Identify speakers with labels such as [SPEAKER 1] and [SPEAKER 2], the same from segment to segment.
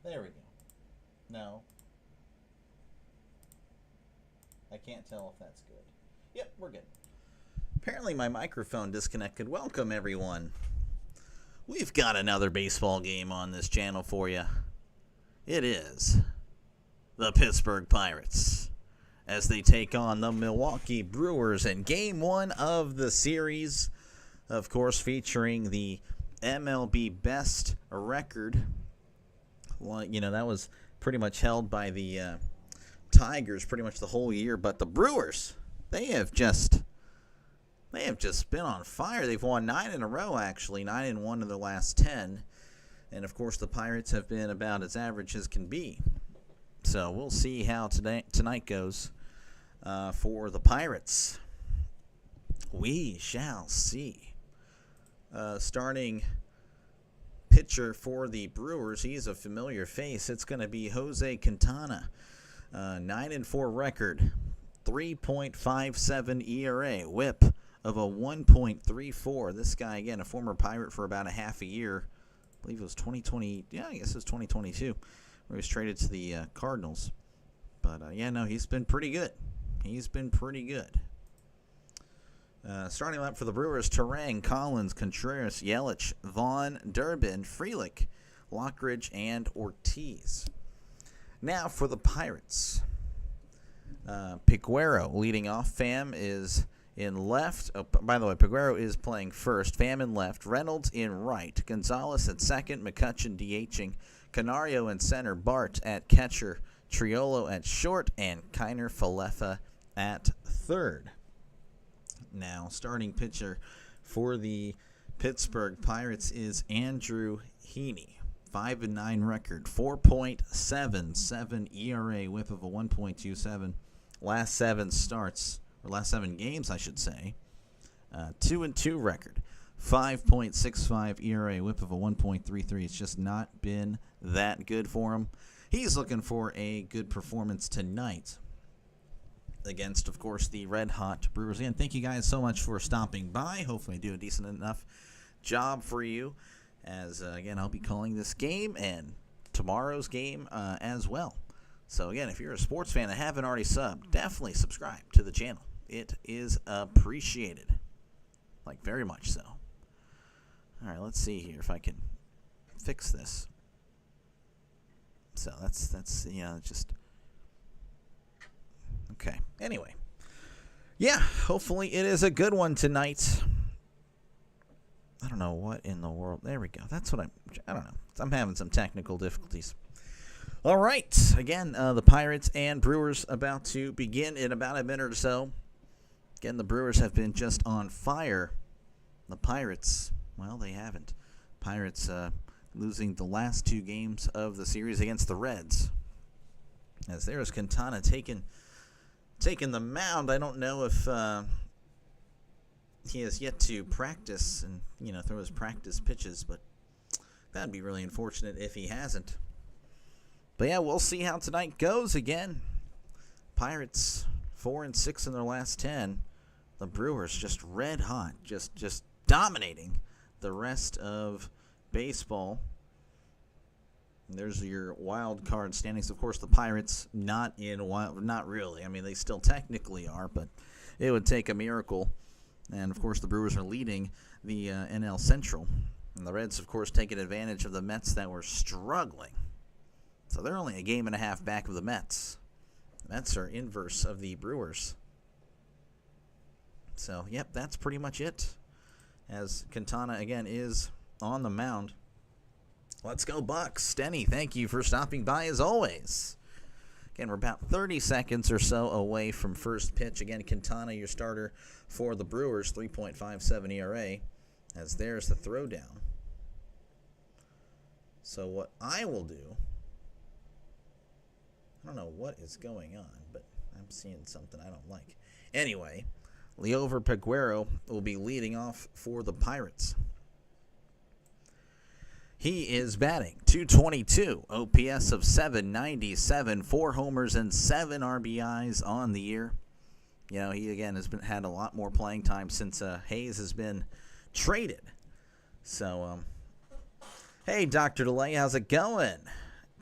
[SPEAKER 1] There we go. No. I can't tell if that's good. Yep, we're good. Apparently my microphone disconnected. Welcome, everyone. We've got another baseball game on this channel for you. It is the Pittsburgh Pirates as they take on the Milwaukee Brewers in Game 1 of the series. Of course, featuring the MLB best record. Well, you know, that was pretty much held by the Tigers pretty much the whole year. But the Brewers, they have just been on fire. They've won 9 in a row, actually. 9-1 in the last 10. And, of course, the Pirates have been about as average as can be. So we'll see how tonight goes for the Pirates. We shall see. Starting pitcher for the Brewers, he's a familiar face. It's going to be Jose Quintana. 9-4 record, 3.57 ERA, whip of a 1.34. This guy, again, a former Pirate for about a half a year. I believe it was 2020. Yeah, I guess it was 2022 where he was traded to the Cardinals. But, yeah, no, he's been pretty good. He's been pretty good. Starting up for the Brewers, Terang, Collins, Contreras, Yelich, Vaughn, Durbin, Frelick, Lockridge, and Ortiz. Now for the Pirates. Peguero leading off. Pham is in left. Oh, by the way, Peguero is playing first. Pham in left. Reynolds in right. Gonzalez at second. McCutchen DHing. Canario in center. Bart at catcher. Triolo at short. And Kiner Falefa at third. Now, starting pitcher for the Pittsburgh Pirates is Andrew Heaney. 5-9 record, 4.77 ERA, whip of a 1.27. Last 7 starts, or last 7 games, I should say. 2-2 record, 5.65 ERA, whip of a 1.33. It's just not been that good for him. He's looking for a good performance tonight against, of course, the red-hot Brewers. Again, thank you guys so much for stopping by. Hopefully I do a decent enough job for you. As, again, I'll be calling this game and tomorrow's game as well. So, again, if you're a sports fan and haven't already subbed, definitely subscribe to the channel. It is appreciated. Like, very much so. All right, let's see here if I can fix this. So, that's you know, just... Okay, anyway. Yeah, hopefully it is a good one tonight. I don't know what in the world. There we go. That's what I don't know. I'm having some technical difficulties. All right. Again, the Pirates and Brewers about to begin in about a minute or so. Again, the Brewers have been just on fire. The Pirates, well, they haven't. Pirates losing the last 2 games of the series against the Reds. As there's Quintana taking the mound. I don't know if he has yet to practice and, you know, throw his practice pitches, but that'd be really unfortunate if he hasn't. But yeah, we'll see how tonight goes. Again, Pirates 4-6 in their last 10. The Brewers just red hot, just dominating the rest of baseball. And there's your wild card standings. Of course, the Pirates not really. I mean, they still technically are, but it would take a miracle. And, of course, the Brewers are leading the NL Central. And the Reds, of course, taking advantage of the Mets that were struggling. So they're only a game and a half back of the Mets. The Mets are inverse of the Brewers. So, yep, that's pretty much it. As Quintana, again, is on the mound. Let's go, Bucks. Stenny, thank you for stopping by as always. Again, we're about 30 seconds or so away from first pitch. Again, Quintana, your starter for the Brewers, 3.57 ERA. As there's the throwdown. So what I will do, I don't know what is going on, but I'm seeing something I don't like. Anyway, Liover Peguero will be leading off for the Pirates. He is batting .222, OPS of .797, 4 homers and 7 RBIs on the year. You know, he again has had a lot more playing time since Hayes has been traded. So, hey, Dr. DeLay, how's it going?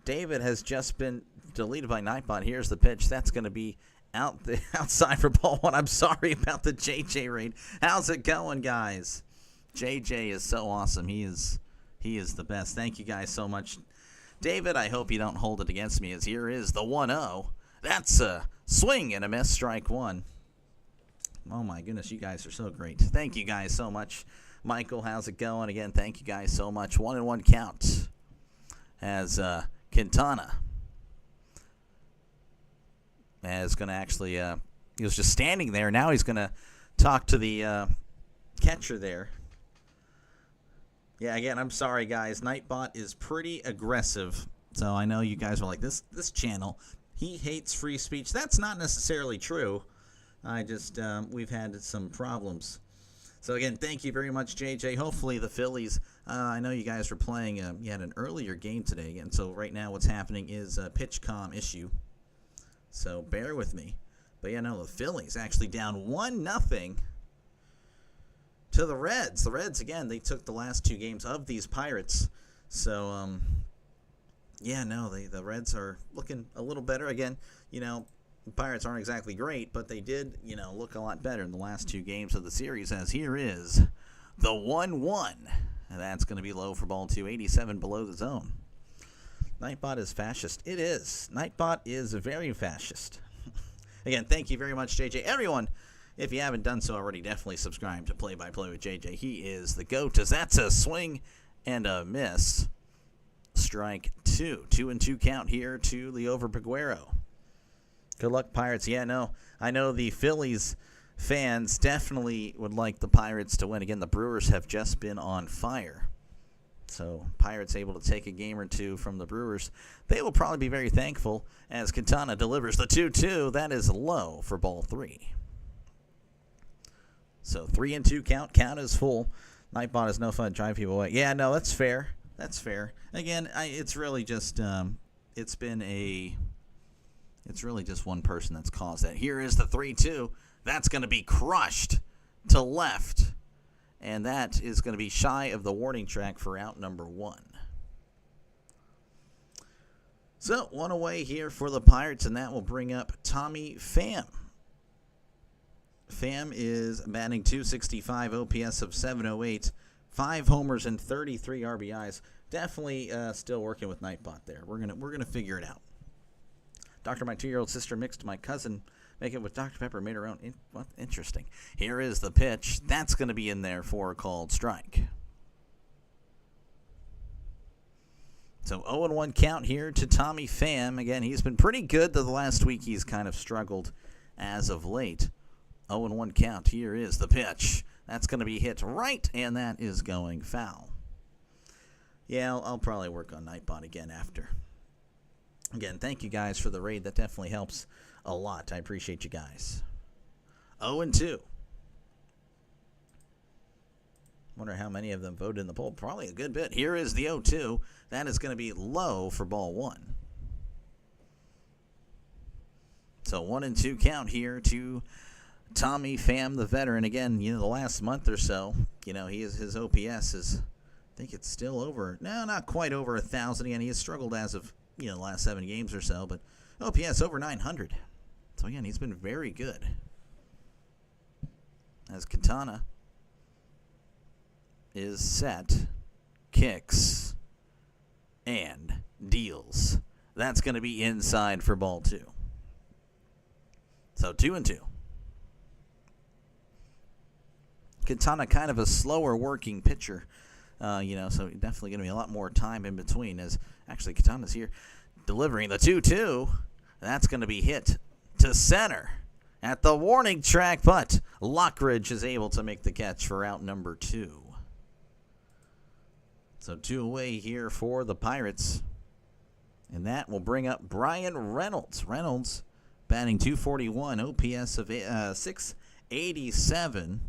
[SPEAKER 1] David has just been deleted by Nightbot. Here's the pitch. That's going to be outside for ball one. I'm sorry about the JJ raid. How's it going, guys? JJ is so awesome. He is the best. Thank you guys so much. David, I hope you don't hold it against me, as here is the 1-0. That's a swing and a miss, strike one. Oh, my goodness, you guys are so great. Thank you guys so much. Michael, how's it going? Again, thank you guys so much. 1-1 count as Quintana is going to actually, he was just standing there. Now he's going to talk to the catcher there. Yeah, again, I'm sorry, guys. Nightbot is pretty aggressive. So I know you guys are like, this channel, he hates free speech. That's not necessarily true. I just, we've had some problems. So again, thank you very much, JJ. Hopefully the Phillies, I know you guys were playing, you had an earlier game today. And so right now what's happening is a pitch comm issue. So bear with me. But yeah, no, the Phillies actually down 1-0 to the Reds. The Reds, again, they took the last two games of these Pirates. So, yeah, no, the Reds are looking a little better. Again, you know, the Pirates aren't exactly great, but they did, you know, look a lot better in the last two games of the series, as here is the 1-1. And that's going to be low for ball two, 87 below the zone. Nightbot is fascist. It is. Nightbot is very fascist. Again, thank you very much, JJ. Everyone, if you haven't done so already, definitely subscribe to Play by Play with JJ. He is the GOAT, as that's a swing and a miss. Strike two. 2-2 count here to Liover Peguero. Good luck, Pirates. Yeah, no, I know the Phillies fans definitely would like the Pirates to win. Again, the Brewers have just been on fire. So Pirates able to take a game or two from the Brewers. They will probably be very thankful as Quintana delivers the 2-2. That is low for ball three. So 3-2 count. Count is full. Nightbot is no fun. Drive people away. Yeah, no, that's fair. That's fair. Again, it's really just it's really just one person that's caused that. Here is the 3-2. That's going to be crushed to left. And that is going to be shy of the warning track for out number one. So, one away here for the Pirates, and that will bring up Tommy Pham. Pham is batting .265, OPS of .708, 5 homers and 33 RBIs. Definitely still working with Nightbot there. We're gonna figure it out. Doctor, my 2-year-old sister mixed my cousin make it with Dr. Pepper, made her own. What? Interesting. Here is the pitch. That's going to be in there for a called strike. So 0-1 count here to Tommy Pham. Again, he's been pretty good, though the last week he's kind of struggled as of late. 0-1 count. Here is the pitch. That's going to be hit right, and that is going foul. Yeah, I'll probably work on Nightbot again after. Again, thank you guys for the raid. That definitely helps a lot. I appreciate you guys. 0-2. Wonder how many of them voted in the poll. Probably a good bit. Here is the 0-2. That is going to be low for ball one. So 1-2 count here to Tommy Pham, the veteran. Again, you know, the last month or so, you know, his OPS is, I think it's still over. No, not quite over 1,000. Again, he has struggled as of, you know, the last 7 games or so, but OPS over 900. So again, he's been very good. As Quintana is set, kicks, and deals. That's going to be inside for ball two. So 2-2. Quintana kind of a slower working pitcher. You know, so definitely going to be a lot more time in between, as actually Quintana's here delivering the 2-2. That's going to be hit to center at the warning track, but Lockridge is able to make the catch for out number 2. So 2 away here for the Pirates. And that will bring up Brian Reynolds. Reynolds batting .241, OPS of 687.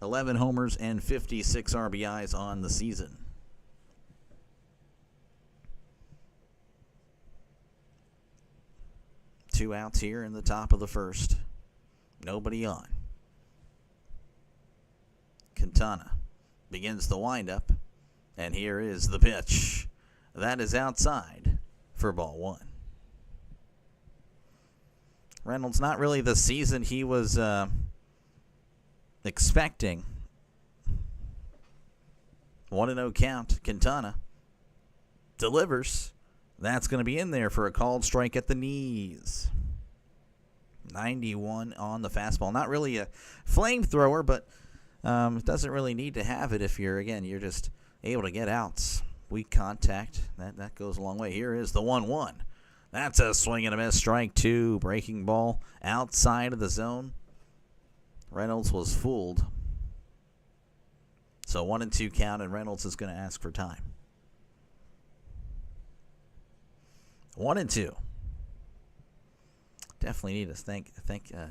[SPEAKER 1] 11 homers and 56 RBIs on the season. Two outs here in the top of the first. Nobody on. Quintana begins the windup, and here is the pitch. That is outside for ball 1. Reynolds, not really the season he was expecting. 1-0 count. Quintana delivers. That's going to be in there for a called strike at the knees. 91 on the fastball. Not really a flamethrower, but it doesn't really need to have it if you're just able to get outs. Weak contact. That goes a long way. Here is the 1-1. That's a swing and a miss. Strike 2. Breaking ball outside of the zone. Reynolds was fooled. So 1-2 count, and Reynolds is going to ask for time. 1-2. Definitely need to thank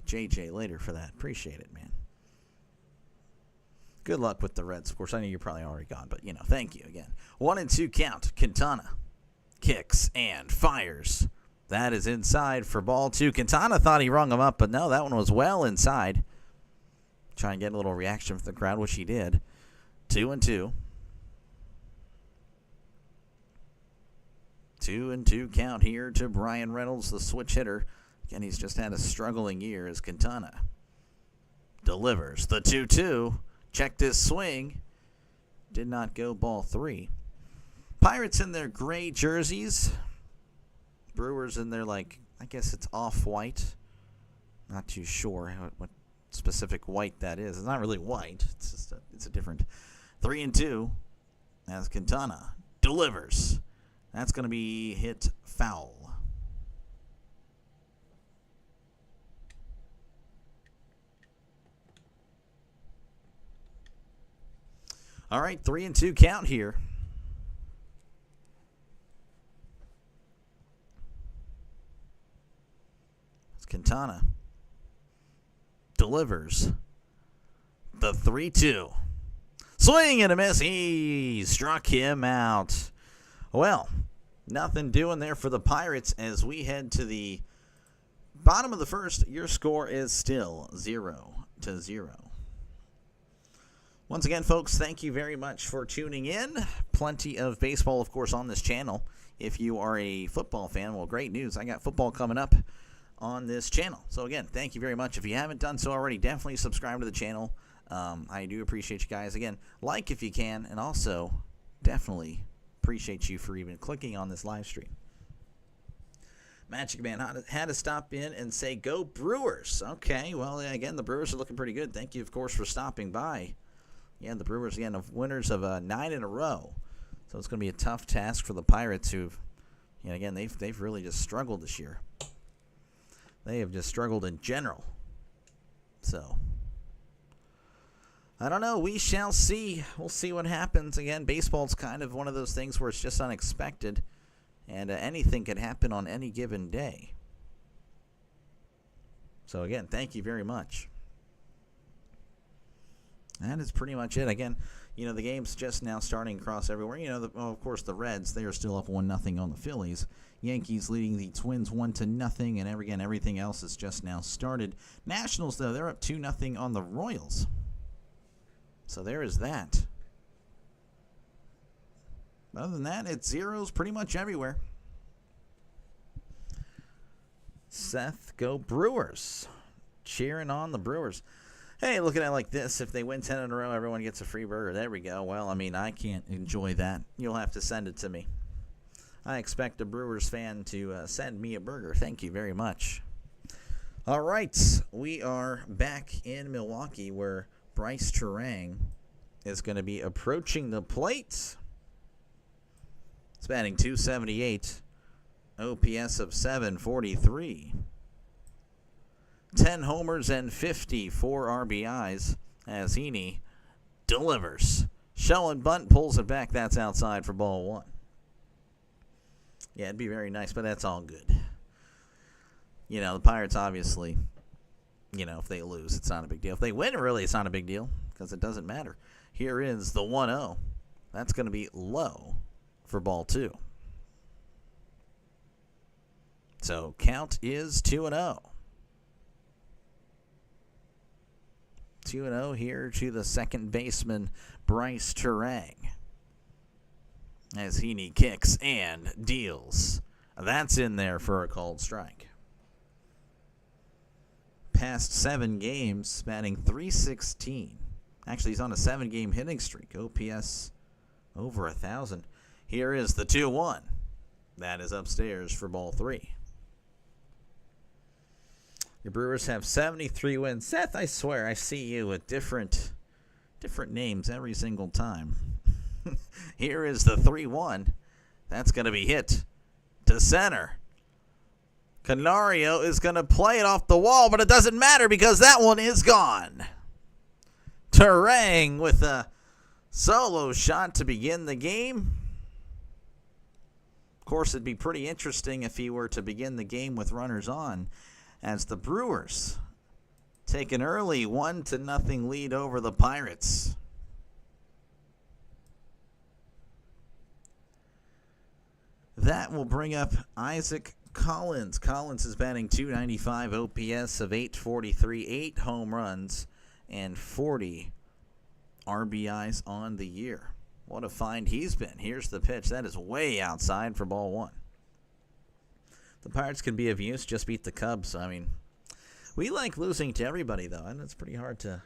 [SPEAKER 1] JJ later for that. Appreciate it, man. Good luck with the Reds. Of course, I know you're probably already gone, but, thank you again. 1-2 count. Quintana kicks and fires. That is inside for ball 2. Quintana thought he rung him up, but no, that one was well inside. Trying to get a little reaction from the crowd, which he did. 2-2. 2-2 count here to Brian Reynolds, the switch hitter. Again, he's just had a struggling year as Quintana delivers the 2-2. Checked his swing. Did not go, ball 3. Pirates in their gray jerseys. Brewers in their, I guess it's off-white. Not too sure what specific white that is. It's not really white. It's just it's a different 3-2 as Quintana delivers. That's going to be hit foul. All right, 3-2 count here. It's Quintana delivers the 3-2. Swing and a miss. He struck him out. Well, nothing doing there for the Pirates as we head to the bottom of the first. Your score is still 0-0. Once again, folks, thank you very much for tuning in. Plenty of baseball, of course, on this channel. If you are a football fan, well, great news. I got football coming up on this channel. So, again, thank you very much. If you haven't done so already, definitely subscribe to the channel. I do appreciate you guys. Again, like if you can, and also definitely appreciate you for even clicking on this live stream. Magic Man had to stop in and say, go Brewers. Okay, well, again, the Brewers are looking pretty good. Thank you, of course, for stopping by. Yeah, the Brewers, again, of winners of 9 in a row. So it's going to be a tough task for the Pirates who've, again, they've really just struggled this year. They have just struggled in general. So, I don't know. We shall see. We'll see what happens. Again, baseball's kind of one of those things where it's just unexpected. And anything can happen on any given day. So, again, thank you very much. That is pretty much it. Again, the game's just now starting across everywhere. Of course, the Reds, they are still up 1-0 on the Phillies. Yankees leading the Twins 1-0, and again, everything else is just now started. Nationals, though, they're up 2-0 on the Royals. So there is that. Other than that, it's zeros pretty much everywhere. Seth, go Brewers. Cheering on the Brewers. Hey, look at it like this. If they win 10 in a row, everyone gets a free burger. There we go. Well, I can't enjoy that. You'll have to send it to me. I expect a Brewers fan to send me a burger. Thank you very much. All right. We are back in Milwaukee where Bryce Terang is going to be approaching the plate. It's batting .278. OPS of .743. 10 homers and 54 RBIs as Heaney delivers. Shell and bunt, pulls it back. That's outside for ball 1. Yeah, it'd be very nice, but that's all good. The Pirates obviously, if they lose, it's not a big deal. If they win, really, it's not a big deal because it doesn't matter. Here is the 1-0. That's going to be low for ball 2. So count is 2-0. 2-0 here to the second baseman, Bryce Terang. As Heaney kicks and deals That's in there for a called strike. Past 7 games, batting .316. Actually, he's on a 7-game hitting streak. OPS over 1,000. Here is the 2-1. That is upstairs for ball 3. Your Brewers have 73 wins. Seth, I swear, I see you with different names every single time. Here is the 3-1. That's going to be hit to center. Canario is going to play it off the wall, but it doesn't matter because that one is gone. Terang with a solo shot to begin the game. Of course, it'd be pretty interesting if he were to begin the game with runners on, as the Brewers take an early 1-0 lead over the Pirates. That will bring up Isaac Collins. Collins is batting .295, OPS of .843, 8 home runs, and 40 RBIs on the year. What a find he's been. Here's the pitch. That is way outside for ball 1. The Pirates can be of use, just beat the Cubs. I mean, we like losing to everybody, though, and it's pretty hard to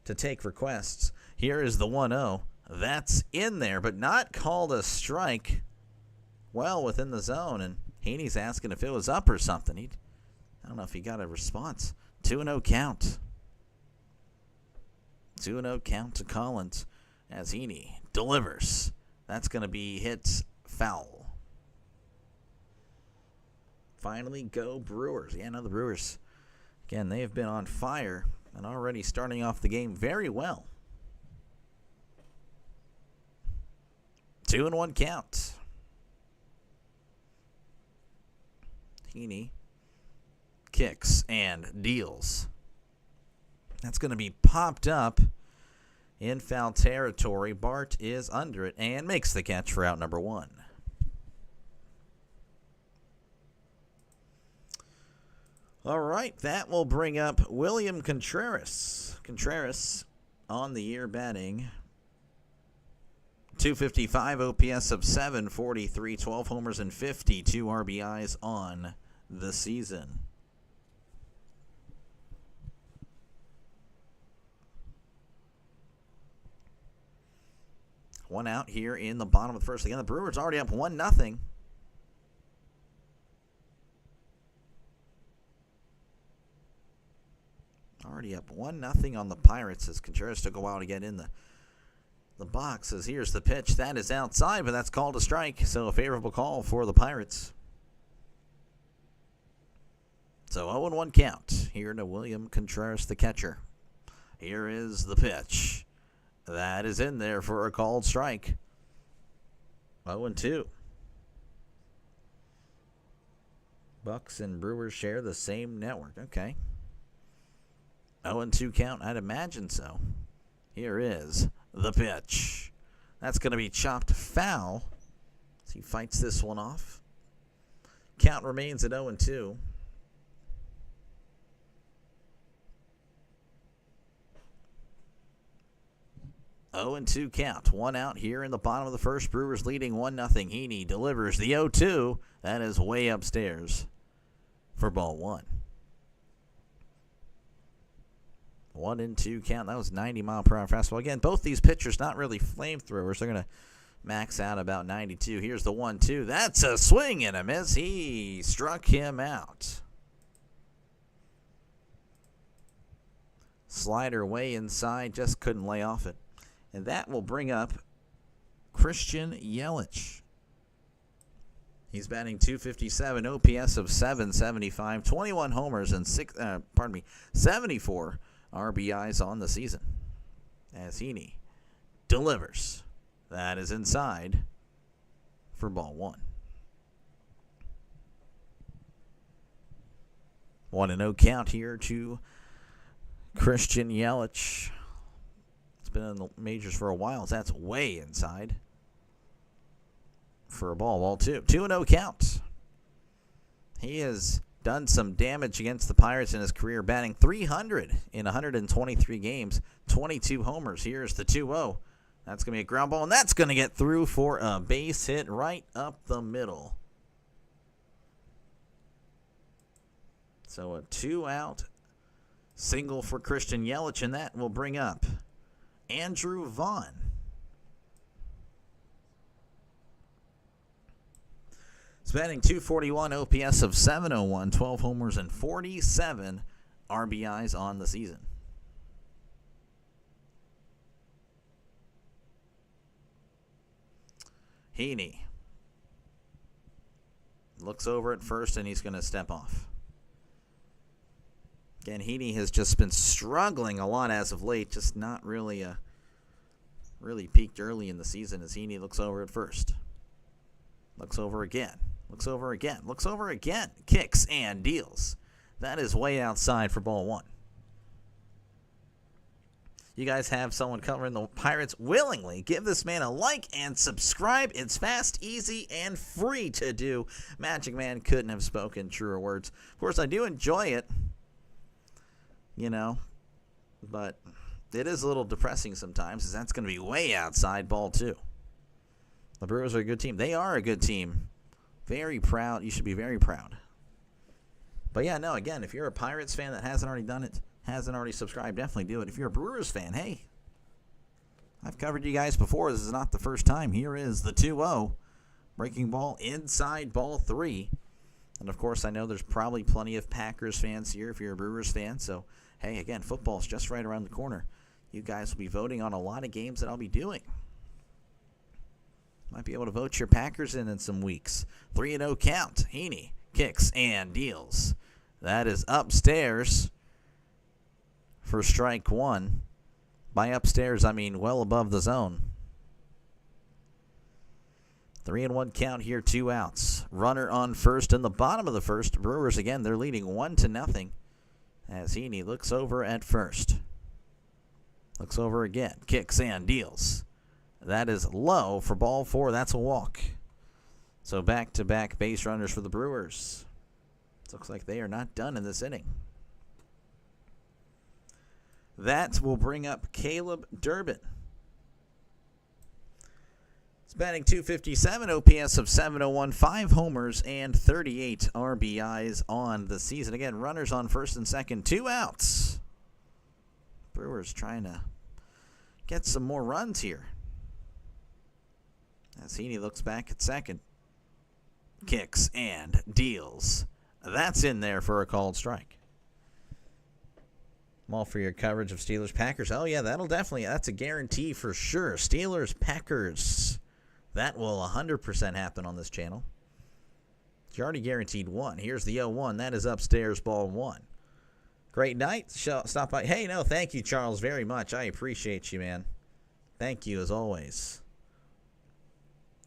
[SPEAKER 1] take requests. Here is the 1-0. That's in there, but not called a strike. Well within the zone, and Haney's asking if it was up or something. I don't know if he got a response. 2-0 count. 2-0 count to Collins as Haney delivers. That's going to be hit foul. Finally, go Brewers. Yeah, no, the Brewers, again, they have been on fire and already starting off the game very well. 2-1 count. Heaney kicks and deals. That's going to be popped up in foul territory. Bart is under it and makes the catch for out number 1. All right, that will bring up William Contreras. Contreras on the year batting .255, OPS of .743, 12 homers and 52 RBIs on the season. One out here in the bottom of the first. Again, the Brewers already up 1-0. Already up 1-0 on the Pirates as Contreras took a while to get in the box. As here's the pitch. That is outside, but that's called a strike. So a favorable call for the Pirates. So 0-1 count here to William Contreras, the catcher. Here is the pitch. That is in there for a called strike. 0-2. Bucks and Brewers share the same network. Okay. 0-2 count. I'd imagine so. Here is the pitch. That's going to be chopped foul. So he fights this one off. Count remains at 0-2. Oh, and 2 count. One out here in the bottom of the first. Brewers leading 1-0. Heaney delivers the 0-2. That is way upstairs for ball 1. 1-2 count. That was 90-mile-per-hour fastball. Again, both these pitchers not really flamethrowers. They're going to max out about 92. Here's the 1-2. That's a swing and a miss. He struck him out. Slider way inside. Just couldn't lay off it. And that will bring up Christian Yelich. He's batting .257, OPS of .775, 21 homers and 74 RBIs on the season. As Heaney delivers. That is inside for ball 1. 1-0 count here to Christian Yelich. It's been in the majors for a while. So that's way inside for a ball 2. 2-0 count. He has done some damage against the Pirates in his career, batting .300 in 123 games, 22 homers. Here's the 2-0. That's going to be a ground ball, and that's going to get through for a base hit right up the middle. So a 2-out single for Christian Yelich, and that will bring up Andrew Vaughn. He's batting .241, OPS of .701, 12 homers and 47 RBIs on the season. Heaney looks over at first, and he's going to step off. Again, Heaney has just been struggling a lot as of late, just not really peaked early in the season as Heaney looks over at first. Looks over again. Looks over again. Looks over again. Kicks and deals. That is way outside for ball one. You guys have someone covering the Pirates willingly. Give this man a like and subscribe. It's fast, easy, and free to do. Magic Man couldn't have spoken truer words. Of course, I do enjoy it, but it is a little depressing sometimes, as that's going to be way outside ball two. The Brewers are a good team. They are a good team. Very proud. You should be very proud. But yeah, no, again, if you're a Pirates fan that hasn't already done it, hasn't already subscribed, definitely do it. If you're a Brewers fan, hey, I've covered you guys before. This is not the first time. Here is the 2-0. Breaking ball inside ball three. And, of course, I know there's probably plenty of Packers fans here if you're a Brewers fan. So, hey, again, football's just right around the corner. You guys will be voting on a lot of games that I'll be doing. Might be able to vote your Packers in some weeks. 3-0 count. Heaney kicks and deals. That is upstairs for strike one. By upstairs, I mean well above the zone. 3-1 count here, 2 outs. Runner on first in the bottom of the first. Brewers, again, they're leading 1-0 as Heaney looks over at first. Looks over again. Kicks and deals. That is low for ball four. That's a walk. So back-to-back base runners for the Brewers. Looks like they are not done in this inning. That will bring up Caleb Durbin. He's batting .257, OPS of .701, 5 homers and 38 RBIs on the season. Again, runners on first and second, 2 outs. Brewers trying to get some more runs here. As Heaney looks back at second. Kicks and deals. That's in there for a called strike. I'm all for your coverage of Steelers-Packers. Oh, yeah, that's a guarantee for sure. Steelers-Packers. That will 100% happen on this channel. You already guaranteed one. Here's the 0-1. That is upstairs, ball one. Great night. Stop by. Hey, no, thank you, Charles, very much. I appreciate you, man. Thank you, as always.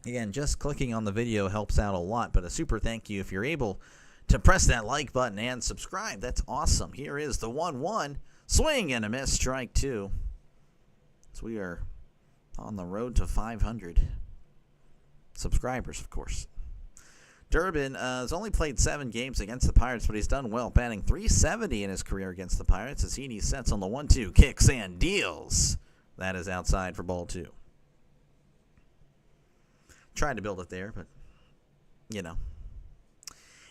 [SPEAKER 1] Again, just clicking on the video helps out a lot, but a super thank you if you're able to press that like button and subscribe. That's awesome. Here is the 1-1. Swing and a miss, strike two. So we are on the road to 500 subscribers, of course. Durbin has only played 7 games against the Pirates, but he's done well, batting .370 in his career against the Pirates as Heaney sets on the 1-2, kicks and deals. That is outside for ball two. Tried to build it there, but,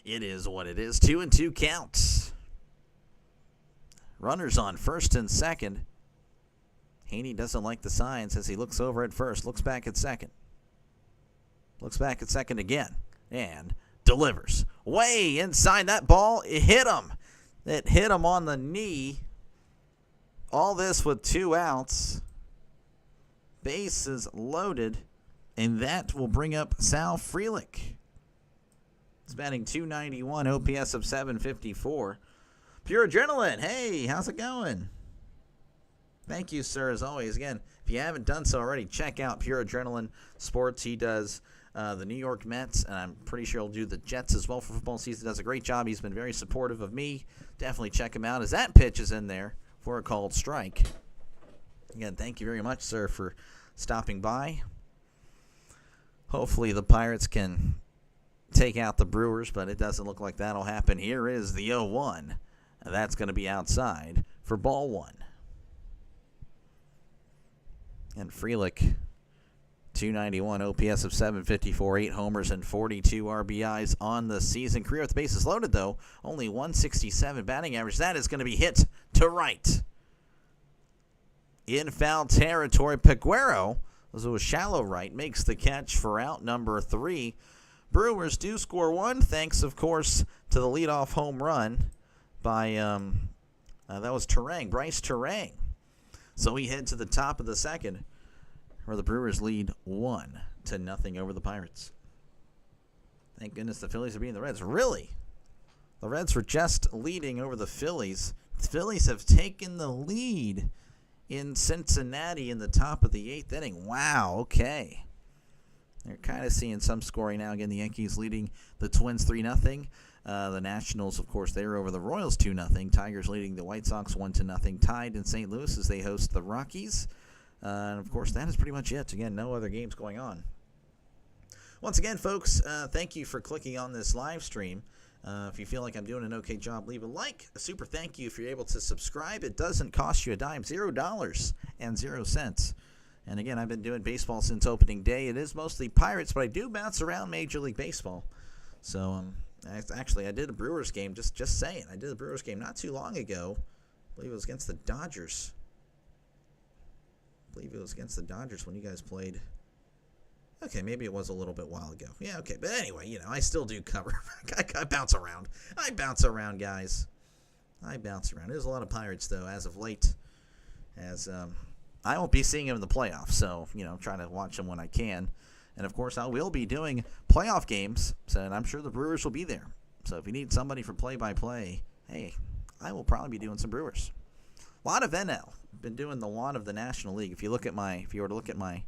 [SPEAKER 1] it is what it is. 2-2 counts. Runners on first and second. Heaney doesn't like the signs as he looks over at first, looks back at second. Looks back at second again, and delivers. Way inside that ball, it hit him. It hit him on the knee. All this with 2 outs. Bases loaded. And that will bring up Sal Frelick. He's batting .291, OPS of .754. Pure Adrenaline, hey, how's it going? Thank you, sir, as always. Again, if you haven't done so already, check out Pure Adrenaline Sports. He does the New York Mets, and I'm pretty sure he'll do the Jets as well for football season. Does a great job. He's been very supportive of me. Definitely check him out as that pitch is in there for a called strike. Again, thank you very much, sir, for stopping by. Hopefully the Pirates can take out the Brewers, but it doesn't look like that'll happen. Here is the 0-1. That's going to be outside for ball one. And Frelick, .291 OPS of 754, 8 homers and 42 RBIs on the season. Career with bases loaded, though, only 167 batting average. That is going to be hit to right. In foul territory, Peguero, this was shallow right, makes the catch for out number 3. Brewers do score one, thanks, of course, to the leadoff home run by, that was Bryce Terang. So we head to the top of the second, where the Brewers lead 1-0 over the Pirates. Thank goodness the Phillies are beating the Reds. Really? The Reds were just leading over the Phillies. The Phillies have taken the lead in Cincinnati in the top of the 8th inning. Wow, okay. They're kind of seeing some scoring now. Again, the Yankees leading the Twins 3-0. The Nationals, of course, they're over the Royals 2-0. Tigers leading the White Sox 1-0. Tied in St. Louis as they host the Rockies. And, of course, that is pretty much it. Again, no other games going on. Once again, folks, thank you for clicking on this live stream. If you feel like I'm doing an okay job, leave a like. A super thank you if you're able to subscribe. It doesn't cost you a dime, $0.00. And, again, I've been doing baseball since opening day. It is mostly Pirates, but I do bounce around Major League Baseball. So, actually, I did a Brewers game, just saying. I did a Brewers game not too long ago. I believe it was against the Dodgers. When you guys played. Okay, maybe it was a little bit while ago. Yeah, okay. But anyway, I still do cover. I bounce around. Guys. There's a lot of Pirates, though, as of late. As I won't be seeing them in the playoffs, so, I'm trying to watch them when I can. And, of course, I will be doing playoff games, and I'm sure the Brewers will be there. So if you need somebody for play-by-play, hey, I will probably be doing some Brewers. A lot of NL. Been doing a lot of the National League. If you were to look at my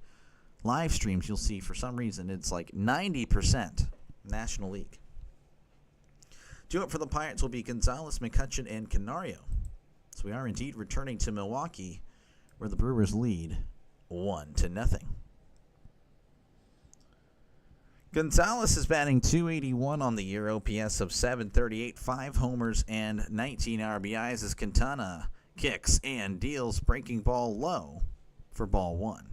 [SPEAKER 1] live streams, you'll see for some reason it's like 90% National League. Due up for the Pirates will be Gonzalez, McCutchen, and Canario. So we are indeed returning to Milwaukee, where the Brewers lead 1-0. Gonzalez is batting .281 on the year, OPS of 738, 5 homers and 19 RBIs as Quintana kicks and deals, breaking ball low for ball 1.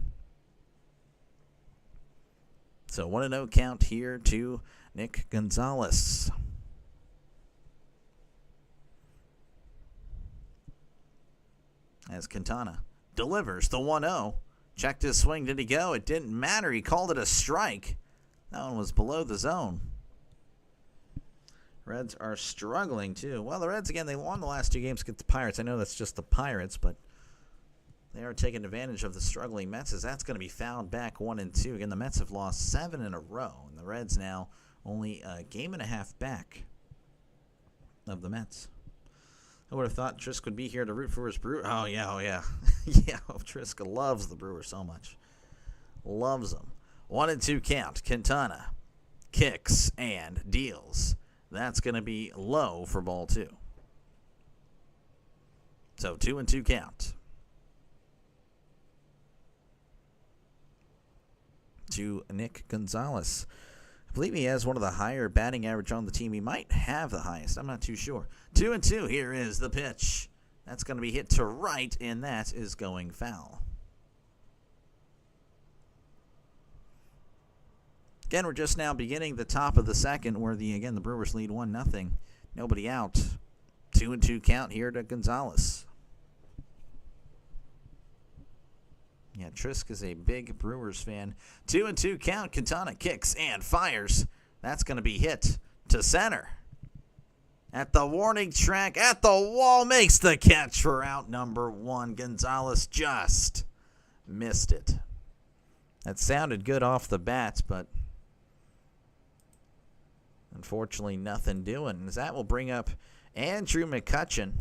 [SPEAKER 1] So 1-0 count here to Nick Gonzalez. As Quintana delivers the 1-0. Checked his swing. Did he go? It didn't matter. He called it a strike. That one was below the zone. Reds are struggling, too. Well, the Reds, again, they won the last 2 games against the Pirates. I know that's just the Pirates, but they are taking advantage of the struggling Mets, as that's going to be fouled back 1-2. Again, the Mets have lost 7 in a row, and the Reds now only a game and a half back of the Mets. I would have thought Trisk would be here to root for his Brewers. Oh, yeah. Yeah, Trisk loves the Brewers so much. Loves them. 1-2 count. Quintana kicks and deals. That's going to be low for ball 2. So 2-2 count. To Nick Gonzalez. I believe he has one of the higher batting average on the team. He might have the highest. I'm not too sure. 2-2. Here is the pitch. That's going to be hit to right, and that is going foul. Again, we're just now beginning the top of the second, where the Brewers lead 1-0. Nobody out. 2-2 count here to Gonzalez. Yeah, Trisk is a big Brewers fan. 2-2 count. Quintana kicks and fires. That's going to be hit to center. At the warning track, at the wall, makes the catch for out number 1. Gonzalez just missed it. That sounded good off the bat, but unfortunately nothing doing. As that will bring up Andrew McCutchen.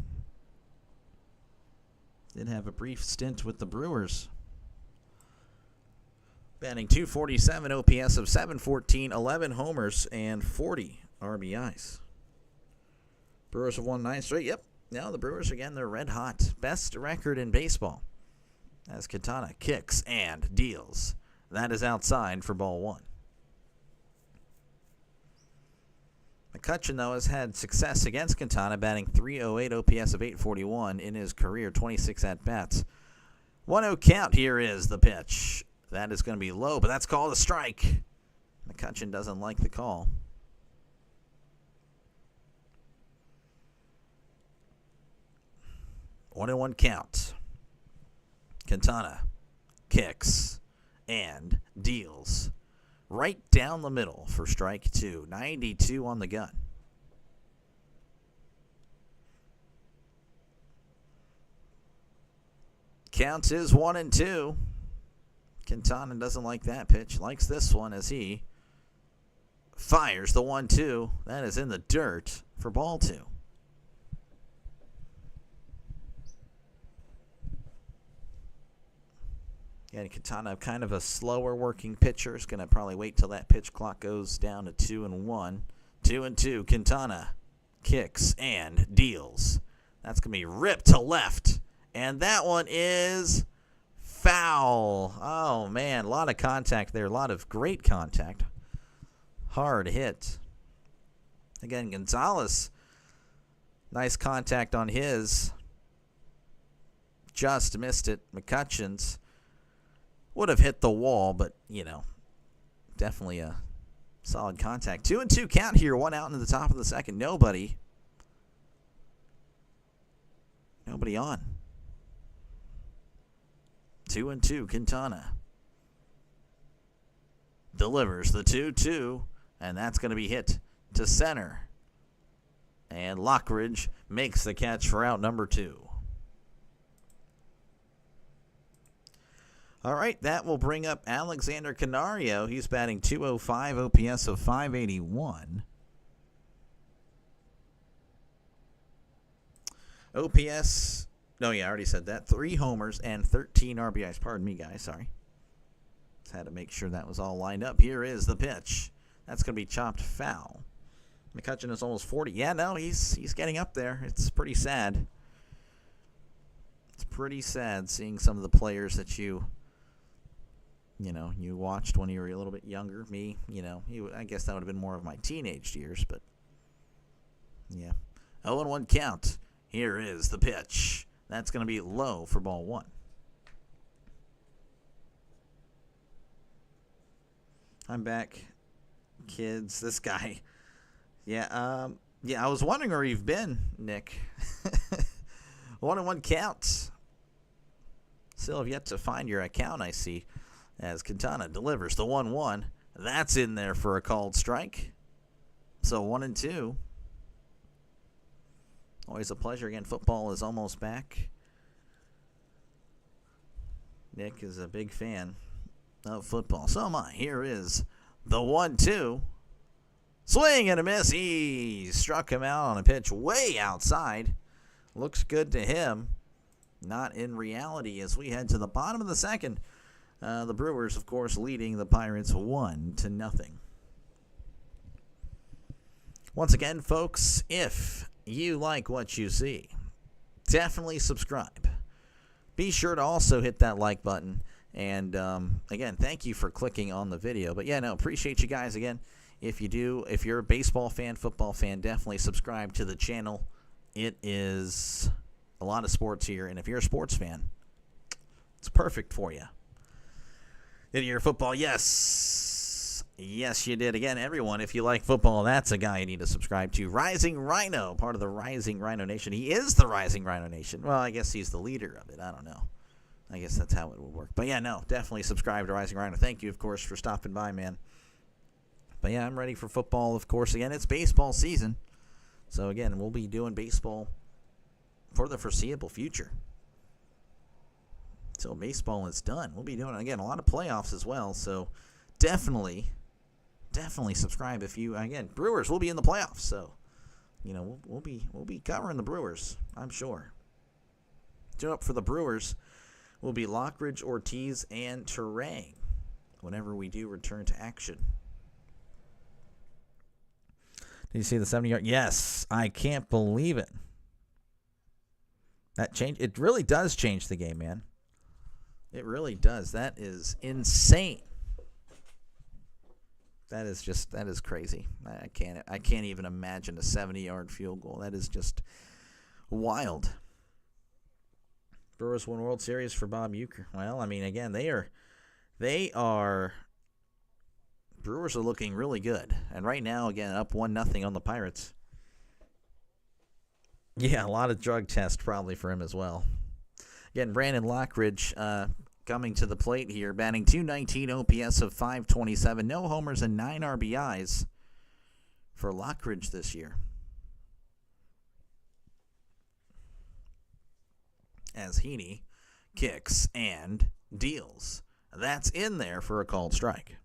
[SPEAKER 1] Did have a brief stint with the Brewers. Batting .247, OPS of 714, 11 homers, and 40 RBIs. Brewers have won 9 straight. Yep. Now the Brewers, again, they're red hot. Best record in baseball. As Quintana kicks and deals. That is outside for ball 1. McCutchen, though, has had success against Quintana, batting .308, OPS of 841 in his career, 26 at-bats. 1-0 count. Here is the pitch. That is going to be low, but that's called a strike. McCutchen doesn't like the call. One and one count. Quintana kicks and deals right down the middle for strike 2. 92 on the gun. Counts is 1-2. Quintana doesn't like that pitch. Likes this one as he fires the 1-2. That is in the dirt for ball 2. Yeah, Quintana, kind of a slower working pitcher, is going to probably wait till that pitch clock goes down to 2-1. 2-2. Quintana kicks and deals. That's going to be ripped to left. And that one is foul. Oh, man, a lot of contact there. A lot of great contact. Hard hit. Again, Gonzalez, nice contact on his. Just missed it. McCutchen's would have hit the wall, but, definitely a solid contact. 2-2 count here. One out into the top of the second. Nobody on. 2-2, Quintana delivers the 2-2, and that's going to be hit to center. And Lockridge makes the catch for out number 2. All right, that will bring up Alexander Canario. He's batting .205, OPS of .581. OPS, no, yeah, I already said that. 3 homers and 13 RBIs. Pardon me, guys, sorry. Just had to make sure that was all lined up. Here is the pitch. That's going to be chopped foul. McCutchen is almost 40. Yeah, no, he's getting up there. It's pretty sad. It's pretty sad seeing some of the players that you watched when you were a little bit younger. Me, I guess that would have been more of my teenage years, but yeah. 0-1 count. Here is the pitch. That's going to be low for ball 1. I'm back, kids. This guy. Yeah, I was wondering where you've been, Nick. 1-1 count. Still have yet to find your account, I see, as Quintana delivers the 1-1. That's in there for a called strike. So 1-2. Always a pleasure. Again, football is almost back. Nick is a big fan of football. So am I. Here is the 1-2. Swing and a miss. He struck him out on a pitch way outside. Looks good to him. Not in reality as we head to the bottom of the second. The Brewers, of course, leading the Pirates 1-0. Once again, folks, if you like what you see, definitely subscribe. Be sure to also hit that like button. And, again, thank you for clicking on the video. But, yeah, no, appreciate you guys again. If you're a baseball fan, football fan, definitely subscribe to the channel. It is a lot of sports here. And if you're a sports fan, it's perfect for you. Did you hear football? Yes. Yes, you did. Again, everyone, if you like football, that's a guy you need to subscribe to. Rising Rhino, part of the Rising Rhino Nation. He is the Rising Rhino Nation. Well, I guess he's the leader of it. I don't know. I guess that's how it would work. But, yeah, no, definitely subscribe to Rising Rhino. Thank you, of course, for stopping by, man. But, yeah, I'm ready for football, of course. Again, it's baseball season. So, again, we'll be doing baseball for the foreseeable future. Until baseball is done. We'll be doing, again, a lot of playoffs as well. So, definitely subscribe if you, again, Brewers will be in the playoffs. So, we'll be covering the Brewers, I'm sure. Tune up for the Brewers will be Lockridge, Ortiz, and Terang whenever we do return to action. Did you see the 70-yard? Yes, I can't believe it. That change. It really does change the game, man. It really does. That is insane. That is crazy. I can't even imagine a 70-yard field goal. That is just wild. Brewers won World Series for Bob Uecker. Well, I mean, again, they are Brewers are looking really good. And right now, again, up 1-0 on the Pirates. Yeah, a lot of drug tests probably for him as well. Again, Brandon Lockridge coming to the plate here, batting .219, OPS of .527, no homers and 9 RBIs for Lockridge this year. As Heaney kicks and deals. That's in there for a called strike.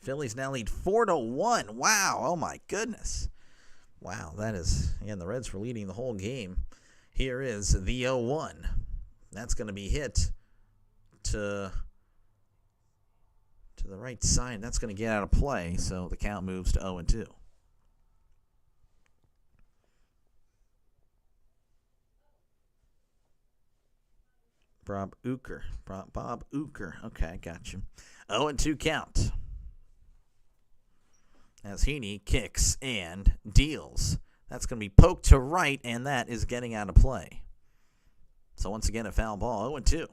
[SPEAKER 1] Phillies now lead 4-1. Wow, oh my goodness. Wow, that is, again, the Reds were leading the whole game. Here is the 0-1. That's going to be hit to the right side. That's going to get out of play, so the count moves to 0-2. Bob Uecker. Okay, I got you. 0-2 count. As Heaney kicks and deals. That's going to be poked to right, and that is getting out of play. So once again, a foul ball, 0-2.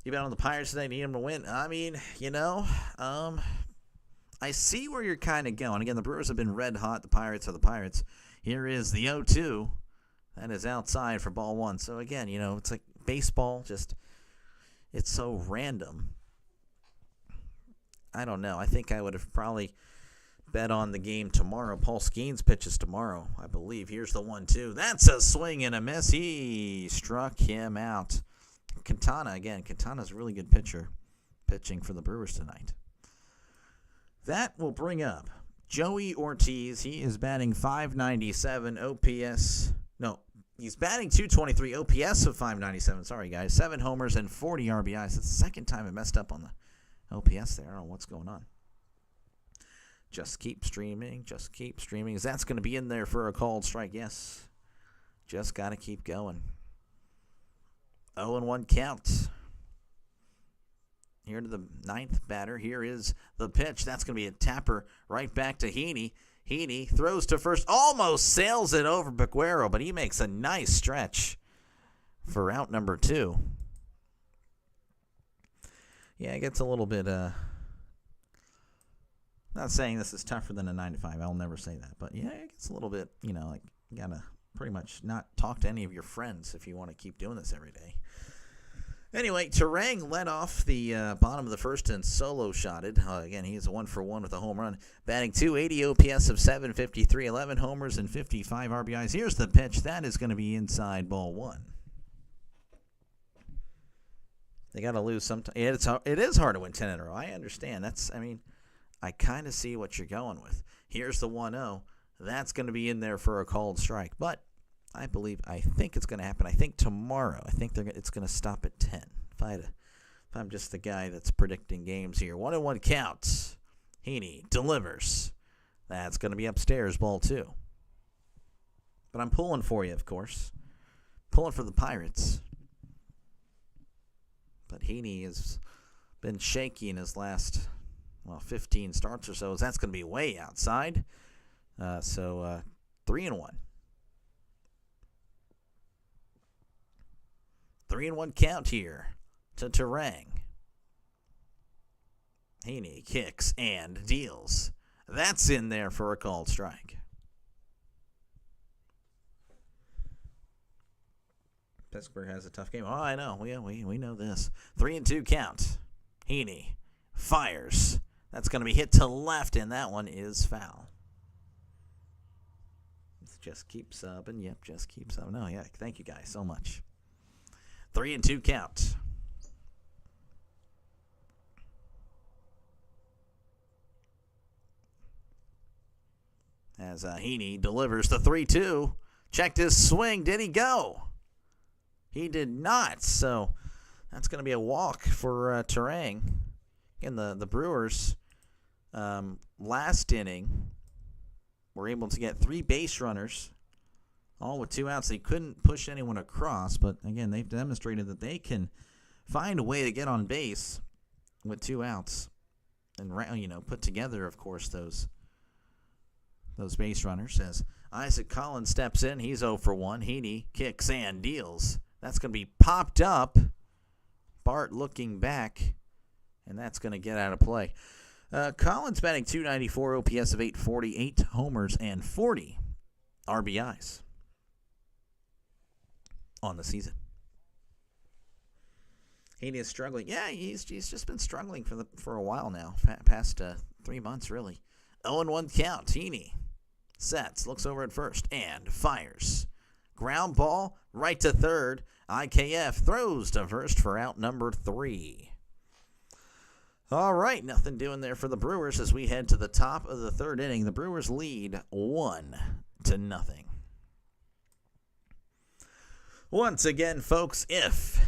[SPEAKER 1] You bet on the Pirates today, need them to win. I mean, I see where you're kind of going. Again, the Brewers have been red hot. The Pirates are the Pirates. Here is the 0-2. That is outside for ball one. So again, it's like baseball, it's so random. I don't know. I think I would have probably bet on the game tomorrow. Paul Skeens pitches tomorrow, I believe. Here's the 1-2. That's a swing and a miss. He struck him out. Quintana's a really good pitcher pitching for the Brewers tonight. That will bring up Joey Ortiz. He is batting .597 OPS. No, he's batting .223 OPS of .597. Sorry, guys. 7 homers and 40 RBIs. It's the second time I messed up on the OPS there. I don't know what's going on. Just keep streaming. That's going to be in there for a called strike. Yes. Just got to keep going. 0-1 count. Here to the 9th batter. Here is the pitch. That's going to be a tapper right back to Heaney. Heaney throws to first. Almost sails it over Peguero, but he makes a nice stretch for out number 2. Yeah, it gets a little bit, not saying this is tougher than a 9-to-5. I'll never say that. But, yeah, it gets a little bit, like you got to pretty much not talk to any of your friends if you want to keep doing this every day. Anyway, Turang led off the bottom of the first and solo shotted. Again, he is a 1-for-1 with a home run. Batting .280 OPS of .753, 11 homers and 55 RBIs. Here's the pitch. That is going to be inside ball 1. They got to lose sometime. It is hard to win 10 in a row. I understand. I kind of see what you're going with. Here's the 1-0. That's going to be in there for a called strike. But I think it's going to happen. I think tomorrow. It's going to stop at 10. If I'm just the guy that's predicting games here. 1-1 counts. Heaney delivers. That's going to be upstairs, ball 2. But I'm pulling for you, of course. Pulling for the Pirates. But Heaney has been shaky in his last, 15 starts or so. That's going to be way outside. 3-1. 3-1 count here to Turang. Heaney kicks and deals. That's in there for a called strike. Pittsburgh has a tough game. Oh, I know. We know this. 3-2 count. Heaney fires. That's going to be hit to left, and that one is foul. Just keep subbing. Yep, just keep subbing. No, yeah, thank you guys so much. 3-2 count. As Heaney delivers the 3-2. Checked his swing. Did he go? He did not. So that's going to be a walk for Turang. And the Brewers, last inning, were able to get 3 base runners, all with 2 outs. They couldn't push anyone across, but again, they've demonstrated that they can find a way to get on base with 2 outs, and put together, of course, those base runners. As Isaac Collins steps in, he's 0-for-1. Heaney kicks and deals. That's going to be popped up Bart looking back, and that's going to get out of play. Collins batting .294, OPS of .840, 8 homers and 40 RBIs on the season. He is struggling. Yeah, he's just been struggling for a while now, past 3 months really. 0-1 count. Heaney sets, looks over at first, and fires. Ground ball right to third. IKF throws to first for out number 3. All right, nothing doing there for the Brewers as we head to the top of the third inning. The Brewers lead 1-0. Once again, folks, if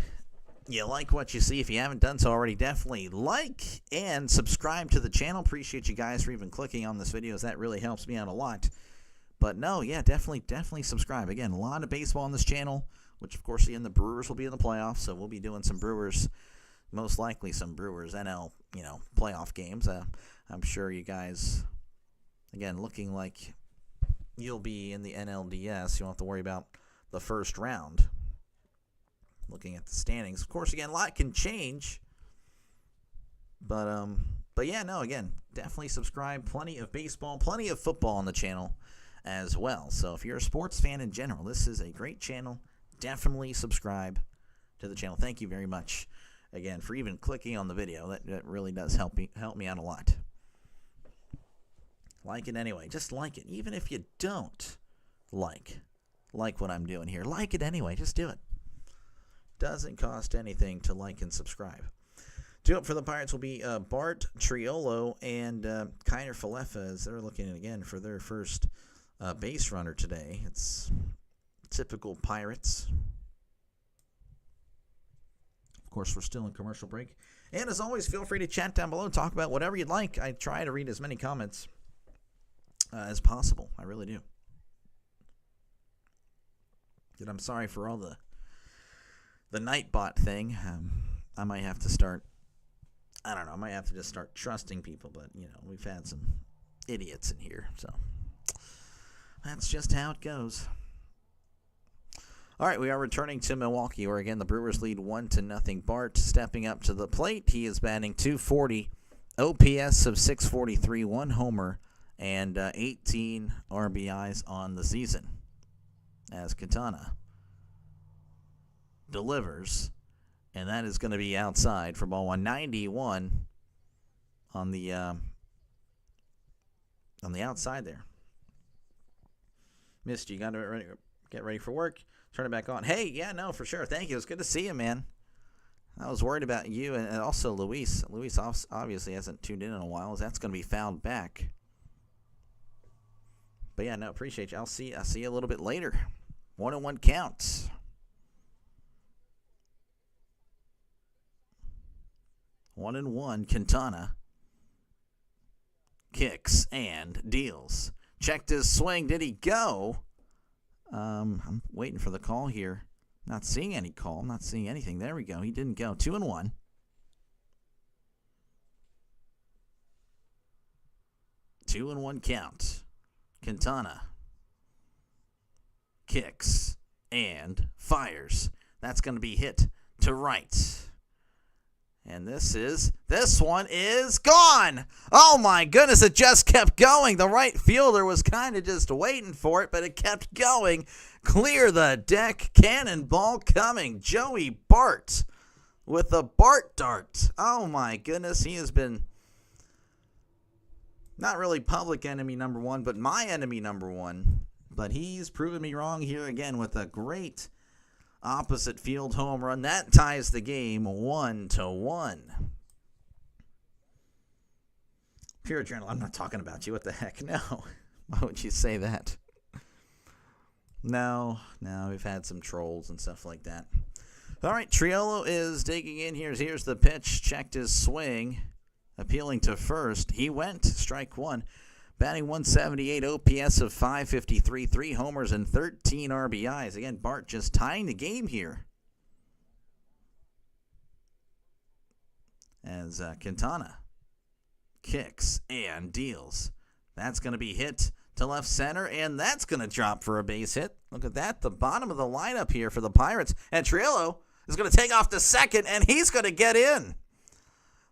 [SPEAKER 1] you like what you see, if you haven't done so already, definitely like and subscribe to the channel. Appreciate you guys for even clicking on this video, as that really helps me out a lot. But no, yeah, definitely subscribe. Again, a lot of baseball on this channel, which of course, again, the Brewers will be in the playoffs, so we'll be doing some Brewers, most likely some Brewers NL, playoff games. I'm sure you guys, again, looking like you'll be in the NLDS. You won't have to worry about the first round. Looking at the standings, of course, again, a lot can change. But yeah, no, again, definitely subscribe. Plenty of baseball, plenty of football on the channel as well. So if you're a sports fan in general, this is a great channel. Definitely subscribe to the channel. Thank you very much, again, for even clicking on the video. That really does help me out a lot. Like it anyway. Just like it. Even if you don't like what I'm doing here, like it anyway. Just do it. Doesn't cost anything to like and subscribe. Two up for the Pirates will be Bart Triolo and Kiner Falefa, as they're looking again for their first base runner today. It's typical Pirates. Of course, we're still in commercial break. And as always, feel free to chat down below. Talk about whatever you'd like. I try to read as many comments as possible. I really do. And I'm sorry for all the Nightbot thing. I might have to start, I don't know, I might have to just start trusting people, but, we've had some idiots in here, so that's just how it goes. All right, we are returning to Milwaukee, where, again, the Brewers lead 1-0. Bart stepping up to the plate. He is batting .240, OPS of .643, 1 homer, and 18 RBIs on the season, as Katana delivers, and that is going to be outside for ball 191 on the outside there. Missed you. Got to get ready for work. Turn it back on. Hey, yeah, no, for sure. Thank you. It's good to see you, man. I was worried about you and also Luis. Luis obviously hasn't tuned in a while, as that's going to be fouled back. But yeah, no, appreciate you. I'll see you a little bit later. 1-1 count. 1-1, Quintana kicks and deals. Checked his swing. Did he go? I'm waiting for the call here. Not seeing any call. I'm not seeing anything. There we go. He didn't go. 2-1. 2-1 count. Quintana kicks and fires. That's going to be hit to right. And this one is gone. Oh my goodness, it just kept going. The right fielder was kind of just waiting for it, but it kept going. Clear the deck, cannonball coming. Joey Bart with the Bart dart. Oh my goodness, he has been not really public enemy number one, but my enemy number one. But he's proven me wrong here again with a great opposite field home run. That ties the game 1-1. Pure adrenaline. I'm not talking about you. What the heck? No. Why would you say that? No, we've had some trolls and stuff like that. All right, Triolo is digging in. Here's the pitch. Checked his swing. Appealing to first. He went. Strike one. Batting .178, OPS of .553, 3 homers and 13 RBIs. Again, Bart just tying the game here. As Quintana kicks and deals. That's going to be hit to left center, and that's going to drop for a base hit. Look at that, the bottom of the lineup here for the Pirates. And Triolo is going to take off to second, and he's going to get in.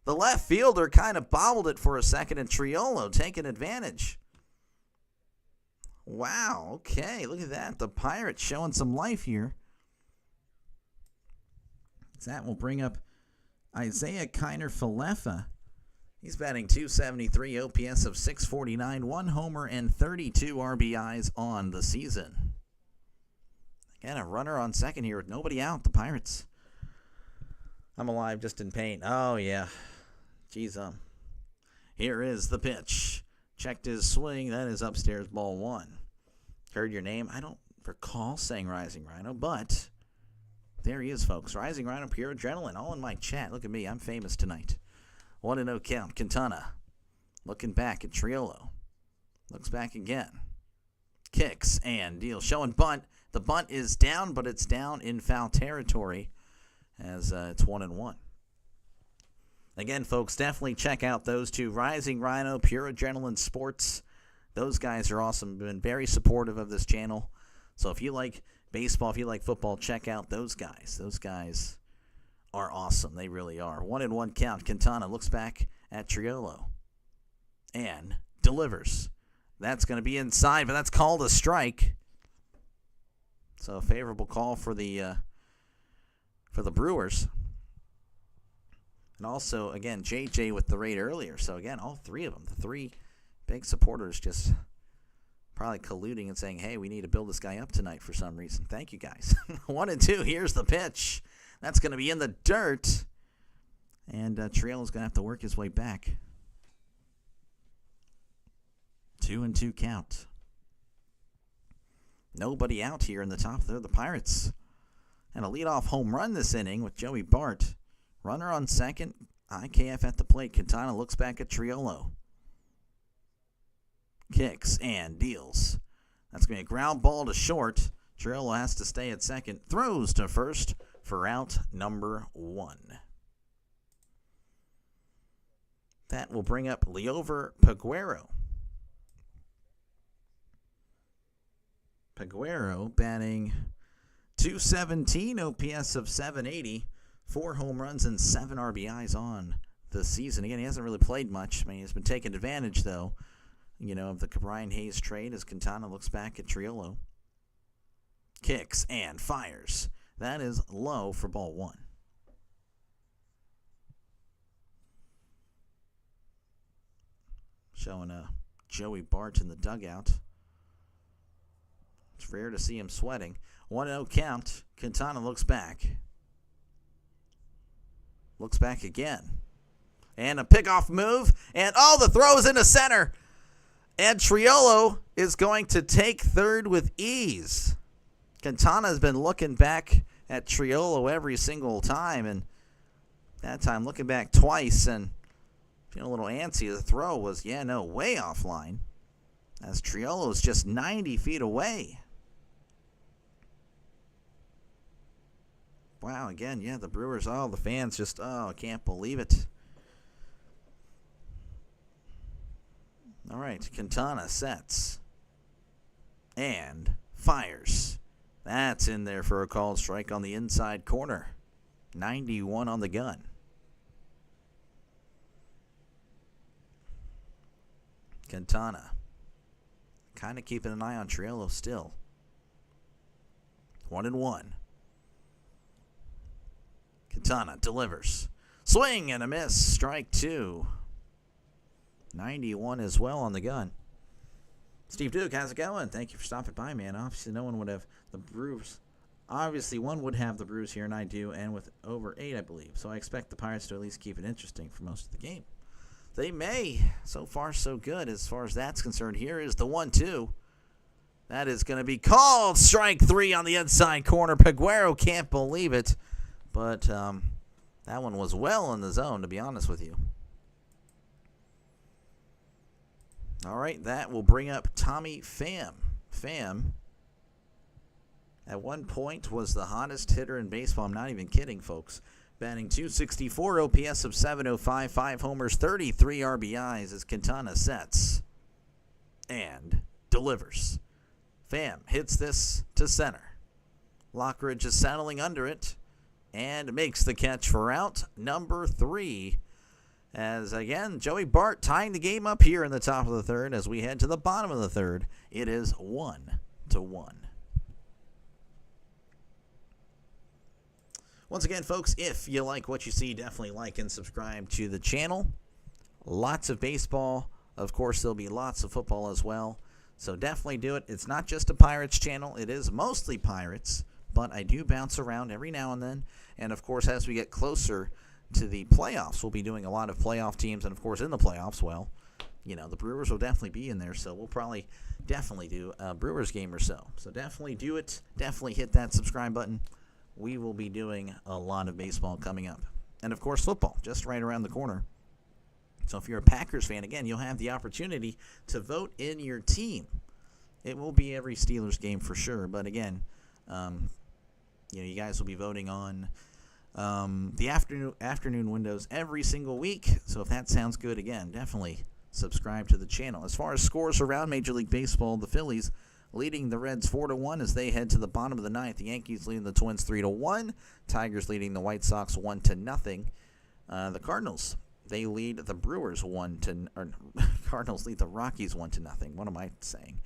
[SPEAKER 1] The left fielder kind of bobbled it for a second, and Triolo taking advantage. Wow, okay, look at that. The Pirates showing some life here. That will bring up Isaiah Kiner-Falefa. He's batting .273, OPS of .649, 1 homer and 32 RBIs on the season. Again, a runner on second here with nobody out. The Pirates. I'm alive, just in pain. Oh, yeah. Geez, here is the pitch. Checked his swing. That is upstairs, ball 1. Heard your name. I don't recall saying Rising Rhino, but there he is, folks. Rising Rhino, pure adrenaline, all in my chat. Look at me. I'm famous tonight. 1-0 count. Quintana looking back at Triolo. Looks back again. Kicks and deals. Showing bunt. The bunt is down, but it's down in foul territory as it's 1-1. Again, folks, definitely check out those two. Rising Rhino, Pure Adrenaline Sports. Those guys are awesome. Been very supportive of this channel. So if you like baseball, if you like football, check out those guys. Those guys are awesome. They really are. 1-1 count. Quintana looks back at Triolo and delivers. That's going to be inside, but that's called a strike. So a favorable call for the Brewers. And also, again, JJ with the raid earlier. So, again, all three of them, the three big supporters just probably colluding and saying, hey, we need to build this guy up tonight for some reason. Thank you, guys. 1-2, here's the pitch. That's going to be in the dirt. And Triolo's going to have to work his way back. 2-2 count. Nobody out here in the top there, the Pirates. And a leadoff home run this inning with Joey Bart. Runner on second. IKF at the plate. Quintana looks back at Triolo. Kicks and deals. That's going to be a ground ball to short. Triolo has to stay at second. Throws to first for out number 1. That will bring up Liover Peguero. Peguero batting .217, OPS of .780, 4 home runs and 7 RBIs on the season. Again, he hasn't really played much. I mean, he's been taking advantage, though, of the Brian Hayes trade as Quintana looks back at Triolo. Kicks and fires. That is low for ball 1. Showing Joey Bart in the dugout. It's rare to see him sweating. 1-0 count. Quintana looks back. Looks back again. And a pickoff move. And, the throw is into center. And Triolo is going to take third with ease. Quintana has been looking back at Triolo every single time. And that time looking back twice and feeling a little antsy. The throw was, way offline. As Triolo is just 90 feet away. Wow, again, the Brewers, the fans just, I can't believe it. All right, Quintana sets and fires. That's in there for a called strike on the inside corner. 91 on the gun. Quintana kind of keeping an eye on Triolo still. 1-1. Quintana delivers. Swing and a miss. Strike 2. 91 as well on the gun. Steve Duke, how's it going? Thank you for stopping by, man. Obviously, no one would have the Brewers. Obviously, one would have the Brewers here, and I do, and with over 8, I believe. So I expect the Pirates to at least keep it interesting for most of the game. They may. So far, so good as far as that's concerned. Here is the 1-2. That is going to be called. Strike 3 on the inside corner. Peguero can't believe it. But that one was well in the zone, to be honest with you. All right, that will bring up Tommy Pham. Pham, at one point, was the hottest hitter in baseball. I'm not even kidding, folks. Batting .264, OPS of .705, 5 homers, 33 RBIs as Quintana sets and delivers. Pham hits this to center. Lockridge is settling under it. and makes the catch for out number 3. As, again, Joey Bart tying the game up here in the top of the third as we head to the bottom of the third. It is 1-1. Once again, folks, if you like what you see, definitely like and subscribe to the channel. Lots of baseball. Of course, there'll be lots of football as well. So definitely do it. It's not just a Pirates channel. It is mostly Pirates, but I do bounce around every now and then. And, of course, as we get closer to the playoffs, we'll be doing a lot of playoff teams. And, of course, in the playoffs, well, you know, the Brewers will definitely be in there. So we'll probably definitely do a Brewers game or so. So definitely do it. Definitely hit that subscribe button. We will be doing a lot of baseball coming up. And, of course, football just right around the corner. So if you're a Packers fan, again, you'll have the opportunity to vote in your team. It will be every Steelers game for sure. But, again, you guys will be voting on the afternoon windows every single week. So if that sounds good, again, definitely subscribe to the channel. As far as scores around Major League Baseball, the Phillies leading the Reds 4-1 as they head to the bottom of the ninth. The Yankees leading the Twins 3-1. Tigers leading the White Sox 1-0. The Cardinals, they lead the Brewers Cardinals lead the Rockies 1-0. What am I saying?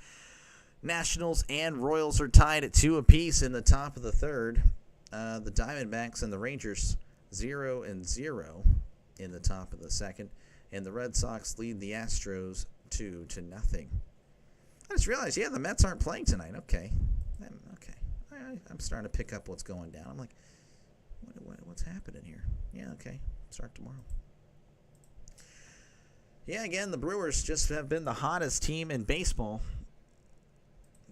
[SPEAKER 1] Nationals and Royals are tied at 2 apiece in the top of the third. The Diamondbacks and the Rangers 0-0 in the top of the second. And the Red Sox lead the Astros 2-0. I just realized, the Mets aren't playing tonight. Okay. I'm starting to pick up what's going down. I'm like, what's happening here? Yeah, okay. Start tomorrow. Yeah, again, the Brewers just have been the hottest team in baseball.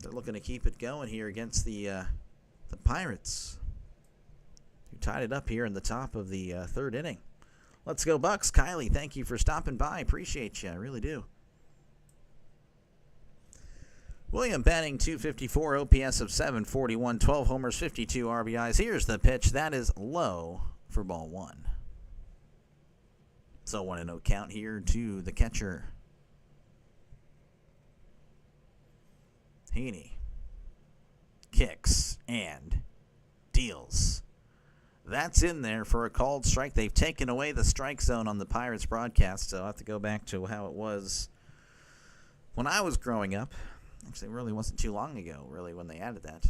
[SPEAKER 1] They're looking to keep it going here against the Pirates, who tied it up here in the top of the third inning. Let's go, Bucks. Kylie, thank you for stopping by. Appreciate you. I really do. William batting .254, OPS of .741, 12 homers, 52 RBIs. Here's the pitch. That is low for ball 1. So 1-0 count here to the catcher. Heaney kicks and deals. That's in there for a called strike. They've taken away the strike zone on the Pirates broadcast, so I'll have to go back to how it was when I was growing up. Actually, it really wasn't too long ago, really, when they added that.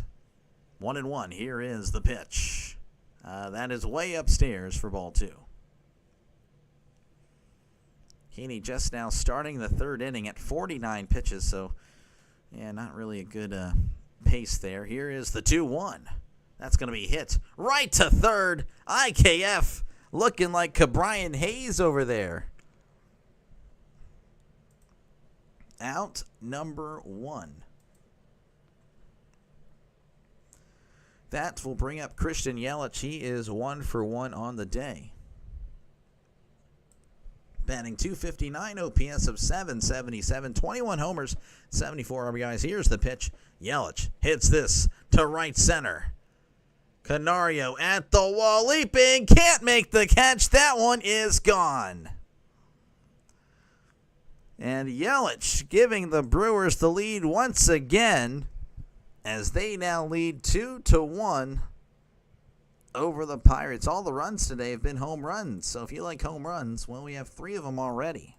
[SPEAKER 1] 1-1. Here is the pitch. That is way upstairs for ball 2. Heaney just now starting the third inning at 49 pitches, so, not really a good pace there. Here is the 2-1. That's going to be hit right to third. IKF looking like Cabrian Hayes over there. Out number 1. That will bring up Christian Yelich. He is 1 for 1 on the day. Batting .259, OPS of .777, 21 homers, 74 RBIs. Here's the pitch. Yelich hits this to right center. Canario at the wall, leaping, can't make the catch. That one is gone. And Yelich giving the Brewers the lead once again as they now lead 2-1 over the Pirates. All the runs today have been home runs. So if you like home runs, well, we have 3 of them already.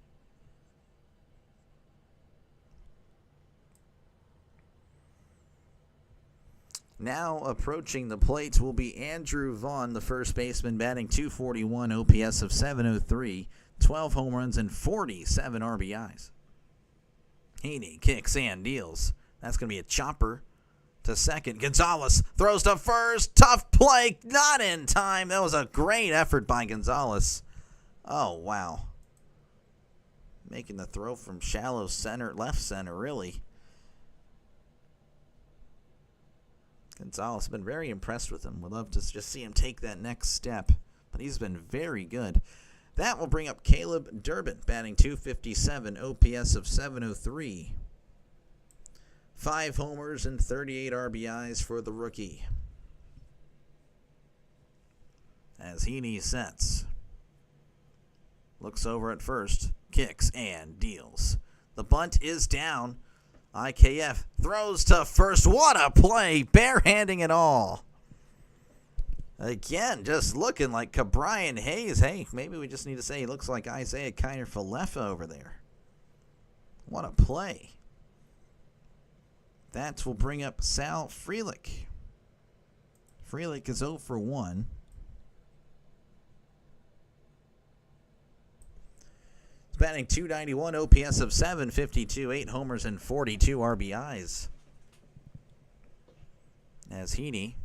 [SPEAKER 1] Now approaching the plate will be Andrew Vaughn, the first baseman, batting .241, OPS of .703. 12 home runs and 47 RBIs. Heaney kicks and deals. That's going to be a chopper to second. Gonzalez throws to first. Tough play. Not in time. That was a great effort by Gonzalez. Oh, wow. Making the throw from shallow center, left center, really. Gonzalez has been very impressed with him. Would love to just see him take that next step. But he's been very good. That will bring up Caleb Durbin, batting .257, OPS of .703. 5 homers and 38 RBIs for the rookie. As Heaney sets. Looks over at first, kicks and deals. The bunt is down. IKF throws to first. What a play, barehanding it all. Again, just looking like Cabrian Hayes. Hey, maybe we just need to say he looks like Isaiah Kiner-Falefa over there. What a play. That will bring up Sal Frelick. Frelick is 0 for 1. He's batting .291, OPS of .752, 8 homers and 42 RBIs. As Heaney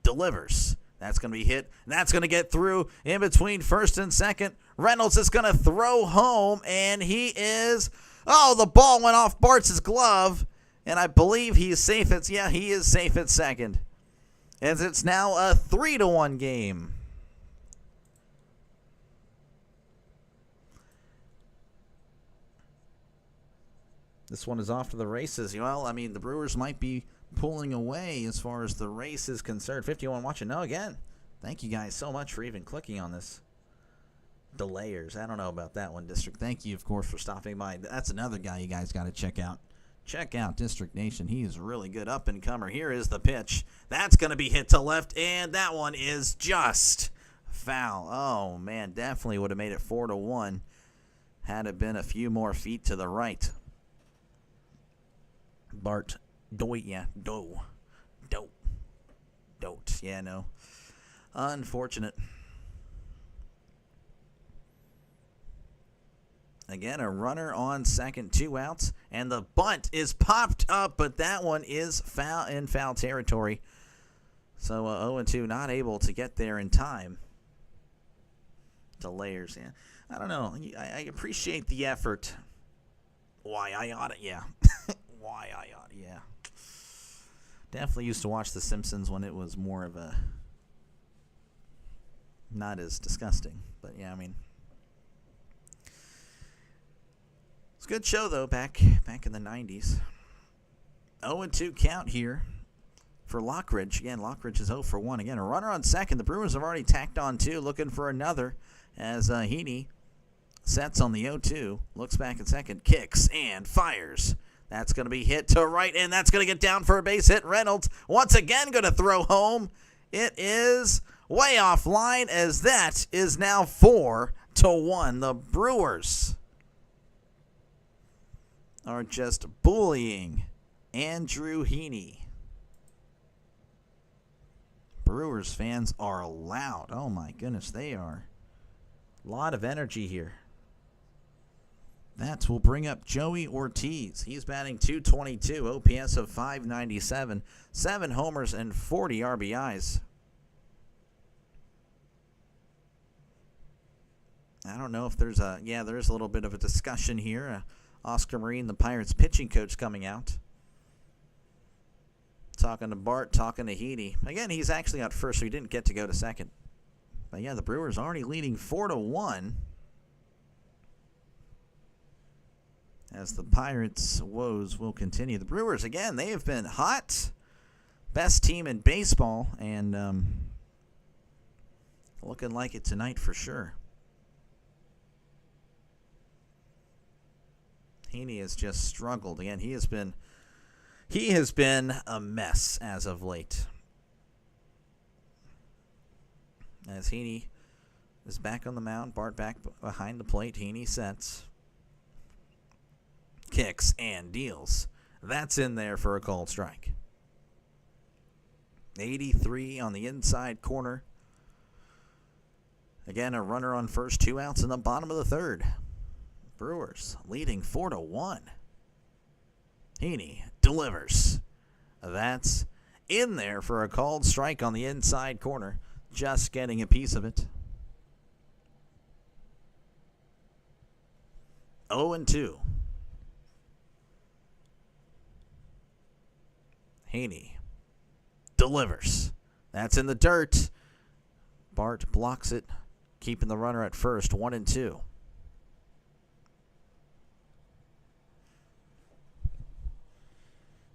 [SPEAKER 1] delivers. That's going to be hit. And that's going to get through in between first and second. Reynolds is going to throw home, and he is... Oh, the ball went off Bart's glove, and I believe he's safe at... Yeah, he is safe at second. As it's now a 3-1 game. This one is off to the races. Well, I mean, the Brewers might be pulling away as far as the race is concerned. 51 watching. No, again, thank you guys so much for even clicking on this. Delayers. I don't know about that one, District. Thank you, of course, for stopping by. That's another guy you guys got to check out. Check out District Nation. He is really good up-and-comer. Here is the pitch. That's going to be hit to left, and that one is just foul. Oh, man, definitely would have made it 4-1 had it been a few more feet to the right. Bart Doit, yeah, Dote. Yeah, no. Unfortunate. Again, a runner on second, 2 outs, and the bunt is popped up, but that one is in foul territory. So 0-2, not able to get there in time. Delayers, yeah. I don't know. I appreciate the effort. Why I ought it, yeah. Why I ought, yeah. Definitely used to watch The Simpsons when it was more of a... not as disgusting, but yeah, I mean... It's a good show, though, back in the 90s. 0-2 count here for Lockridge. Again, Lockridge is 0 for 1. Again, a runner on second. The Brewers have already tacked on 2, looking for another as Heaney sets on the 0-2. Looks back at second, kicks, and fires. That's going to be hit to right, and that's going to get down for a base hit. Reynolds once again going to throw home. It is way offline as that is now 4-1. The Brewers are just bullying Andrew Heaney. Brewers fans are loud. Oh my goodness, they are. A lot of energy here. That will bring up Joey Ortiz. He's batting .222, OPS of .597, 7 homers and 40 RBIs. I don't know if there's a... Yeah, there is a little bit of a discussion here. Oscar Marine, the Pirates pitching coach, coming out. Talking to Bart, talking to Heaney. Again, he's actually out first, so he didn't get to go to second. But yeah, the Brewers already leading 4-1. As the Pirates' woes will continue. The Brewers, again, they have been hot. Best team in baseball, and looking like it tonight for sure. Heaney has just struggled. Again, he has been a mess as of late. As Heaney is back on the mound, Bart back behind the plate. Heaney sets, kicks, and deals. That's in there for a called strike. 83 on the inside corner. Again, a runner on first, 2 outs in the bottom of the third. Brewers leading 4-1. Heaney delivers. That's in there for a called strike on the inside corner. Just getting a piece of it. 0-2. Heaney delivers. That's in the dirt. Bart blocks it, keeping the runner at first. 1-2.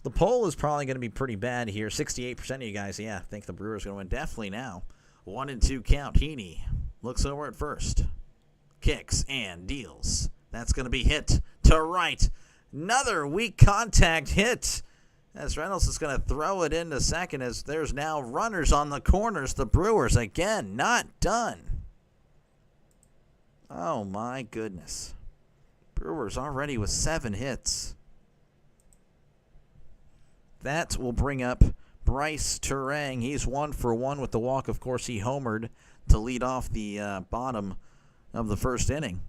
[SPEAKER 1] The poll is probably going to be pretty bad here. 68% of you guys, yeah, think the Brewers are going to win. Definitely now. 1-2 count. Heaney looks over at first. Kicks and deals. That's going to be hit to right. Another weak contact hit. as Reynolds is going to throw it into second as there's now runners on the corners. The Brewers, again, not done. Oh, my goodness. Brewers already with 7 hits. That will bring up Bryce Turang. He's 1 for 1 with the walk. Of course, he homered to lead off the bottom of the first inning.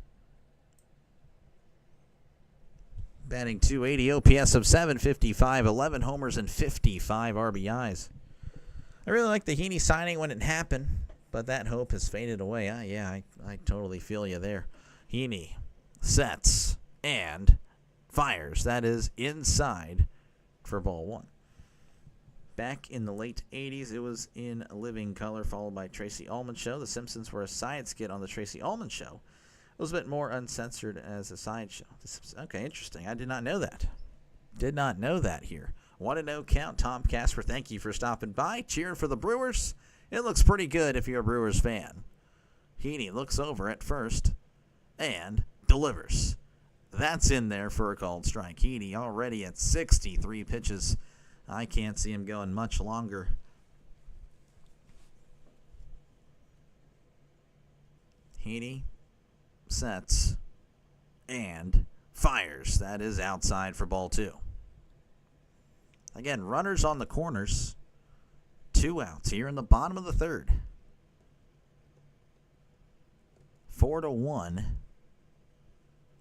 [SPEAKER 1] Batting .280, OPS of .755, 11 homers and 55 RBIs. I really like the Heaney signing when it happened, but that hope has faded away. I totally feel you there. Heaney sets and fires. That is inside for ball 1. Back in the late 80s, it was in Living Color, followed by Tracy Ullman Show. The Simpsons were a side skit on the Tracy Ullman Show. It was a bit more uncensored as a sideshow. Okay, interesting. I did not know that. Did not know that here. 1-0 count. Tom Casper, thank you for stopping by. Cheering for the Brewers. It looks pretty good if you're a Brewers fan. Heaney looks over at first and delivers. That's in there for a called strike. Heaney already at 63 pitches. I can't see him going much longer. Heaney sets and fires. That is outside for ball 2. Again, runners on the corners. 2 outs here in the bottom of the third. 4-1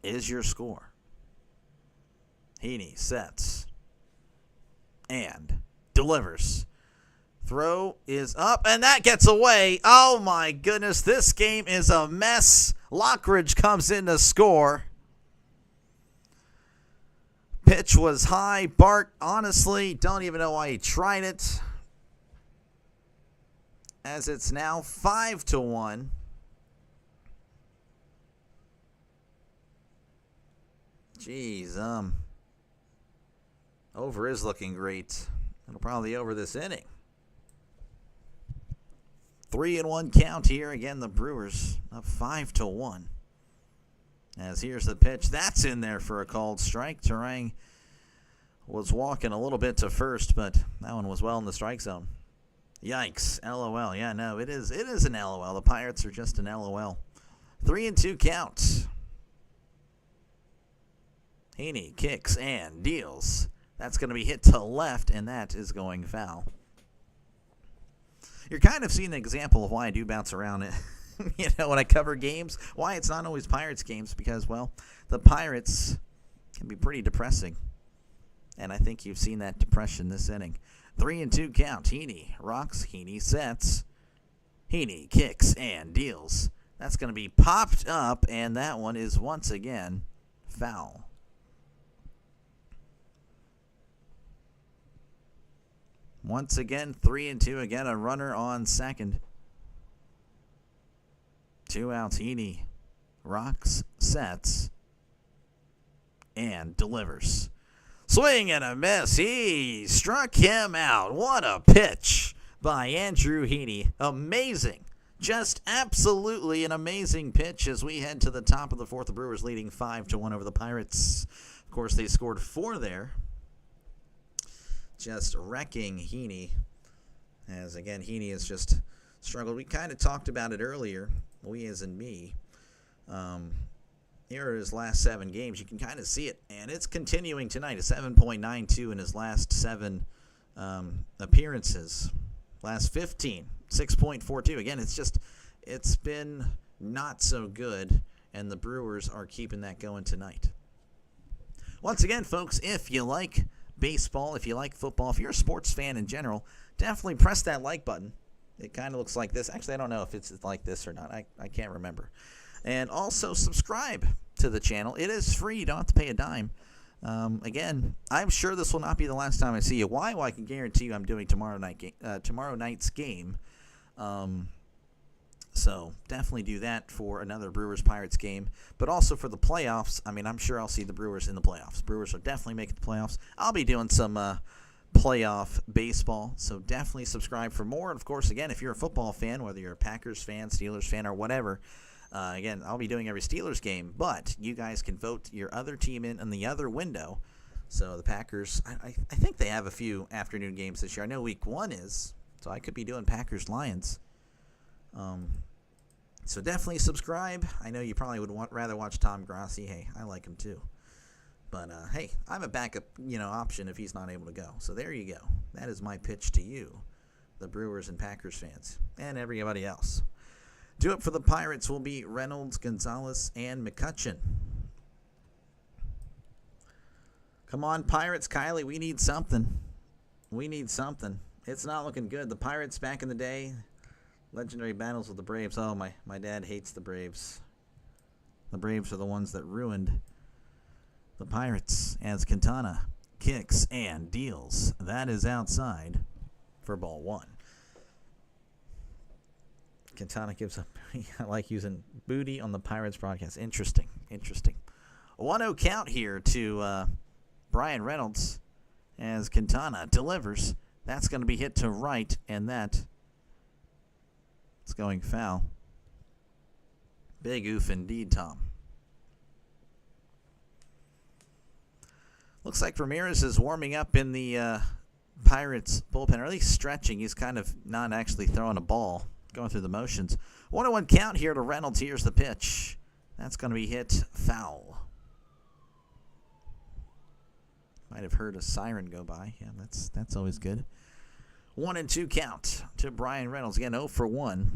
[SPEAKER 1] is your score. Heaney sets and delivers. Throw is up, and that gets away. Oh, my goodness. This game is a mess. Lockridge comes in to score. Pitch was high. Bart, honestly, don't even know why he tried it. As it's now 5-1. Jeez, over is looking great. It'll probably over this inning. 3-1 count here. Again, the Brewers up 5-1. As here's the pitch. That's in there for a called strike. Turang was walking a little bit to first, but that one was well in the strike zone. Yikes. LOL. Yeah, no, it is an LOL. The Pirates are just an LOL. 3-2 count. Heaney kicks and deals. That's going to be hit to left, and that is going foul. You're kind of seeing an example of why I do bounce around it. When I cover games, why it's not always Pirates games, because, well, the Pirates can be pretty depressing. And I think you've seen that depression this inning. 3-2 count. Heaney rocks. Heaney sets. Heaney kicks and deals. That's going to be popped up, and that one is once again foul. Once again, 3-2. Again, a runner on second. 2 outs. Heaney rocks, sets, and delivers. Swing and a miss. He struck him out. What a pitch by Andrew Heaney. Amazing. Just absolutely an amazing pitch as we head to the top of the fourth. The Brewers leading 5-1 over the Pirates. Of course, they scored 4 there. Just wrecking Heaney. As, again, Heaney has just struggled. We kind of talked about it earlier. We as in me. Here are his last 7 games. You can kind of see it. And it's continuing tonight. A 7.92 in his last 7 appearances. Last 15. 6.42. Again, it's been not so good. And the Brewers are keeping that going tonight. Once again, folks, if you like baseball, if you like football, if you're a sports fan in general, definitely press that like button. It kind of looks like this. Actually, I don't know if it's like this or not. I can't remember. And also subscribe to the channel. It is free. You don't have to pay a dime. Again, I'm sure this will not be the last time I see you. Why? Well, I can guarantee you I'm doing tomorrow night's game. So definitely do that for another Brewers-Pirates game. But also for the playoffs, I mean, I'm sure I'll see the Brewers in the playoffs. Brewers will definitely make the playoffs. I'll be doing some playoff baseball, so definitely subscribe for more. And, of course, again, if you're a football fan, whether you're a Packers fan, Steelers fan, or whatever, again, I'll be doing every Steelers game. But you guys can vote your other team in the other window. So the Packers, I think they have a few afternoon games this year. I know week 1 is, so I could be doing Packers-Lions. So definitely subscribe. I know you probably would rather watch Tom Grassi. Hey, I like him too. But, hey, I'm a backup, option if he's not able to go. So there you go. That is my pitch to you, the Brewers and Packers fans, and everybody else. Do it for the Pirates will be Reynolds, Gonzalez, and McCutchen. Come on, Pirates, Kylie, we need something. We need something. It's not looking good. The Pirates back in the day, legendary battles with the Braves. Oh, my dad hates the Braves. The Braves are the ones that ruined the Pirates as Quintana kicks and deals. That is outside for ball 1. Quintana gives up. I like using booty on the Pirates broadcast. Interesting. 1-0 count here to Brian Reynolds as Quintana delivers. That's going to be hit to right, and that it's going foul. Big oof indeed, Tom. Looks like Ramirez is warming up in the Pirates bullpen, or at least stretching. He's kind of not actually throwing a ball, going through the motions. 1-1 count here to Reynolds. Here's the pitch. That's going to be hit foul. Might have heard a siren go by. Yeah, that's always good. 1-2 count to Brian Reynolds. Again, 0 for 1.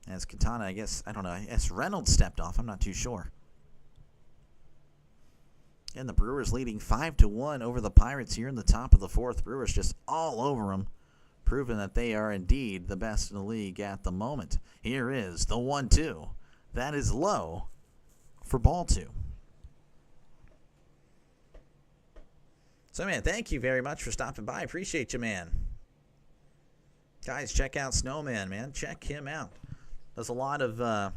[SPEAKER 1] As Quintana, I guess Reynolds stepped off. I'm not too sure. And the Brewers leading 5-1 over the Pirates here in the top of the 4th. Brewers just all over them, proving that they are indeed the best in the league at the moment. Here is the 1-2. That is low for ball 2. So, man, thank you very much for stopping by. Appreciate you, man. Guys, check out Snowman, man. Check him out. Does a lot of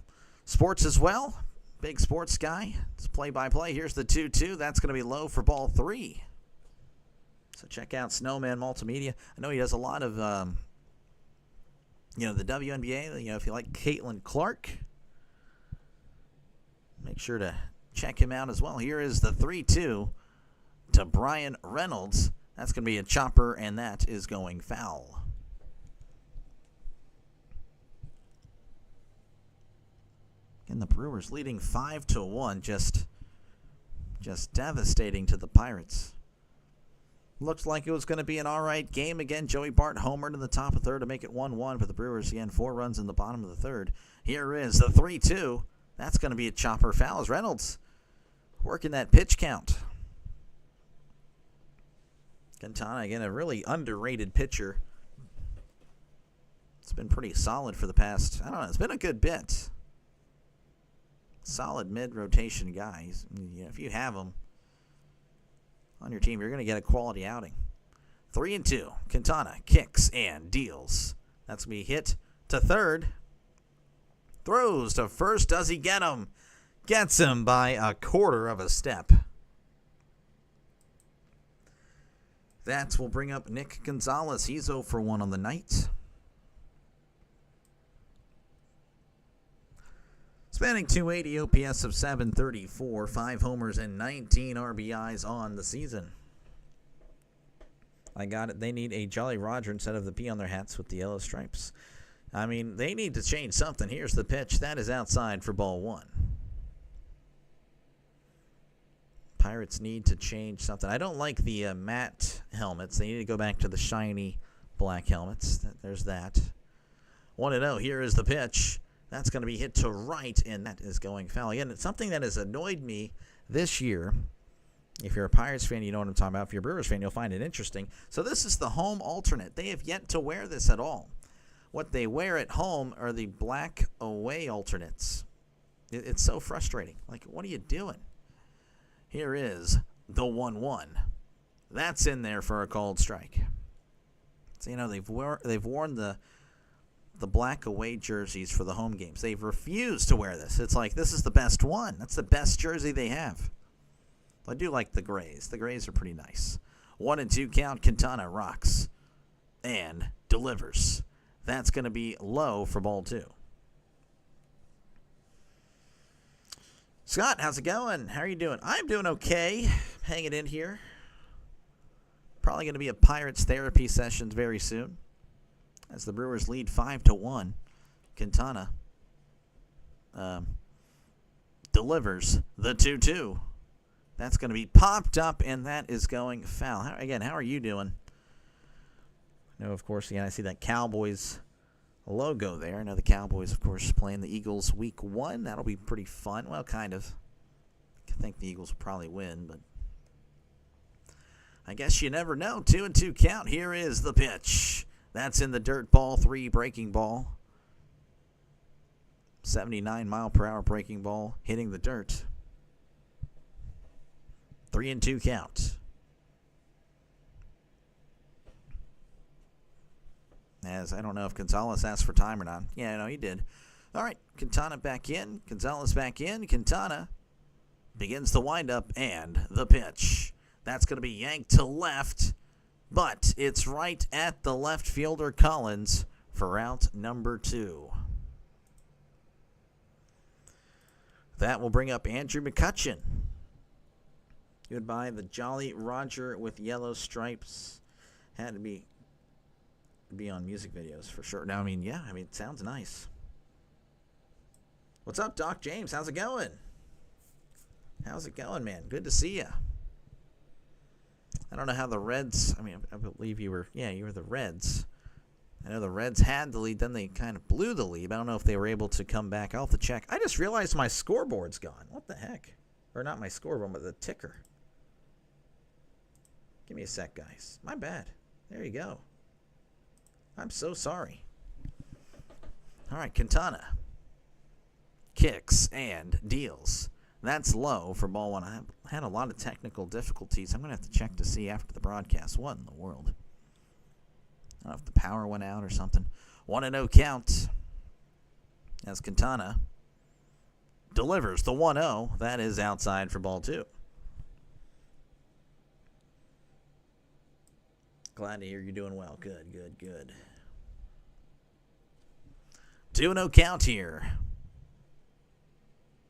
[SPEAKER 1] sports as well. Big sports guy. It's play-by-play. Here's the 2-2. That's going to be low for ball 3. So check out Snowman Multimedia. I know he does a lot of, the WNBA. If you like Caitlin Clark, make sure to check him out as well. Here is the 3-2 to Brian Reynolds. That's going to be a chopper, and that is going foul. And the Brewers leading 5-1, just devastating to the Pirates. Looked like it was going to be an all right game. Again, Joey Bart homered in the top of 3rd to make it 1-1 for the Brewers. Again, 4 runs in the bottom of the 3rd. Here is the 3-2. That's going to be a chopper foul as Reynolds working that pitch count. Quintana, again, a really underrated pitcher. It's been pretty solid for the past, it's been a good bit. Solid mid-rotation guys. If you have them on your team, you're going to get a quality outing. 3-2. Quintana kicks and deals. That's going to be hit to 3rd. Throws to 1st. Does he get him? Gets him by a 1/4 of a step. That will bring up Nick Gonzalez. He's 0 for 1 on the night. Spanning 280, OPS of 734, 5 homers and 19 RBIs on the season. I got it. They need a Jolly Roger instead of the P on their hats with the yellow stripes. They need to change something. Here's the pitch. That is outside for ball 1. Pirates need to change something. I don't like the matte helmets. They need to go back to the shiny black helmets. There's that. 1-0. Here is the pitch. That's going to be hit to right, and that is going foul. Again, it's something that has annoyed me this year. If you're a Pirates fan, you know what I'm talking about. If you're a Brewers fan, you'll find it interesting. So this is the home alternate. They have yet to wear this at all. What they wear at home are the black away alternates. It's so frustrating. Like, what are you doing? Here is the 1-1. That's in there for a called strike. So, they've worn the black away jerseys for the home games. They've refused to wear this. It's like, this is the best one. That's the best jersey they have. I do like the grays. The grays are pretty nice. 1-2 count. Quintana rocks and delivers. That's going to be low for ball 2. Scott, how's it going? How are you doing? I'm doing okay. Hanging in here. Probably going to be a Pirates therapy session very soon, as the Brewers lead 5-1. Quintana delivers the 2-2. That's going to be popped up, and that is going foul. How are you doing? I know, of course, again, I see that Cowboys logo there. I know the Cowboys, of course, playing the Eagles week 1. That'll be pretty fun. Well, kind of. I think the Eagles will probably win, but I guess you never know. 2-2 count. Here is the pitch. That's in the dirt. Ball 3, breaking ball. 79-mile-per-hour breaking ball hitting the dirt. 3-2 count. As I don't know if Gonzalez asked for time or not. Yeah, no, he did. All right, Quintana back in. Gonzalez back in. Quintana begins the windup and the pitch. That's going to be yanked to left, but it's right at the left fielder Collins for out number 2. That will bring up Andrew McCutchen. Goodbye, the Jolly Roger with yellow stripes. Had to be on music videos for sure. Now, it sounds nice. What's up, Doc James? How's it going? How's it going, man? Good to see you. I don't know how the Reds, I believe you were the Reds. I know the Reds had the lead, then they kind of blew the lead. I don't know if they were able to come back. I'll have to check. I just realized my scoreboard's gone. What the heck? Or not my scoreboard, but the ticker. Give me a sec, guys. My bad. There you go. I'm so sorry. All right, Quintana kicks and deals. That's low for ball 1. I had a lot of technical difficulties. I'm going to have to check to see after the broadcast. What in the world? I don't know if the power went out or something. 1-0 count as Quintana delivers the 1-0. That is outside for ball 2. Glad to hear you're doing well. Good, good, good. 2-0 count here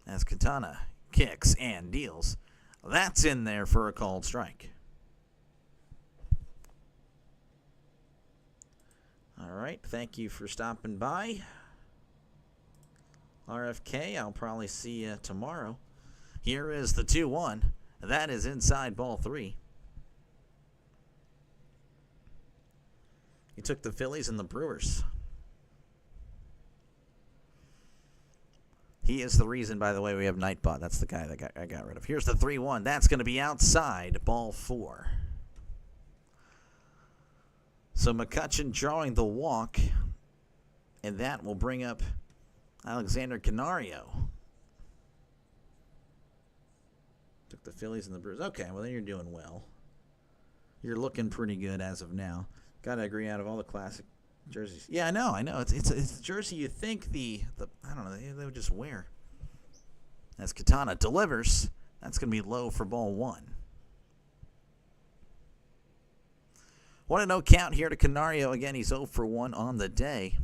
[SPEAKER 1] as Quintana kicks and deals. That's in there for a called strike. All right, thank you for stopping by. RFK, I'll probably see you tomorrow. Here is the 2-1. That is inside ball 3. He took the Phillies and the Brewers. He is the reason, by the way, we have Nightbot. That's the guy that I got rid of. Here's the 3-1. That's going to be outside ball 4. So McCutchen drawing the walk, and that will bring up Alexander Canario. Took the Phillies and the Brewers. Okay, well, then you're doing well. You're looking pretty good as of now. Got to agree, out of all the classic jerseys. Yeah, I know. It's a jersey you think the I don't know, they would just wear. As Quintana delivers, that's going to be low for ball 1. 1-0 count here to Canario. Again, he's 0 for 1 on the day.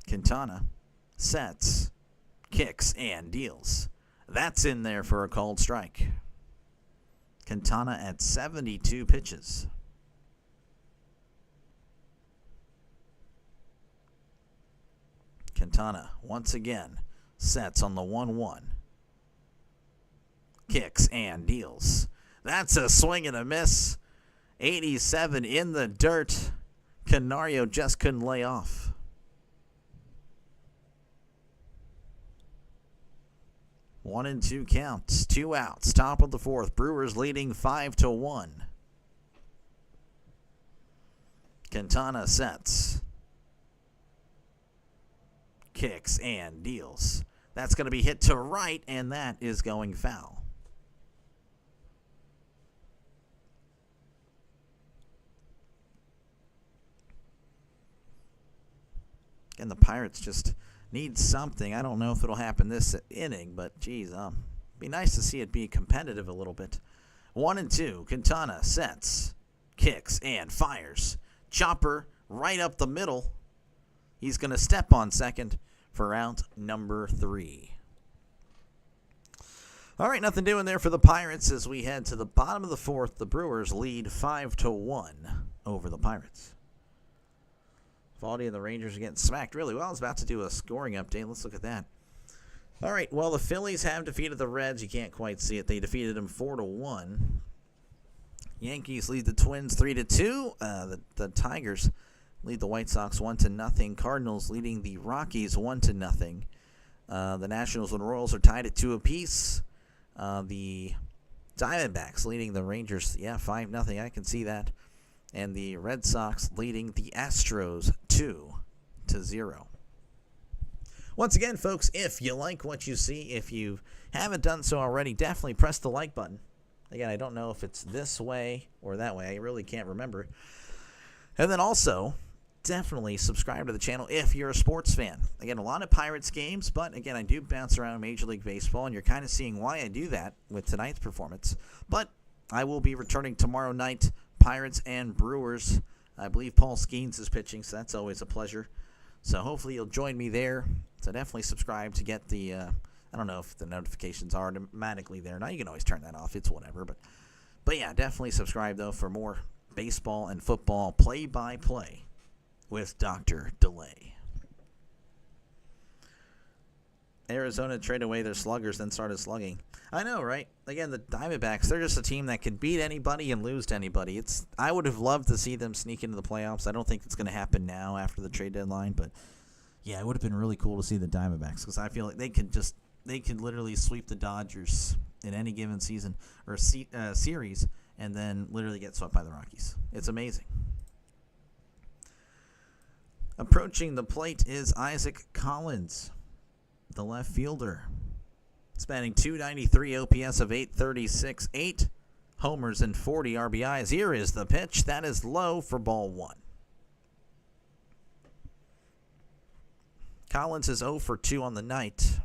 [SPEAKER 1] Quintana sets, kicks, and deals. That's in there for a called strike. Quintana at 72 pitches. Quintana once again sets on the 1-1. Kicks and deals. That's a swing and a miss. 87 in the dirt. Canario just couldn't lay off. One and two counts, 2 outs, top of the 4th. Brewers leading 5-1. Quintana sets, kicks, and deals. That's going to be hit to right, and that is going foul. And the Pirates just need something. I don't know if it'll happen this inning, but geez, be nice to see it be competitive a little bit. 1-2. Quintana sets, kicks, and fires. Chopper right up the middle. He's going to step on second. for round number 3. All right, nothing doing there for the Pirates as we head to the bottom of the 4th. The Brewers lead 5-1 over the Pirates. Valdi and the Rangers are getting smacked really well. I was about to do a scoring update. Let's look at that. All right, well, the Phillies have defeated the Reds. You can't quite see it. They defeated them 4-1. Yankees lead the Twins 3-2. The Tigers lead the White Sox 1-0. Cardinals leading the Rockies 1-0. The Nationals and Royals are tied at 2 apiece. The Diamondbacks leading the Rangers, 5-0. I can see that. And the Red Sox leading the Astros 2-0. Once again, folks, if you like what you see, if you haven't done so already, definitely press the like button. Again, I don't know if it's this way or that way. I really can't remember. And then also, definitely subscribe to the channel if you're a sports fan. Again, a lot of Pirates games, but again, I do bounce around Major League Baseball, and you're kind of seeing why I do that with tonight's performance. But I will be returning tomorrow night, Pirates and Brewers. I believe Paul Skeens is pitching, so that's always a pleasure. So hopefully you'll join me there. So definitely subscribe to get the, I don't know if the notifications are automatically there. Now you can always turn that off. It's whatever. But yeah, definitely subscribe, though, for more baseball and football play-by-play with Dr. Delay. Arizona traded away their sluggers, then started slugging. I know, right? Again, the Diamondbacks, they're just a team that can beat anybody and lose to anybody. I would have loved to see them sneak into the playoffs. I don't think it's going to happen now after the trade deadline, but yeah, it would have been really cool to see the Diamondbacks because I feel like they could literally sweep the Dodgers in any given season or series and then literally get swept by the Rockies. It's amazing. Approaching the plate is Isaac Collins, the left fielder, spanning 293 OPS of 836, 8 homers and 40 RBIs. Here is the pitch. That is low for ball 1. Collins is 0 for 2 on the night.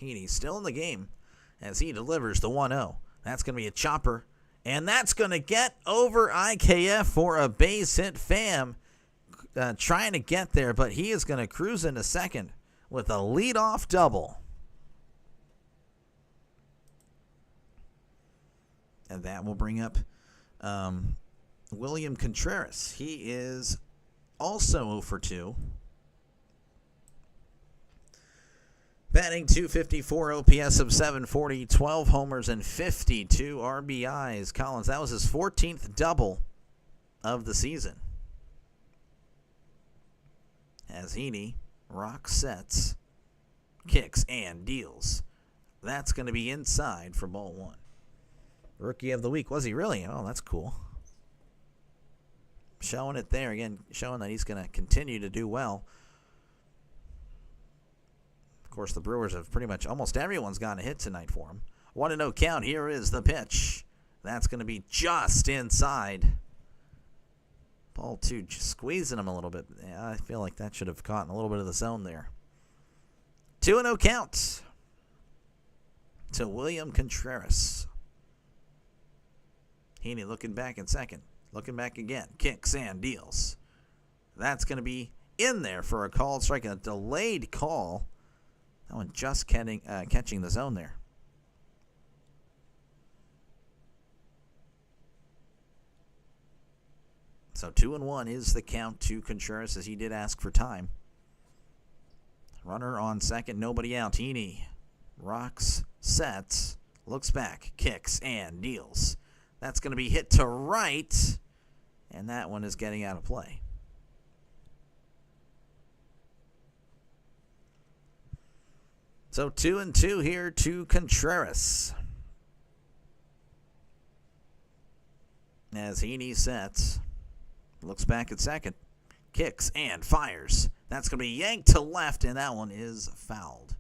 [SPEAKER 1] Heaney still in the game as he delivers the 1-0. That's going to be a chopper. And that's going to get over IKF for a base hit. Pham trying to get there, but he is going to cruise into second with a leadoff double. And that will bring up William Contreras. He is also 0 for 2. Batting .254, OPS of 740, 12 homers and 52 RBIs. Collins, that was his 14th double of the season. As Heaney rocks, sets, kicks, and deals. That's going to be inside for ball 1. Rookie of the week. Was he really? Oh, that's cool. Showing it there again, showing that he's going to continue to do well. Of course, the Brewers have pretty much almost everyone's gotten a hit tonight for him. 1-0 count. Here is the pitch. That's going to be just inside. Ball 2 just squeezing him a little bit. Yeah, I feel like that should have caught in a little bit of the zone there. 2-0 count to William Contreras. Heaney looking back in second. Looking back again. Kicks and deals. That's going to be in there for a called strike. A delayed call. That one just catching the zone there. So 2-1 is the count to Contreras as he did ask for time. Runner on second, nobody out. Heaney rocks, sets, looks back, kicks, and deals. That's going to be hit to right, and that one is getting out of play. So 2-2 here to Contreras. As Heaney sets, looks back at second, kicks and fires. That's going to be yanked to left, and that one is fouled.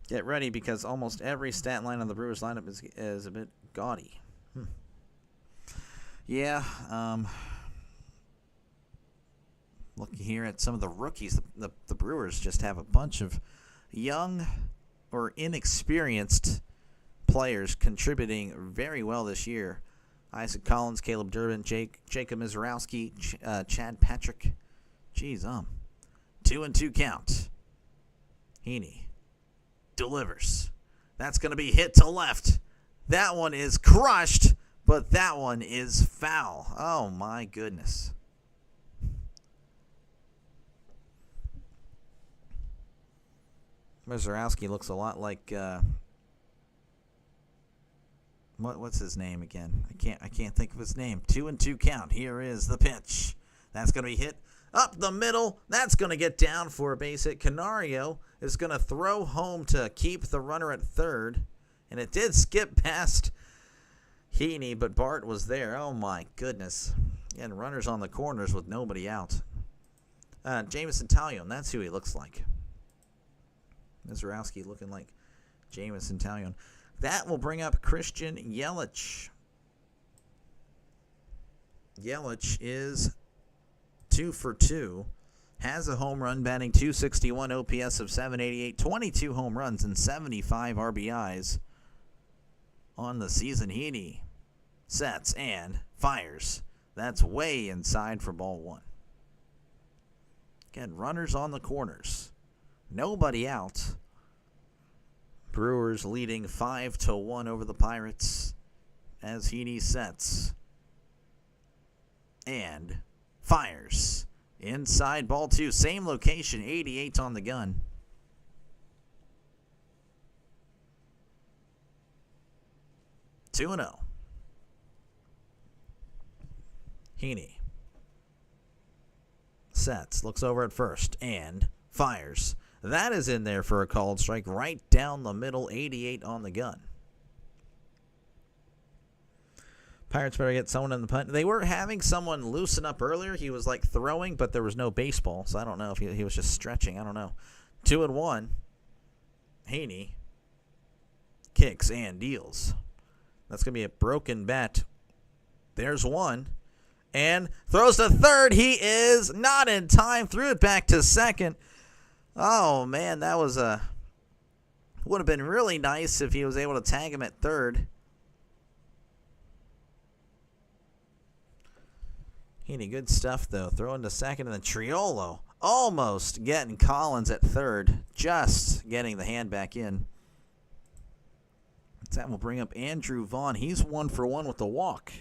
[SPEAKER 1] Get ready because almost every stat line on the Brewers lineup is a bit gaudy. Yeah, looking here at some of the rookies, the Brewers just have a bunch of young or inexperienced players contributing very well this year. Isaac Collins, Caleb Durbin, Jacob Mizorowski, Chad Patrick. Jeez, 2-2 count. Heaney delivers. That's going to be hit to left. That one is crushed, but that one is foul. Oh, my goodness. Mizorowski looks a lot like what's his name again? I can't think of his name. 2-2 count. Here is the pitch. That's going to be hit up the middle. That's going to get down for a base hit. Canario is going to throw home to keep the runner at third, and it did skip past Heaney, but Bart was there. Oh my goodness! And runners on the corners with nobody out. Jamison Talion. That's who he looks like. Mizorowski looking like Jamison Talion. That will bring up Christian Yelich. Yelich is 2 for 2. Has a home run, batting .261, OPS of 788, 22 home runs, and 75 RBIs on the season. Heaney sets and fires. That's way inside for ball one. Again, runners on the corners. Nobody out. Brewers leading 5-1 over the Pirates as Heaney sets and fires. Inside ball two, same location, 88 on the gun. Two and 0. Heaney sets, looks over at first, and fires. That is in there for a called strike right down the middle, 88 on the gun. Pirates better get someone in the punt. They were having someone loosen up earlier. He was like throwing, but there was no baseball, so I don't know if he was just stretching. I don't know. 2-1. Heaney kicks and deals. That's going to be a broken bat. There's one. And throws to third. He is not in time. Threw it back to second. Oh, man, that was would have been really nice if he was able to tag him at third. Heaney, good stuff, though. Throwing to second, and then Triolo almost getting Collins at third. Just getting the hand back in. That will bring up Andrew Vaughn. He's 1 for 1 with the walk.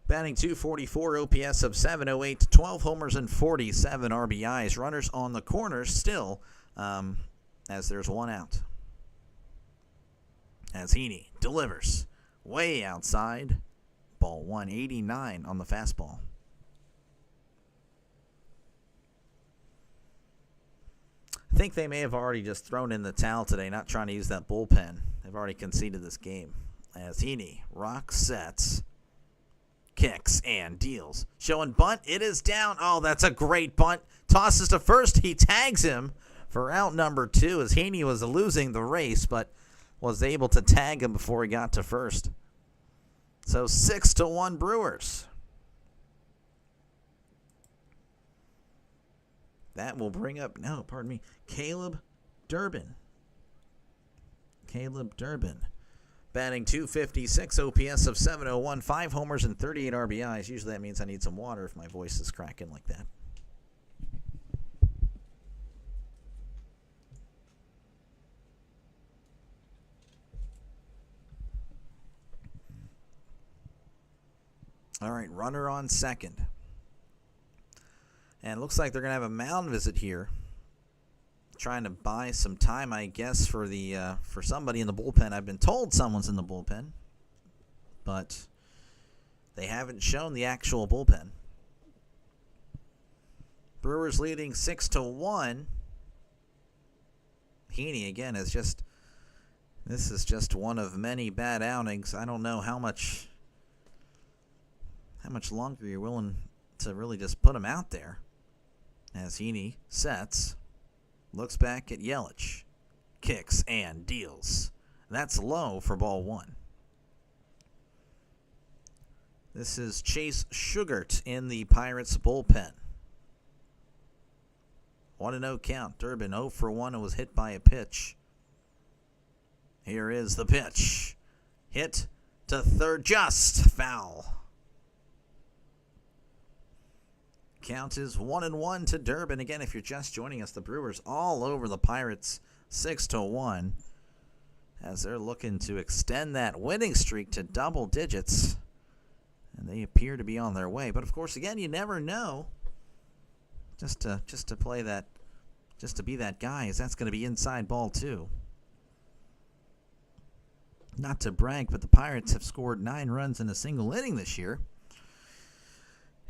[SPEAKER 1] Batting .244, OPS of 708, 12 homers and 47 RBIs. Runners on the corners still, as there's one out. As Heaney delivers way outside. Ball 189 on the fastball. I think they may have already just thrown in the towel today, not trying to use that bullpen. They've already conceded this game. As Heaney rocks, sets, kicks, and deals. Showing bunt. It is down. Oh, that's a great bunt. Tosses to first. He tags him for out number 2 as Heaney was losing the race, but was able to tag him before he got to first. So 6-1 Brewers. That will bring up, Caleb Durbin. Caleb Durbin. Batting .256, OPS of 701, 5 homers and 38 RBIs. Usually that means I need some water if my voice is cracking like that. All right, runner on second. And it looks like they're going to have a mound visit here. Trying to buy some time, I guess, for somebody in the bullpen. I've been told someone's in the bullpen, but they haven't shown the actual bullpen. Brewers leading 6-1. Heaney, again, this is just one of many bad outings. I don't know how much longer you're willing to really just put him out there. As Heaney sets, looks back at Yelich, kicks and deals. That's low for ball 1. This is Chase Sugart in the Pirates bullpen. 1-0 count. Durbin 0 for 1 and was hit by a pitch. Here is the pitch. Hit to third, just foul. Count is 1-1 to Durbin. Again, if you're just joining us, the Brewers all over the Pirates 6-1 as they're looking to extend that winning streak to double digits. And they appear to be on their way. But, of course, again, you never know. Just to play that, just to be that guy, is that's going to be inside ball, too. Not to brag, but the Pirates have scored 9 runs in a single inning this year.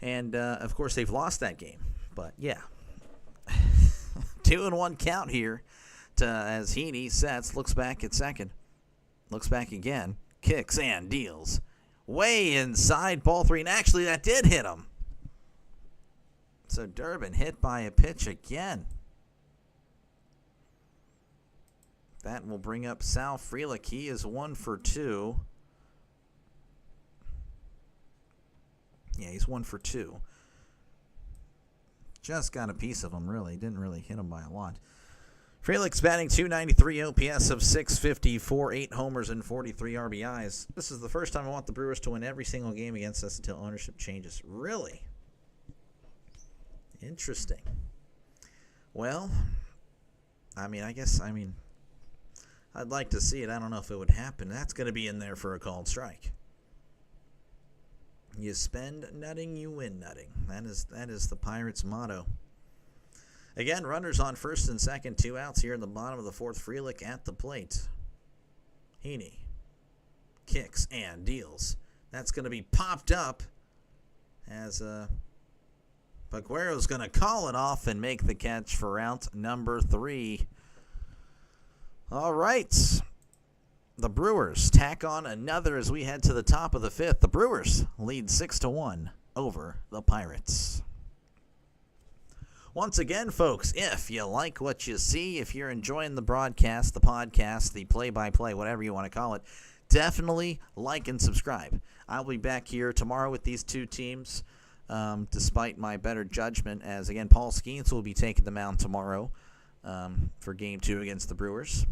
[SPEAKER 1] And, of course, they've lost that game. But, yeah. 2-1 count here as Heaney sets, looks back at second. Looks back again. Kicks and deals. Way inside ball 3. And actually, that did hit him. So, Durbin hit by a pitch again. That will bring up Sal Frelick. He is 1 for 2. Yeah, he's 1 for 2. Just got a piece of him, really. Didn't really hit him by a lot. Frelick's batting .293 OPS of .654, 8 homers and 43 RBIs. This is the first time I want the Brewers to win every single game against us until ownership changes. Really? Interesting. Well, I'd like to see it. I don't know if it would happen. That's going to be in there for a called strike. You spend nutting, you win nutting. That is the Pirates' motto. Again, runners on first and second, 2 outs here in the bottom of the 4th. Frelick at the plate. Heaney kicks and deals. That's going to be popped up as Paguero's going to call it off and make the catch for out number 3. All right. The Brewers tack on another as we head to the top of the 5th. The Brewers lead 6-1 over the Pirates. Once again, folks, if you like what you see, if you're enjoying the broadcast, the podcast, the play-by-play, whatever you want to call it, definitely like and subscribe. I'll be back here tomorrow with these 2 teams, despite my better judgment, as, again, Paul Skeens will be taking the mound tomorrow for Game 2 against the Brewers.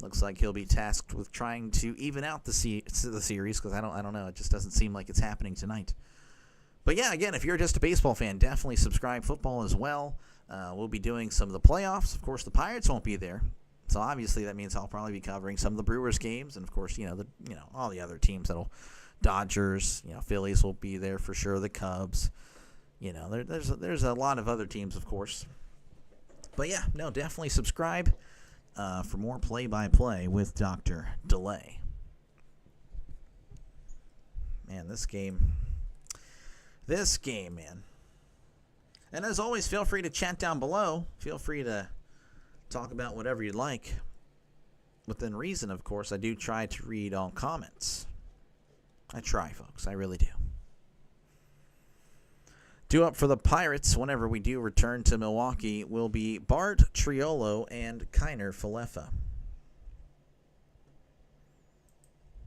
[SPEAKER 1] Looks like he'll be tasked with trying to even out the series, because I don't know. It just doesn't seem like it's happening tonight. But, yeah, again, if you're just a baseball fan, definitely subscribe. Football as well. We'll be doing some of the playoffs. Of course, the Pirates won't be there. So, obviously, that means I'll probably be covering some of the Brewers games. And, of course, all the other teams Dodgers, Phillies will be there for sure. The Cubs. There's a lot of other teams, of course. But, yeah, no, definitely subscribe for more play-by-play with Dr. Delay. Man, this game, man. And as always, feel free to chat down below. Feel free to talk about whatever you'd like. Within reason, of course, I do try to read all comments. I try, folks. I really do. Due up for the Pirates whenever we do return to Milwaukee will be Bart Triolo and Kiner Falefa.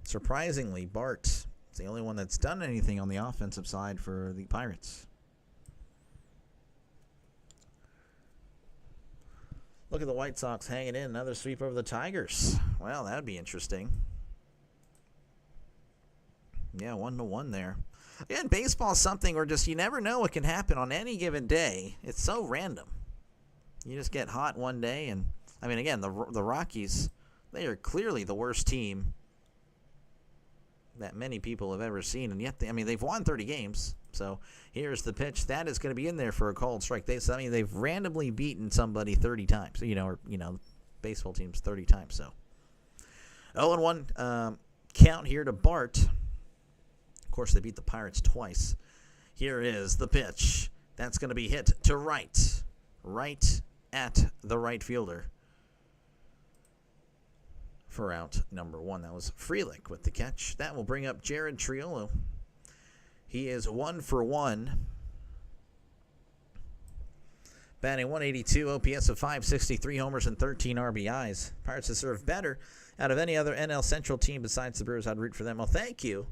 [SPEAKER 1] Surprisingly, Bart is the only one that's done anything on the offensive side for the Pirates. Look at the White Sox hanging in. Another sweep over the Tigers. Well, that would be interesting. Yeah, 1-1 there. Again, baseball is something where just you never know what can happen on any given day. It's so random. You just get hot one day, and again, the Rockies, they are clearly the worst team that many people have ever seen, and yet they've won 30 games. So here's the pitch that is going to be in there for a called strike. They've randomly beaten somebody 30 times. Baseball teams 30 times. So 0-1 count here to Bart. Of course, they beat the Pirates twice. Here is the pitch. That's going to be hit to right at the right fielder for out number 1. That was Frelick with the catch. That will bring up Jared Triolo. He is 1 for 1. Batting .182, OPS of .563, homers and 13 RBIs. Pirates have served better out of any other NL Central team besides the Brewers. I'd root for them. Well, thank you.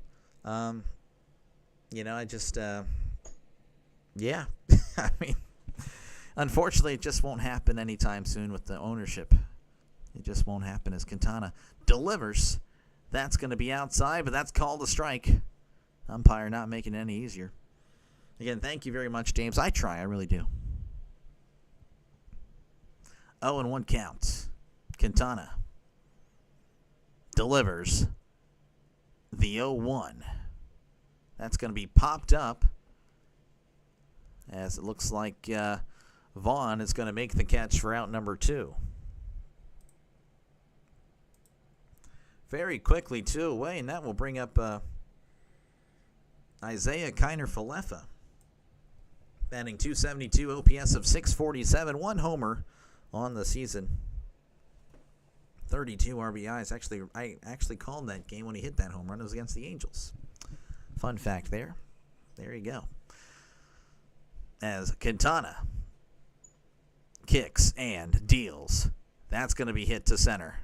[SPEAKER 1] Unfortunately, it just won't happen anytime soon with the ownership. It just won't happen as Quintana delivers. That's going to be outside, but that's called a strike. Umpire not making it any easier. Again, thank you very much, James. I try. I really do. 0-1 count. Quintana delivers the 0-1. That's going to be popped up as it looks like Vaughn is going to make the catch for out number 2. Very quickly, 2 away, and that will bring up Isaiah Kiner-Falefa. Batting .272, OPS of .647, 1 homer on the season. 32 RBIs. I actually called that game when he hit that home run. It was against the Angels. Fun fact there. There you go. As Quintana kicks and deals. That's going to be hit to center.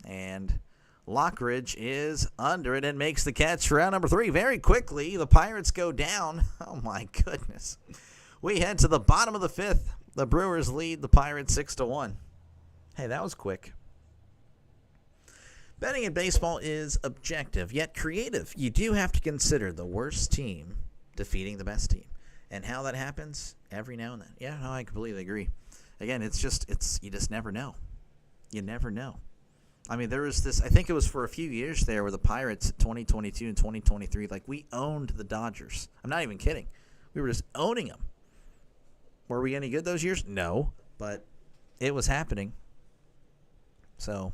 [SPEAKER 1] And Lockridge is under it and makes the catch for out number 3. Very quickly, the Pirates go down. Oh, my goodness. We head to the bottom of the 5th. The Brewers lead the Pirates 6-1. Hey, that was quick. Betting in baseball is objective, yet creative. You do have to consider the worst team defeating the best team. And how that happens every now and then. Yeah, no, I completely agree. Again, you just never know. You never know. I mean, there was this, I think it was for a few years there where the Pirates, 2022 and 2023, like we owned the Dodgers. I'm not even kidding. We were just owning them. Were we any good those years? No, but it was happening. So,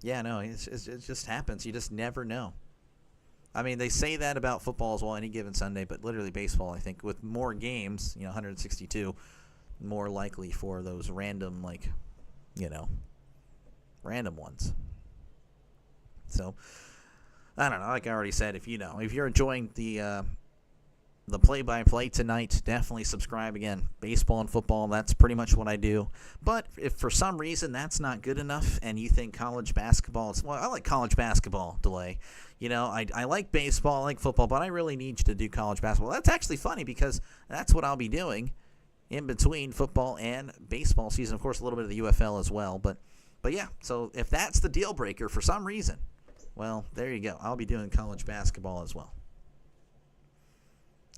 [SPEAKER 1] yeah, no, it just happens. You just never know. I mean, they say that about football as well, any given Sunday, but literally baseball, I think, with more games, 162, more likely for those random, random ones. So, I don't know. Like I already said, if you're enjoying the play-by-play tonight, definitely subscribe. Again, baseball and football, that's pretty much what I do. But if for some reason that's not good enough and you think college basketball is, well, I like college basketball, Delay. I like baseball, I like football, but I really need you to do college basketball. That's actually funny because that's what I'll be doing in between football and baseball season. Of course, a little bit of the UFL as well. But yeah, so if that's the deal breaker for some reason, well, there you go. I'll be doing college basketball as well.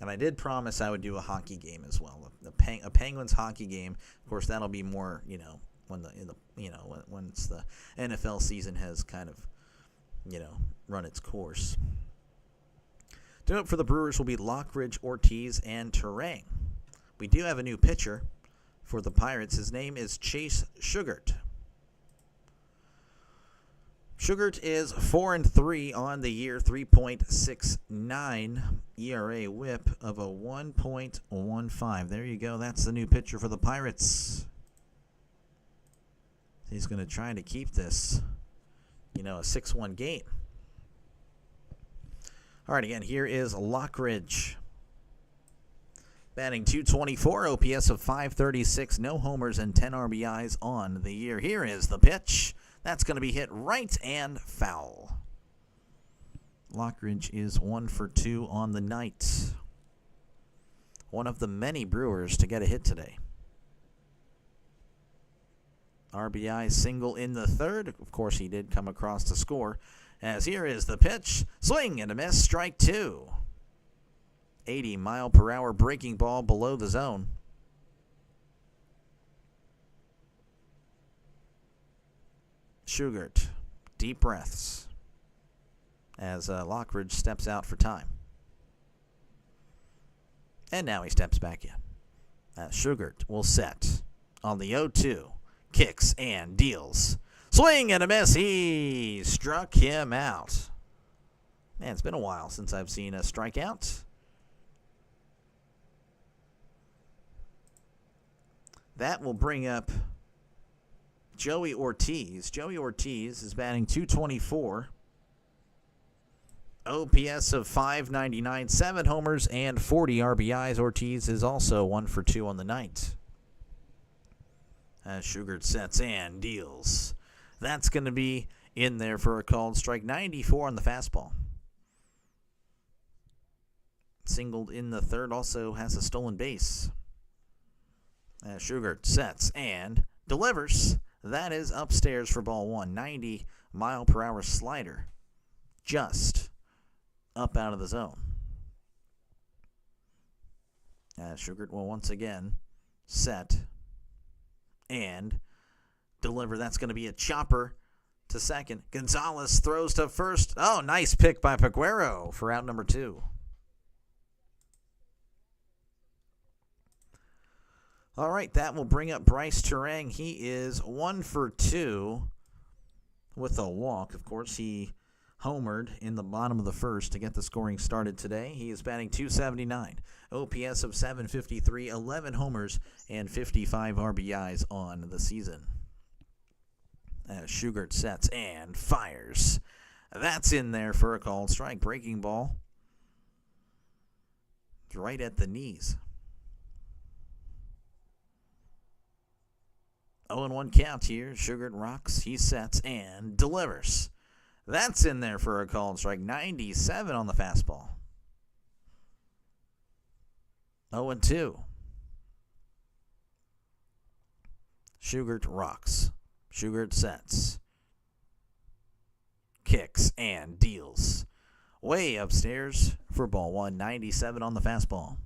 [SPEAKER 1] And I did promise I would do a hockey game as well, a Penguins hockey game. Of course, that'll be more, when once the NFL season has kind of, run its course. Doing it for the Brewers will be Lockridge, Ortiz, and Terang. We do have a new pitcher for the Pirates. His name is Chase Sugart. Sugart is 4-3 on the year, 3.69 ERA, whip of a 1.15. There you go. That's the new pitcher for the Pirates. He's going to try to keep this, a 6-1 game. All right, again, here is Lockridge. Batting .224, OPS of .536, no homers and 10 RBIs on the year. Here is the pitch. That's going to be hit right and foul. Lockridge is 1 for 2 on the night. One of the many Brewers to get a hit today. RBI single in the 3rd. Of course, he did come across to score. As here is the pitch. Swing and a miss. Strike 2. 80-mile-per-hour breaking ball below the zone. Sugart, deep breaths as Lockridge steps out for time. And now he steps back in. Sugart will set on the 0-2. Kicks and deals. Swing and a miss. He struck him out. Man, it's been a while since I've seen a strikeout. That will bring up Joey Ortiz. Joey Ortiz is batting .224. OPS of .599, 7 homers and 40 RBIs. Ortiz is also 1 for 2 on the night. As Sugart sets and deals. That's going to be in there for a called strike. 94 on the fastball. Singled in the 3rd, also has a stolen base. As Sugart sets and delivers. That is upstairs for ball one. 90-mile-per-hour slider. Just up out of the zone. As Sugar will once again set and deliver. That's going to be a chopper to second. Gonzalez throws to first. Oh, nice pick by Peguero for out number 2. All right, that will bring up Bryce Turang. He is 1 for 2 with a walk. Of course, he homered in the bottom of the first to get the scoring started today. He is batting .279, OPS of .753, 11 homers, and 55 RBIs on the season. As Shugart sets and fires. That's in there for a called strike. Breaking ball. Right at the knees. 0-1 count here. Shugart rocks. He sets and delivers. That's in there for a called strike. 97 on the fastball. 0-2. Shugart rocks. Shugart sets. Kicks and deals. Way upstairs for ball one. 97 on the fastball.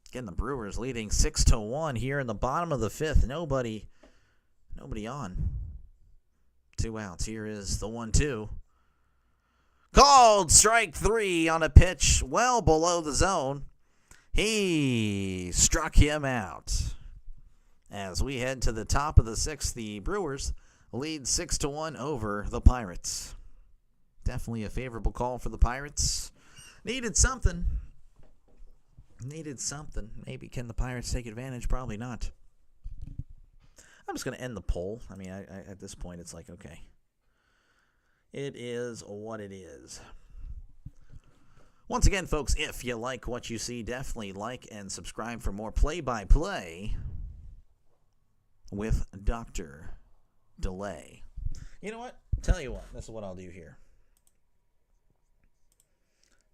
[SPEAKER 1] Again, the Brewers leading 6-1 here in the bottom of the fifth. Nobody on. 2 outs. Here is the 1-2. Called strike 3 on a pitch well below the zone. He struck him out. As we head to the top of the sixth, the Brewers lead 6-1 over the Pirates. Definitely a favorable call for the Pirates. Needed something. Maybe can the Pirates take advantage? Probably not. I'm just going to end the poll. I mean, at this point, it's like, okay. It is what it is. Once again, folks, if you like what you see, definitely like and subscribe for more play-by-play with Dr. Delay. You know what? Tell you what. This is what I'll do here.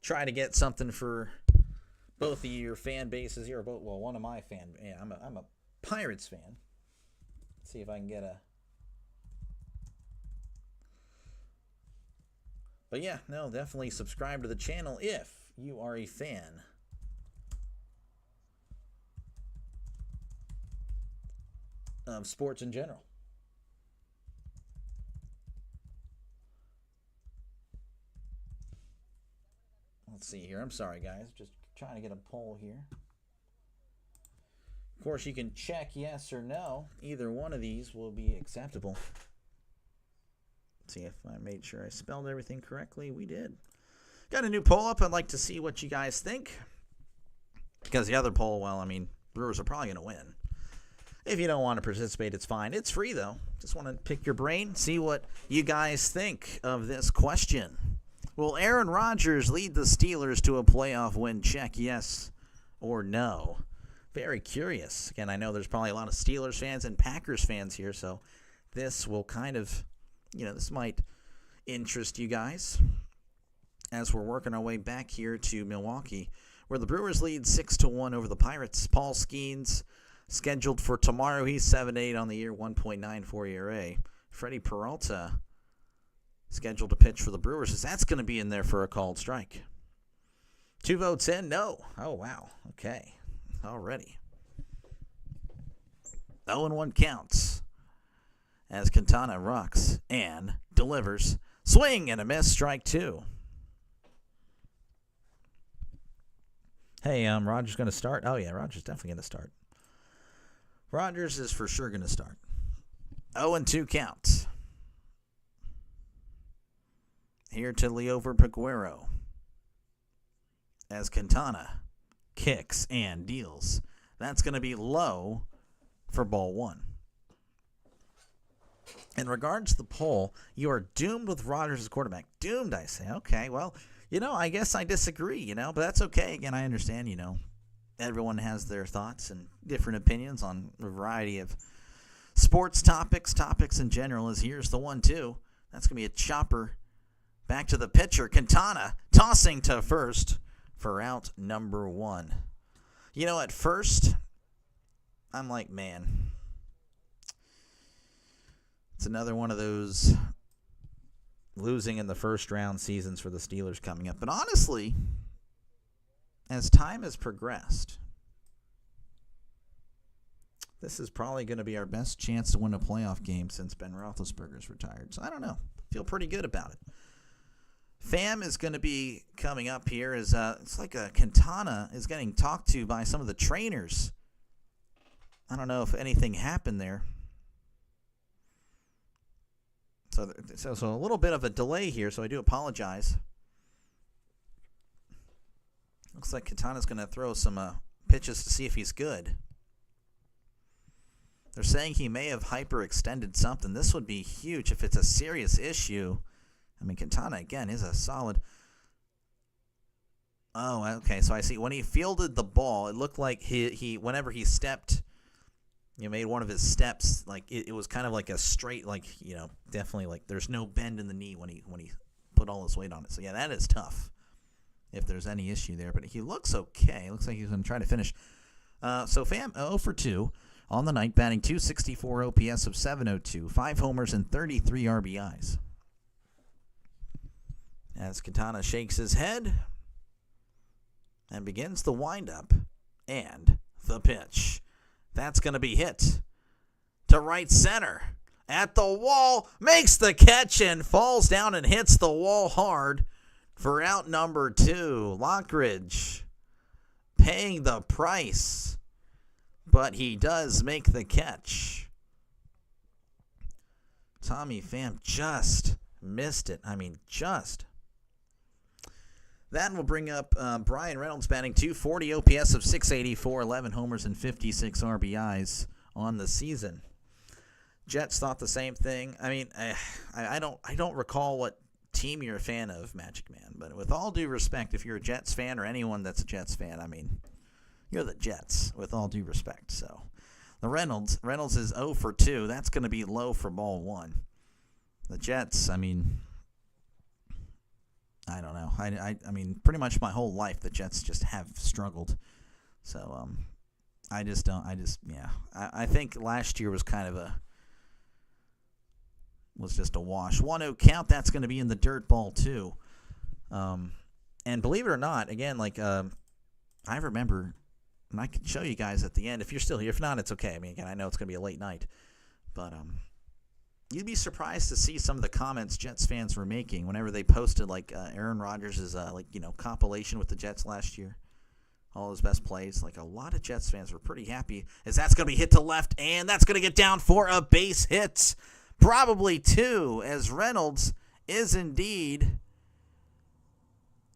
[SPEAKER 1] Try to get something for both of your fan bases here. Well, one of my fan. Yeah, I'm a Pirates fan. Let's see if I can get a. But yeah, no, definitely subscribe to the channel if you are a fan of sports in general. Let's see here. I'm sorry, guys. Just trying to get a poll here. Of course, you can check yes or no. Either one of these will be acceptable. Let's see if I made sure I spelled everything correctly. We did. Got a new poll up. I'd like to see what you guys think. Because the other poll, well, I mean, Brewers are probably going to win. If you don't want to participate, it's fine. It's free, though. Just want to pick your brain, see what you guys think of this question. Will Aaron Rodgers lead the Steelers to a playoff win? Check yes or no. Very curious. Again, I know there's probably a lot of Steelers fans and Packers fans here, so this will kind of, this might interest you guys as we're working our way back here to Milwaukee, where the Brewers lead 6-1 over the Pirates. Paul Skeens scheduled for tomorrow. He's 7-8 on the year, 1.94 ERA. Freddie Peralta scheduled to pitch for the Brewers. That's going to be in there for a called strike. 2 votes in? No. Oh, wow. Okay. Already. 0-1 counts as Quintana rocks and delivers. Swing and a miss, strike 2. Hey, Rogers going to start? Oh, yeah, Rogers definitely going to start. Rogers is for sure going to start. 0-2 count. Here to Liover Peguero as Quintana kicks and deals. That's going to be low for ball 1. In regards to the poll, you are doomed with Rodgers as quarterback. Doomed, I say. Okay, well, I guess I disagree, but that's okay. Again, I understand, everyone has their thoughts and different opinions on a variety of sports topics in general. As here's the 1-2. That's going to be a chopper back to the pitcher. Quintana tossing to first for out number 1. At first, I'm like, man, it's another one of those losing in the first round seasons for the Steelers coming up. But honestly, as time has progressed, this is probably going to be our best chance to win a playoff game since Ben Roethlisberger's retired. So I don't know. Feel pretty good about it. Fam is going to be coming up here. It's like Quintana is getting talked to by some of the trainers. I don't know if anything happened there. So a little bit of a delay here, so I do apologize. Looks like Quintana's going to throw some pitches to see if he's good. They're saying he may have hyperextended something. This would be huge if it's a serious issue. I mean, Quintana, again, is a solid. Oh, okay. So I see when he fielded the ball, it looked like he whenever he stepped, made one of his steps, like it was kind of like a straight, like, definitely like there's no bend in the knee when he put all his weight on it. So, yeah, that is tough if there's any issue there. But he looks okay. It looks like he's going to try to finish. So, Fam, 0 for 2 on the night, batting .264 OPS of 702, 5 homers and 33 RBIs. As Quintana shakes his head and begins the windup and the pitch. That's going to be hit to right center. At the wall, makes the catch and falls down and hits the wall hard for out number 2. Lockridge paying the price, but he does make the catch. Tommy Pham just missed it. I mean, just. That will bring up Brian Reynolds batting .240 OPS of 684, 11 homers and 56 RBIs on the season. Jets thought the same thing. I mean, I don't recall what team you're a fan of, Magic Man, but with all due respect, if you're a Jets fan or anyone that's a Jets fan, I mean, you're the Jets, with all due respect. So the Reynolds is 0 for 2. That's going to be low for ball 1. The Jets, I mean, I don't know. I mean, pretty much my whole life, the Jets just have struggled. So, I think last year was was just a wash. 1-0 count, that's going to be in the dirt ball, too. And believe it or not, again, like, I remember, and I can show you guys at the end, if you're still here. If not, it's okay. I mean, again, I know it's going to be a late night. But, you'd be surprised to see some of the comments Jets fans were making whenever they posted, like, Aaron Rodgers' compilation with the Jets last year. All his best plays. Like, a lot of Jets fans were pretty happy as that's going to be hit to left, and that's going to get down for a base hit. Probably 2, as Reynolds is indeed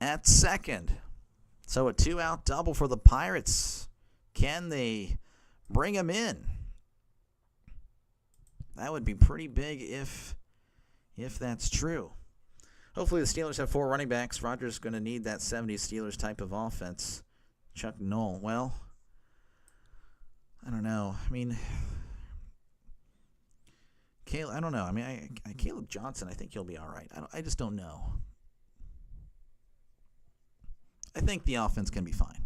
[SPEAKER 1] at second. So a 2-out double for the Pirates. Can they bring him in? That would be pretty big if that's true. Hopefully the Steelers have 4 running backs. Rodgers is going to need that 70s Steelers type of offense. Chuck Noll. Well, I don't know. I mean, I don't know. I mean, Caleb Johnson, I think he'll be all right. I just don't know. I think the offense can be fine.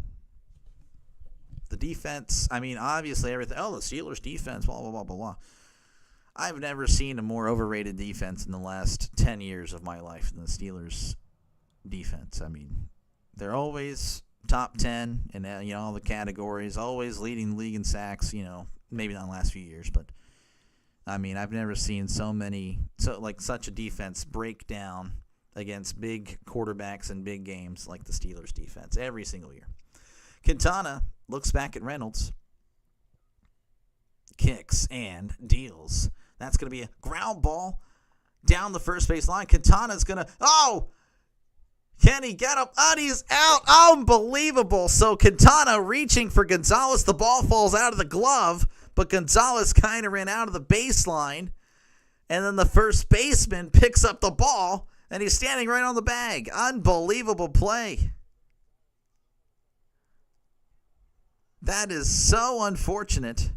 [SPEAKER 1] The defense, I mean, obviously everything. Oh, the Steelers defense, blah, blah, blah, blah, blah. I've never seen a more overrated defense in the last 10 years of my life than the Steelers defense. I mean, they're always top 10 in all the categories, always leading the league in sacks, maybe not in the last few years, but I mean, I've never seen such a defense break down against big quarterbacks in big games like the Steelers defense every single year. Quintana looks back at Reynolds, kicks and deals. That's going to be a ground ball down the first base line. Quintana's going to, can he get him? And he's out. Unbelievable. So Quintana reaching for Gonzalez. The ball falls out of the glove, but Gonzalez kind of ran out of the baseline. And then the first baseman picks up the ball, and he's standing right on the bag. Unbelievable play. That is so unfortunate.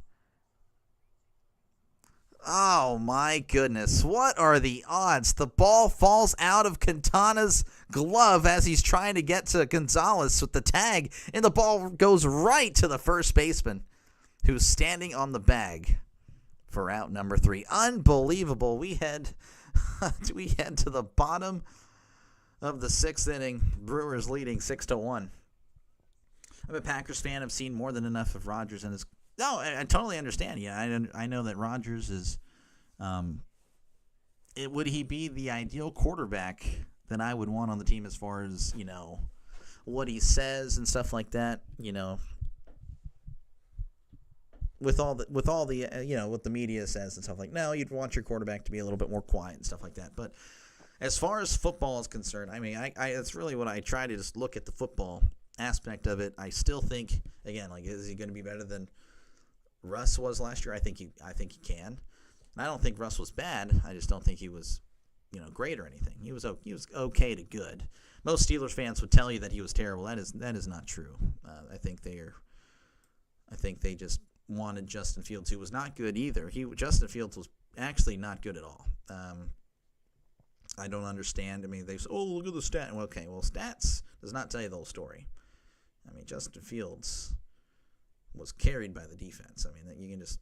[SPEAKER 1] Oh, my goodness. What are the odds? The ball falls out of Quintana's glove as he's trying to get to Gonzalez with the tag, and the ball goes right to the first baseman. who's standing on the bag for out number 3. Unbelievable. We head to the bottom of the 6th inning. Brewers leading 6-1. I'm a Packers fan. I've seen more than enough of Rodgers and his. No, I totally understand. Yeah, I know that Rodgers is. Would he be the ideal quarterback that I would want on the team as far as what he says and stuff like that? With all the what the media says and stuff like. No, you'd want your quarterback to be a little bit more quiet and stuff like that. But as far as football is concerned, I mean, that's really what I try to just look at the football aspect of it. I still think, again, is he going to be better than Russ was last year? I think he can. And I don't think Russ was bad. I just don't think he was, great or anything. He was okay to good. Most Steelers fans would tell you that he was terrible. That is not true. I think they just wanted Justin Fields, who was not good either. Justin Fields was actually not good at all. I don't understand. I mean, they say, "Oh, look at the stat." Well, okay, well, stats does not tell you the whole story. I mean, Justin Fields was carried by the defense. I mean, you can just.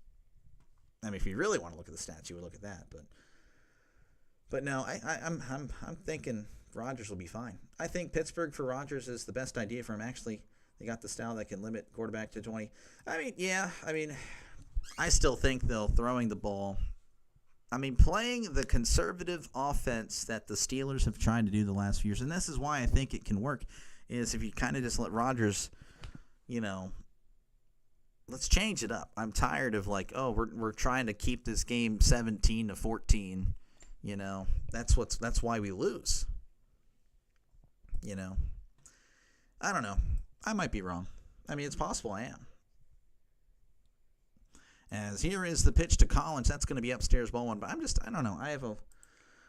[SPEAKER 1] I mean, if you really want to look at the stats, you would look at that. But no, I'm thinking Rodgers will be fine. I think Pittsburgh for Rodgers is the best idea for him. Actually, they got the style that can limit quarterback to 20. I mean, yeah. I mean, I still think though throwing the ball. I mean, playing the conservative offense that the Steelers have tried to do the last few years, and this is why I think it can work, is if you kind of just let Rodgers, let's change it up. I'm tired of we're trying to keep this game 17-14. That's why we lose. I don't know. I might be wrong. I mean, it's possible I am. As here is the pitch to Collins. That's going to be upstairs ball 1. But I don't know. I'm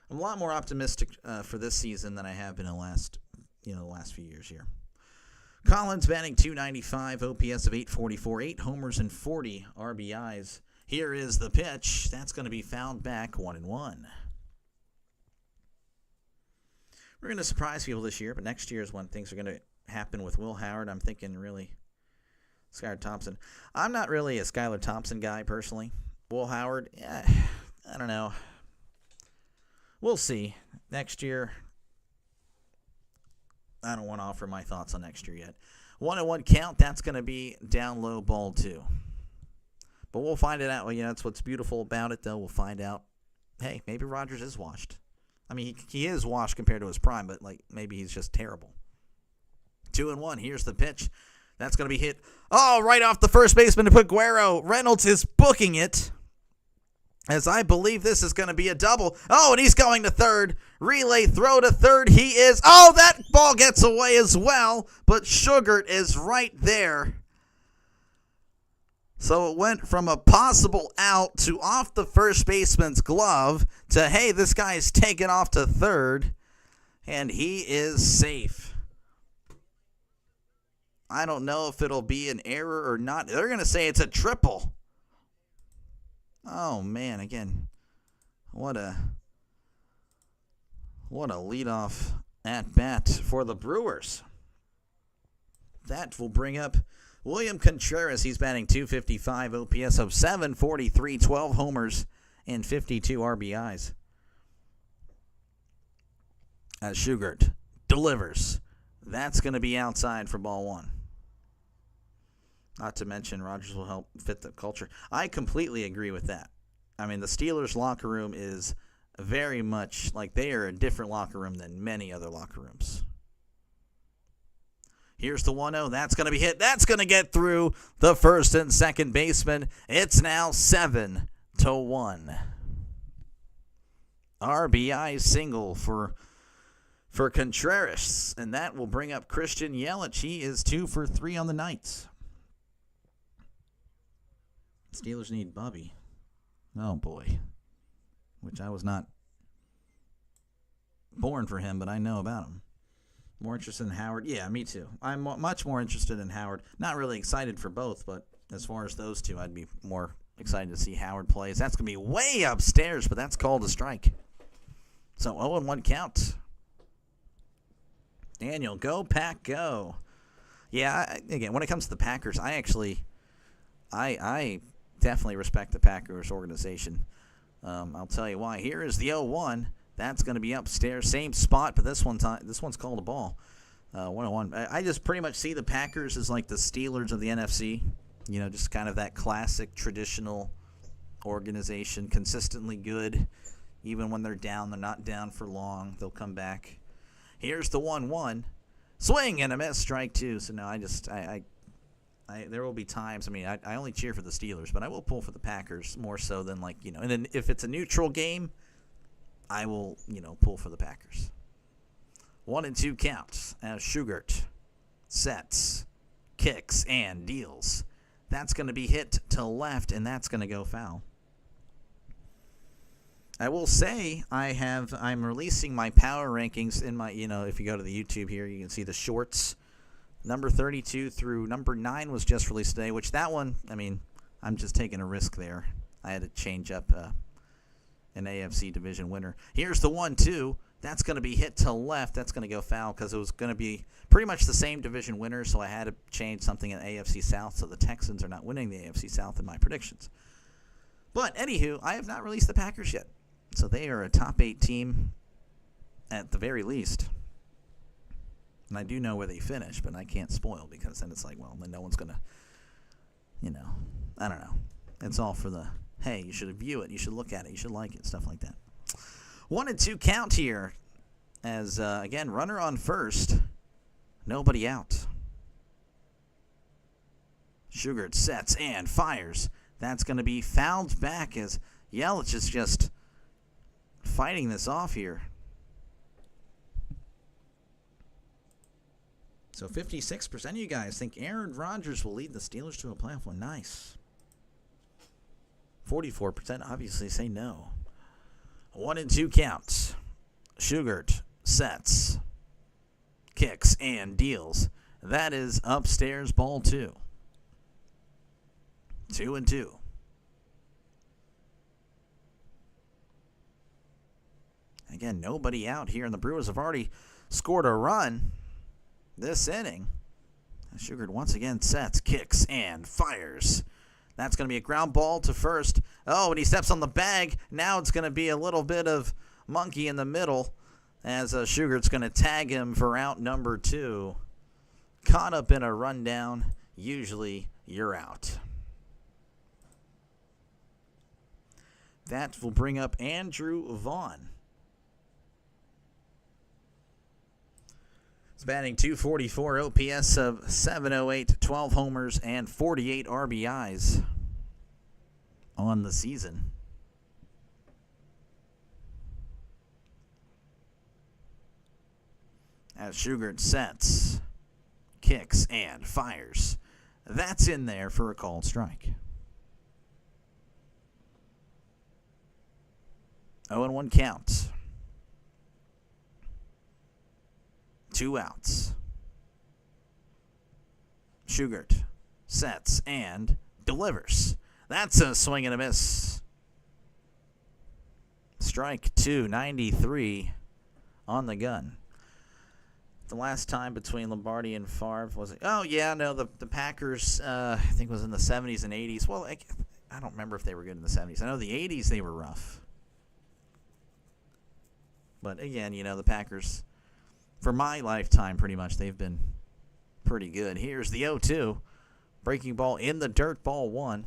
[SPEAKER 1] a lot more optimistic for this season than I have been in the last few years here. Collins batting .295, OPS of .844, 8 homers and 40 RBIs. Here is the pitch. That's going to be fouled back 1-1. We're going to surprise people this year, but next year is when things are going to happen with Will Howard. I'm thinking really Skylar Thompson. I'm not really a Skylar Thompson guy personally. Will Howard, I don't know. We'll see. Next year, I don't want to offer my thoughts on next year yet. 1-1 count, that's going to be down low ball 2. But we'll find it out. Well, that's what's beautiful about it, though. We'll find out. Hey, maybe Rodgers is washed. I mean, he is washed compared to his prime, but maybe he's just terrible. 2-1. Here's the pitch. That's going to be hit. Oh, right off the first baseman to put Guerrero. Reynolds is booking it. As I believe this is going to be a double. Oh, and he's going to third. Relay throw to third. He is. Oh, that ball gets away as well. But Sugart is right there. So it went from a possible out to off the first baseman's glove to, hey, this guy's taken off to third. And he is safe. I don't know if it'll be an error or not. They're going to say it's a triple. Oh, man, again, what a leadoff at bat for the Brewers. That will bring up William Contreras. He's batting .255, OPS of .743, 12 homers, and 52 RBIs. As Sugart delivers. That's going to be outside for ball 1. Not to mention, Rodgers will help fit the culture. I completely agree with that. I mean, the Steelers' locker room is very much they are a different locker room than many other locker rooms. Here's the 1-0. That's going to be hit. That's going to get through the first and second baseman. It's now 7-1. RBI single for Contreras, and that will bring up Christian Yelich. He is 2 for 3 on the night. Steelers need Bubby. Oh, boy. Which I was not born for him, but I know about him. More interested in Howard? Yeah, me too. I'm much more interested in Howard. Not really excited for both, but as far as those two, I'd be more excited to see Howard play. That's going to be way upstairs, but that's called a strike. So 0-1 count. Daniel, go Pack, go. Yeah, again, when it comes to the Packers, I definitely respect the Packers organization. I'll tell you why. Here is the 0-1. That's going to be upstairs, same spot, but this one's called a ball. 101. I just pretty much see the Packers as like the Steelers of the NFC. You know, just kind of that classic traditional organization, consistently good. Even when they're down, they're not down for long. They'll come back. Here's the 1-1. Swing and a miss, strike two. So no, there will be times. I mean, I only cheer for the Steelers, but I will pull for the Packers more so than like, you know. And then if it's a neutral game, I will, you know, pull for the Packers. 1-2 counts as Shugart sets, kicks, and deals. That's going to be hit to left, and that's going to go foul. I will say I'm releasing my power rankings in my, you know, if you go to the YouTube here, you can see the shorts. Number 32 through number 9 was just released today, which that one, I mean, I'm just taking a risk there. I had to change up an AFC division winner. Here's the 1-2. That's going to be hit to left. That's going to go foul because it was going to be pretty much the same division winner, so I had to change something in AFC South, so the Texans are not winning the AFC South in my predictions. But, anywho, I have not released the Packers yet, so they are a top 8 team at the very least. And I do know where they finish, but I can't spoil because then it's like, well, then no one's going to, you know, I don't know. It's all for the, hey, you should view it, you should look at it, you should like it, stuff like that. 1-2 count here as, again, runner on first. Nobody out. Shugart sets and fires. That's going to be fouled back as Yelich is just fighting this off here. So 56% of you guys think Aaron Rodgers will lead the Steelers to a playoff win. Nice. 44% obviously say no. 1-2 counts. Shugart sets, kicks, and deals. That is upstairs ball 2. 2-2. Again, nobody out here, and the Brewers have already scored a run this inning. Shugart once again sets, kicks, and fires. That's going to be a ground ball to first. Oh, and he steps on the bag. Now it's going to be a little bit of monkey in the middle as Sugart's going to tag him for out number 2. Caught up in a rundown. Usually you're out. That will bring up Andrew Vaughn. He's batting .244, OPS of .708, 12 homers, and 48 RBIs on the season. As Shugart sets, kicks, and fires. That's in there for a called strike. 0-1 count. 2 outs. Shugart sets and delivers. That's a swing and a miss. Strike 2, 93 on the gun. The last time between Lombardi and Favre was it? Oh, yeah, no, the Packers, I think was in the 70s and 80s. Well, I don't remember if they were good in the 70s. I know the 80s they were rough. But, again, you know, the Packers, for my lifetime, pretty much, they've been pretty good. Here's the 0-2. Breaking ball in the dirt, ball 1.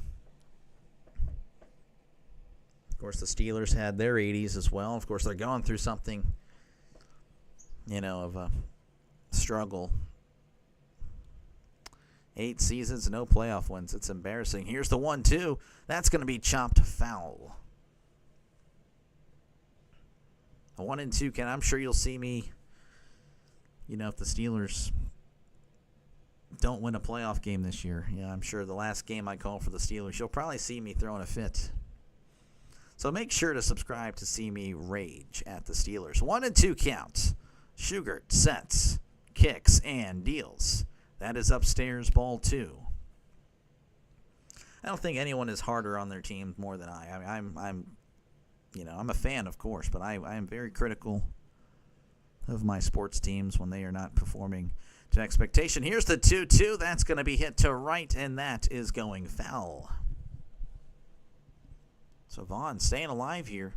[SPEAKER 1] Of course, the Steelers had their 80s as well. Of course, they're going through something, you know, of a struggle. 8 seasons, no playoff wins. It's embarrassing. Here's the 1-2. That's going to be chopped foul. A 1-2 count. I'm sure you'll see me, you know, if the Steelers don't win a playoff game this year. Yeah, I'm sure the last game I call for the Steelers, you'll probably see me throwing a fit. So make sure to subscribe to see me rage at the Steelers. 1-2 count. Shugart sets, kicks, and deals. That is upstairs ball 2. I don't think anyone is harder on their team more than I. I mean, I'm a fan, of course, but I am very critical of my sports teams when they are not performing to expectation. Here's the 2-2. That's going to be hit to right, and that is going foul. So Vaughn staying alive here.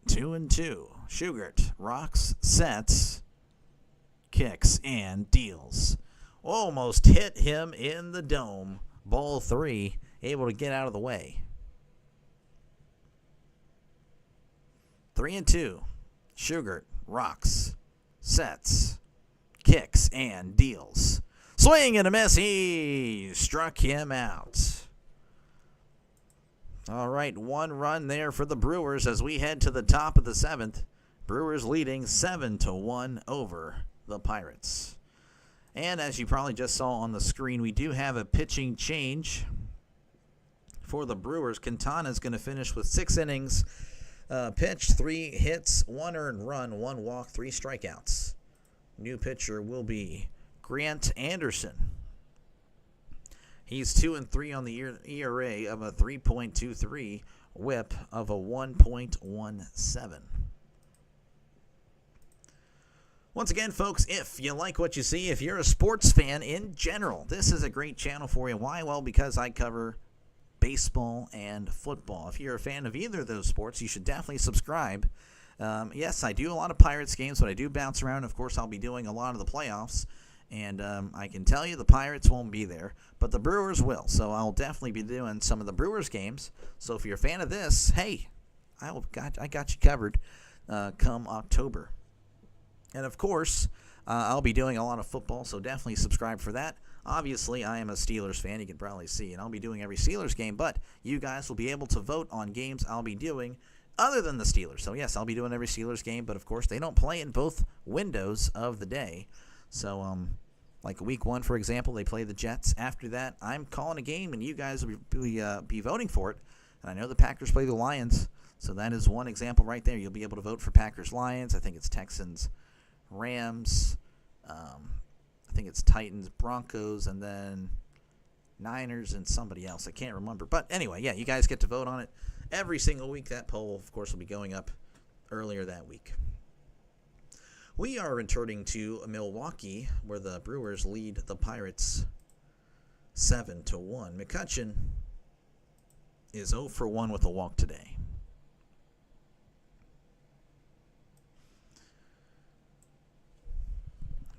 [SPEAKER 1] 2-2. Shugart rocks, sets, kicks, and deals. Almost hit him in the dome. Ball 3, able to get out of the way. 3-2. Shugart rocks, sets, kicks, and deals. Swing and a miss. He struck him out. All right, 1 run there for the Brewers as we head to the top of the 7th. Brewers leading 7-1 over the Pirates. And as you probably just saw on the screen, we do have a pitching change for the Brewers. Quintana's going to finish with 6 innings pitched, 3 hits, 1 earned run, 1 walk, 3 strikeouts. New pitcher will be Grant Anderson. He's 2-3 on the ERA of a 3.23, whip of a 1.17. Once again, folks, if you like what you see, if you're a sports fan in general, this is a great channel for you. Why? Well, because I cover baseball and football. If you're a fan of either of those sports, you should definitely subscribe. Yes, I do a lot of Pirates games, but I do bounce around. Of course, I'll be doing a lot of the playoffs. And I can tell you the Pirates won't be there, but the Brewers will. So I'll definitely be doing some of the Brewers games. So if you're a fan of this, hey, I got you covered come October. And of course, I'll be doing a lot of football, so definitely subscribe for that. Obviously, I am a Steelers fan, you can probably see, and I'll be doing every Steelers game, but you guys will be able to vote on games I'll be doing other than the Steelers. So yes, I'll be doing every Steelers game, but of course, they don't play in both windows of the day. So, like week 1, for example, they play the Jets. After that, I'm calling a game, and you guys will be voting for it. And I know the Packers play the Lions, so that is one example right there. You'll be able to vote for Packers-Lions. I think it's Texans-Rams. I think it's Titans-Broncos, and then Niners and somebody else. I can't remember. But anyway, yeah, you guys get to vote on it every single week. That poll, of course, will be going up earlier that week. We are returning to Milwaukee, where the Brewers lead the Pirates 7-1. McCutchen is 0 for 1 with a walk today.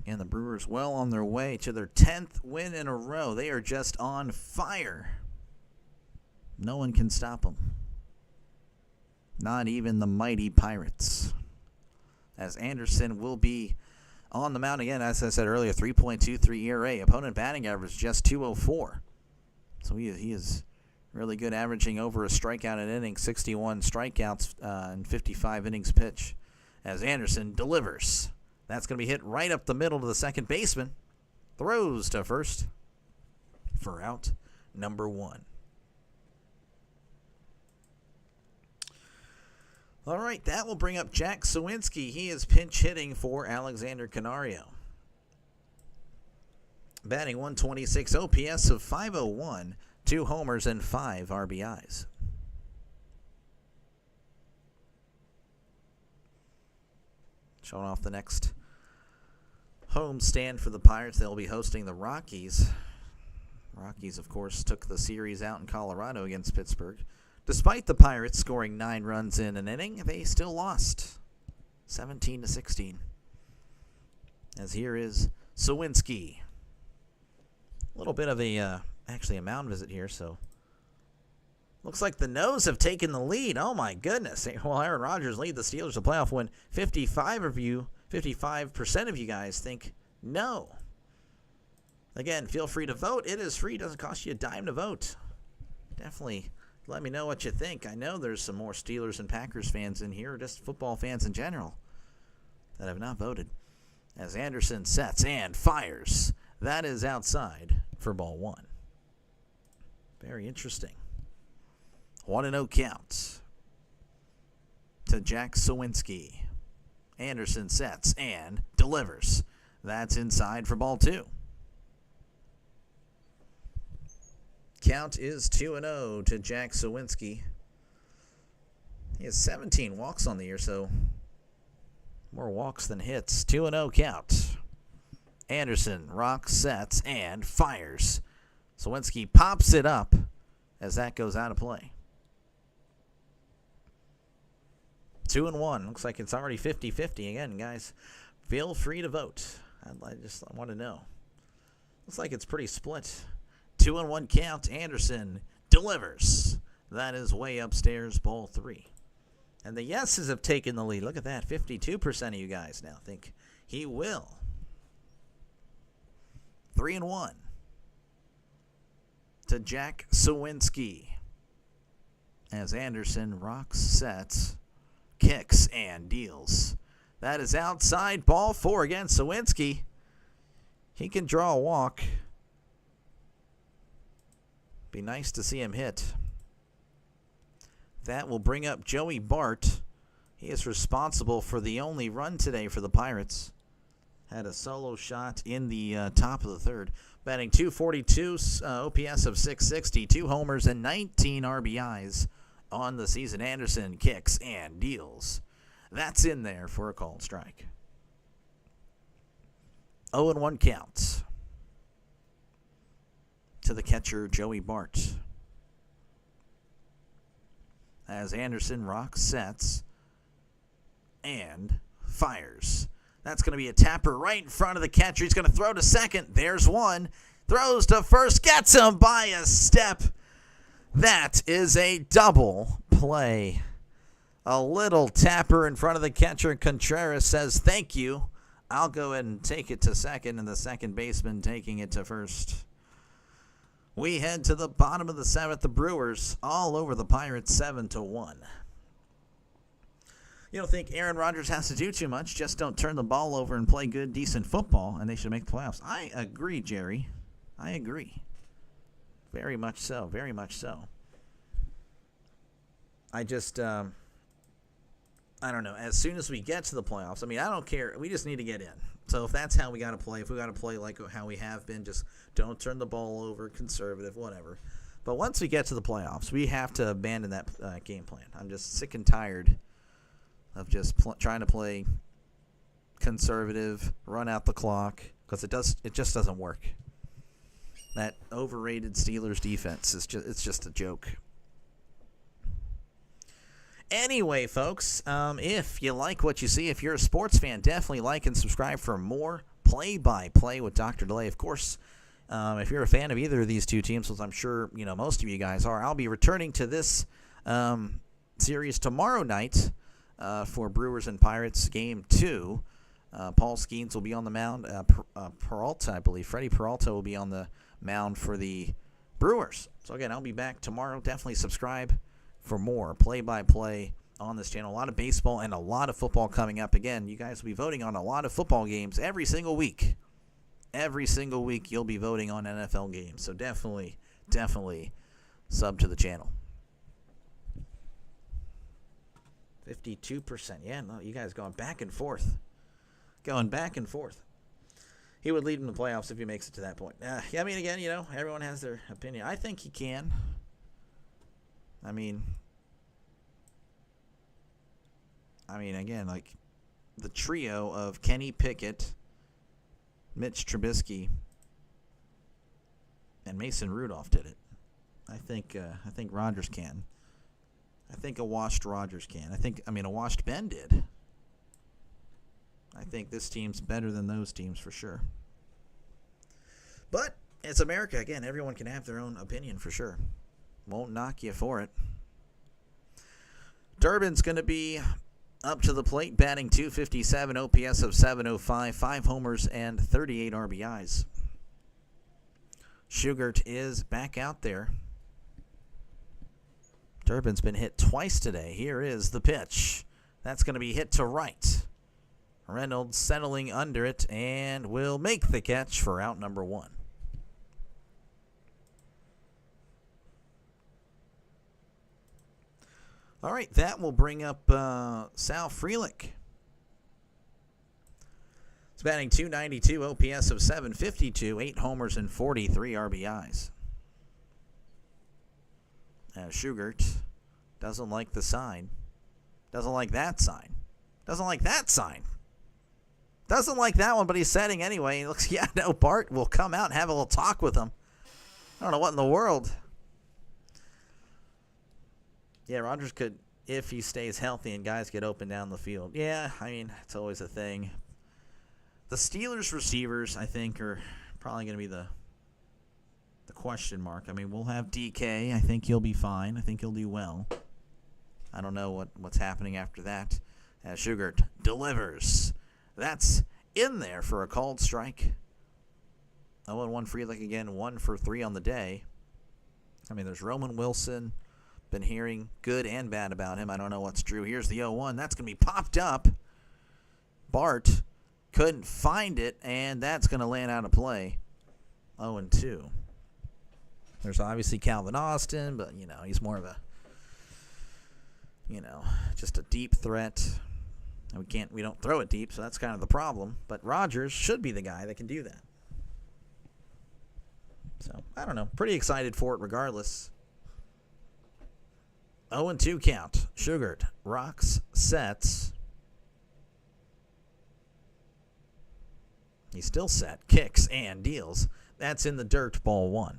[SPEAKER 1] And the Brewers well on their way to their 10th win in a row. They are just on fire. No one can stop them. Not even the mighty Pirates. As Anderson will be on the mound again, as I said earlier, 3.23 ERA. Opponent batting average just 204. So he is really good, averaging over a strikeout an inning, 61 strikeouts and 55 innings pitch. As Anderson delivers. That's going to be hit right up the middle to the second baseman. Throws to first for out number 1. All right, that will bring up Jack Sawinski. He is pinch hitting for Alexander Canario. Batting 126, OPS of 501, 2 homers and 5 RBIs. Showing off the next home stand for the Pirates. They'll be hosting the Rockies. Rockies, of course, took the series out in Colorado against Pittsburgh. Despite the Pirates scoring 9 runs in an inning, they still lost 17-16. As here is Sawinski. A little bit of actually a mound visit here, so looks like the Noes have taken the lead. Oh my goodness. Well, Aaron Rodgers lead the Steelers to playoff win. 55% of you guys think no. Again, feel free to vote. It is free. It doesn't cost you a dime to vote. Definitely let me know what you think. I know there's some more Steelers and Packers fans in here, or just football fans in general, that have not voted. As Anderson sets and fires. That is outside for ball 1. Very interesting. 1-0 count to Jack Sawinski. Anderson sets and delivers. That's inside for ball 2. Count is 2-0 to Jack Sawinski. He has 17 walks on the year, so more walks than hits. 2-0 count. Anderson rocks, sets, and fires. Sawinski pops it up as that goes out of play. 2-1. Looks like it's already 50-50 again, guys. Feel free to vote. I want to know. Looks like it's pretty split. 2-1 count. Anderson delivers. That is way upstairs, ball 3. And the yeses have taken the lead. Look at that. 52% of you guys now think he will. 3-1 to Jack Sawinski as Anderson rocks, sets, kicks, and deals. That is outside, ball 4 again. Sawinski, he can draw a walk. Be nice to see him hit. That will bring up Joey Bart. He is responsible for the only run today for the Pirates. Had a solo shot in the top of the third. Batting .242, OPS of .660, 2 homers and 19 RBIs on the season. Anderson kicks and deals. That's in there for a called strike. 0-1 count to the catcher, Joey Bart. As Anderson rocks, sets, and fires. That's going to be a tapper right in front of the catcher. He's going to throw to second. There's one. Throws to first. Gets him by a step. That is a double play. A little tapper in front of the catcher. Contreras says, thank you. I'll go ahead and take it to second, and the second baseman taking it to first. We head to the bottom of the 7th. The Brewers all over the Pirates, 7-1. You don't think Aaron Rodgers has to do too much. Just don't turn the ball over and play good, decent football, and they should make the playoffs. I agree, Jerry. I agree. Very much so. Very much so. I just, I don't know. As soon as we get to the playoffs, I mean, I don't care. We just need to get in. So if that's how we got to play, if we got to play like how we have been, just don't turn the ball over, conservative, whatever. But once we get to the playoffs, we have to abandon that game plan. I'm just sick and tired of just trying to play conservative, run out the clock, because it just doesn't work. That overrated Steelers defense it's just a joke. Anyway, folks, if you like what you see, if you're a sports fan, definitely like and subscribe for more play-by-play with Dr. Delay. Of course, if you're a fan of either of these two teams, which I'm sure most of you guys are, I'll be returning to this series tomorrow night for Brewers and Pirates Game 2. Paul Skeens will be on the mound. Peralta, I believe, Freddie Peralta will be on the mound for the Brewers. So, again, I'll be back tomorrow. Definitely subscribe for more play-by-play on this channel. A lot of baseball and a lot of football coming up. Again, you guys will be voting on a lot of football games every single week. Every single week you'll be voting on NFL games. So definitely sub to the channel. 52%. Yeah, no, you guys going back and forth. Going back and forth. He would lead in the playoffs if he makes it to that point. Yeah, I mean, again, everyone has their opinion. I think he can. I mean, again, like the trio of Kenny Pickett, Mitch Trubisky, and Mason Rudolph did it. I think Rodgers can. I think a washed Rodgers can. A washed Ben did. I think this team's better than those teams for sure. But it's America. Again, everyone can have their own opinion for sure. Won't knock you for it. Durbin's going to be up to the plate, batting .257, OPS of .705, 5 homers and 38 RBIs. Shugart is back out there. Durbin's been hit twice today. Here is the pitch. That's going to be hit to right. Reynolds settling under it and will make the catch for out number 1. All right, that will bring up Sal Frelick. He's batting .292, OPS of .752, 8 homers and 43 RBIs. Shugart doesn't like the sign. Doesn't like that sign. Doesn't like that sign. Doesn't like that one, but he's setting anyway. He looks, yeah, no, Bart will come out and have a little talk with him. I don't know what in the world. Yeah, Rogers could, if he stays healthy and guys get open down the field. Yeah, I mean, it's always a thing. The Steelers receivers, I think, are probably going to be the question mark. I mean, we'll have DK. I think he'll be fine. I think he'll do well. I don't know what's happening after that. As Sugart delivers. That's in there for a called strike. 0-1 Frelick again, 1 for 3 on the day. I mean, there's Roman Wilson. Been hearing good and bad about him. I don't know what's true. Here's the 0-1. That's going to be popped up. Bart couldn't find it, and that's going to land out of play. 0-2. There's obviously Calvin Austin, but, he's more of a, just a deep threat. We don't throw it deep, so that's kind of the problem. But Rogers should be the guy that can do that. So, I don't know. Pretty excited for it regardless. 0-2 count. Sugart rocks, sets. He's still set. Kicks and deals. That's in the dirt, ball 1.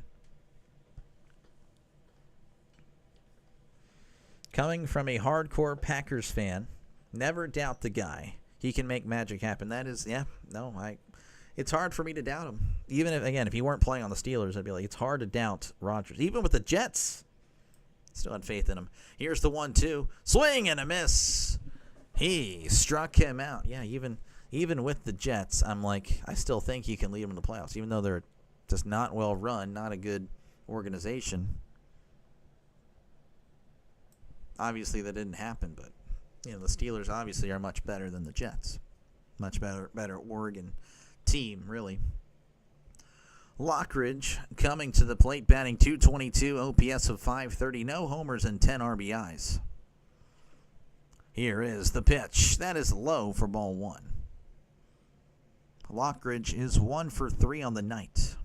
[SPEAKER 1] Coming from a hardcore Packers fan, never doubt the guy. He can make magic happen. That is, it's hard for me to doubt him. Even if he weren't playing on the Steelers, I'd be like, it's hard to doubt Rodgers. Even with the Jets, still had faith in him. Here's the 1-2. Swing and a miss. He struck him out. Yeah, even with the Jets, I'm like, I still think he can lead them in the playoffs, even though they're just not well run, not a good organization. Obviously, that didn't happen, but the Steelers obviously are much better than the Jets. Much better Oregon team, really. Lockridge coming to the plate, batting .222, OPS of .530, no homers and 10 RBIs. Here is the pitch. That is low for ball 1. Lockridge is 1 for 3 on the night.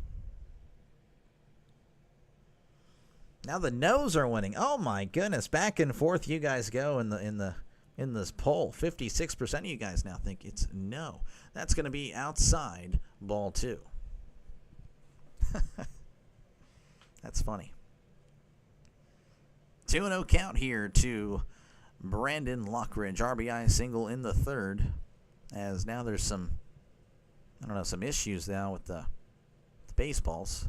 [SPEAKER 1] Now the no's are winning. Oh my goodness! Back and forth you guys go in this poll. 56% of you guys now think it's no. That's going to be outside ball 2. That's funny. 2-0 count here to Brandon Lockridge. RBI single in the 3rd. As now there's some issues now with the baseballs.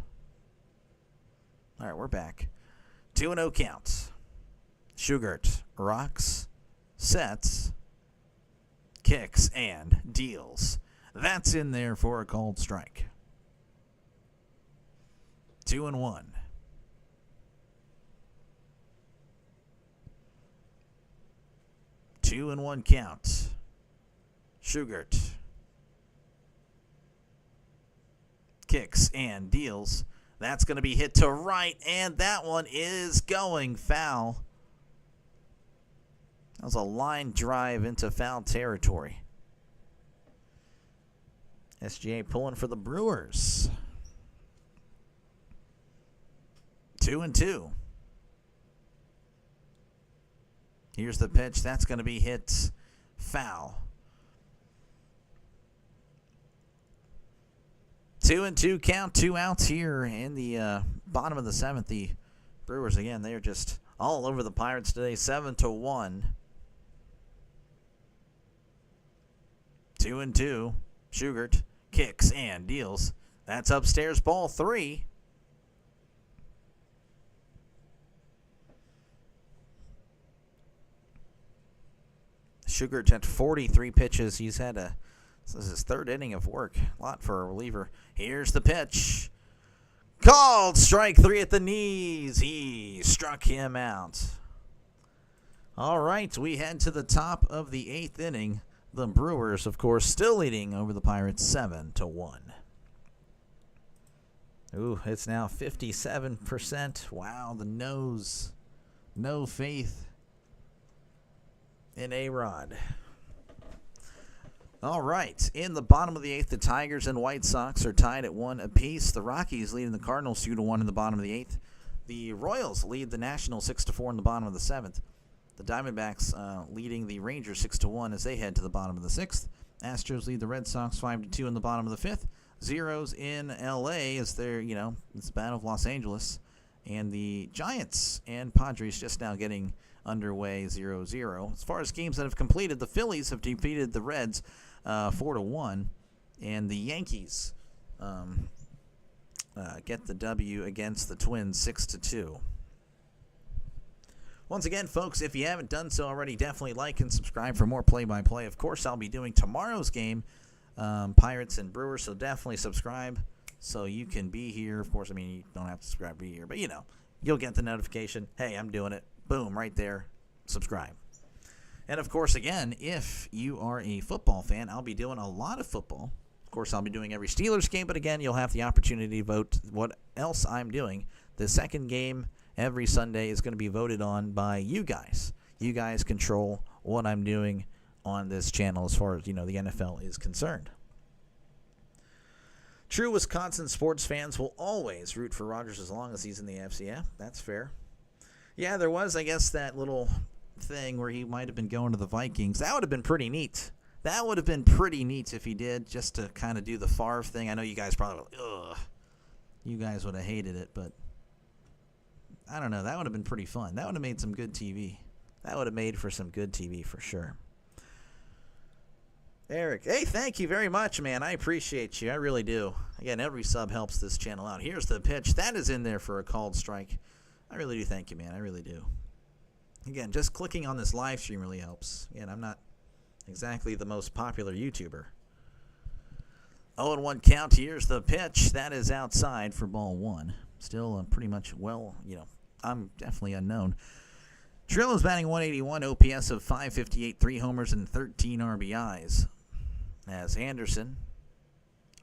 [SPEAKER 1] All right, we're back. 2-0 count. Sugart rocks, sets, kicks, and deals. That's in there for a called strike. 2-1. 2-1 count. Sugart kicks and deals. That's going to be hit to right, and that one is going foul. That was a line drive into foul territory. SGA pulling for the Brewers. 2-2. Here's the pitch. That's going to be hit foul. 2-2 count, 2 outs here in the bottom of the 7th. The Brewers, again, they're just all over the Pirates today, 7-1. 2-2. Sugart kicks and deals. That's upstairs, ball 3. Sugart at 43 pitches. He's had this is his 3rd inning of work. A lot for a reliever. Here's the pitch. Called strike 3 at the knees. He struck him out. All right, we head to the top of the 8th inning. The Brewers, of course, still leading over the Pirates 7-1. Ooh, it's now 57%. Wow, the no's. No faith in A-Rod. All right, in the bottom of the 8th, the Tigers and White Sox are tied at 1 apiece. The Rockies leading the Cardinals 2-1 in the bottom of the 8th. The Royals lead the Nationals 6-4 in the bottom of the 7th. The Diamondbacks leading the Rangers 6-1 as they head to the bottom of the 6th. Astros lead the Red Sox 5-2 in the bottom of the 5th. Zeros in L.A. as they're, it's the Battle of Los Angeles. And the Giants and Padres just now getting underway 0-0. As far as games that have completed, the Phillies have defeated the Reds 4-1. And the Yankees get the W against the Twins 6-2. Once again, folks, if you haven't done so already, definitely like and subscribe for more play-by-play. Of course, I'll be doing tomorrow's game, Pirates and Brewers, so definitely subscribe so you can be here. Of course, you don't have to subscribe to be here, but, you'll get the notification. Hey, I'm doing it. Boom, right there. Subscribe. And, of course, again, if you are a football fan, I'll be doing a lot of football. Of course, I'll be doing every Steelers game, but, again, you'll have the opportunity to vote what else I'm doing. The second game every Sunday is going to be voted on by you guys. You guys control what I'm doing on this channel as far as, the NFL is concerned. True Wisconsin sports fans will always root for Rodgers as long as he's in the AFC. Yeah, that's fair. Yeah, there was, I guess, that little thing where he might have been going to the Vikings. That would have been pretty neat. That would have been pretty neat if he did, just to kind of do the Favre thing. I know you guys probably, you guys would have hated it, but I don't know. That would have been pretty fun. That would have made some good TV. That would have made for some good TV for sure. Eric, hey, thank you very much, man. I appreciate you. I really do. Again, every sub helps this channel out. Here's the pitch. That is in there for a called strike. I really do thank you, man. I really do. Again, just clicking on this live stream really helps. Again, I'm not exactly the most popular YouTuber. 0-1 count. Here's the pitch. That is outside for ball 1. Still pretty much I'm definitely unknown. Trillo's batting 181, OPS of 558, 3 homers and 13 RBIs. As Anderson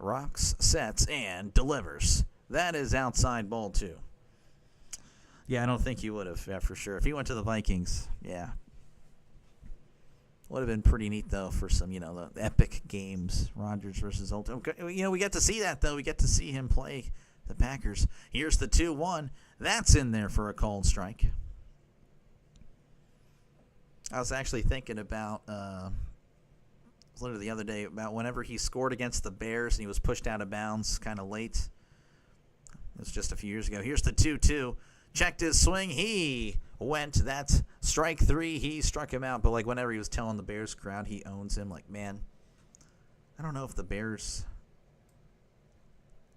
[SPEAKER 1] rocks, sets, and delivers. That is outside ball 2. Yeah, I don't think you would have, for sure. If he went to the Vikings, yeah. Would have been pretty neat, though, for some, the epic games. Rodgers versus Old. We get to see that, though. We get to see him play the Packers. Here's the 2-1. That's in there for a called strike. I was actually thinking about, literally the other day, about whenever he scored against the Bears and he was pushed out of bounds kind of late. It was just a few years ago. Here's the 2-2. Checked his swing. He went. That's strike 3. He struck him out. But, whenever he was telling the Bears crowd he owns him, man, I don't know if the Bears...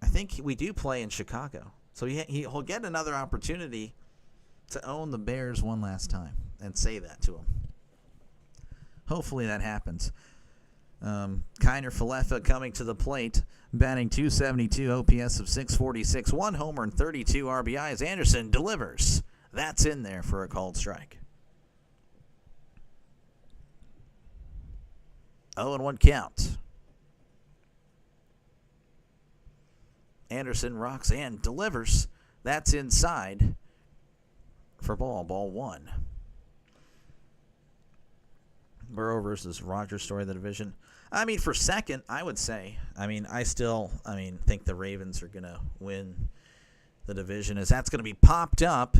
[SPEAKER 1] I think we do play in Chicago. So he'll get another opportunity to own the Bears one last time and say that to him. Hopefully that happens. Kiner Falefa coming to the plate, batting .272, OPS of 646, 1 homer and 32 RBIs. Anderson delivers. That's in there for a called strike. 0-1 count. Anderson rocks and delivers. That's inside for ball 1. Burrow versus Rodgers story of the division. For second, I would say. I still think the Ravens are going to win the division as that's going to be popped up.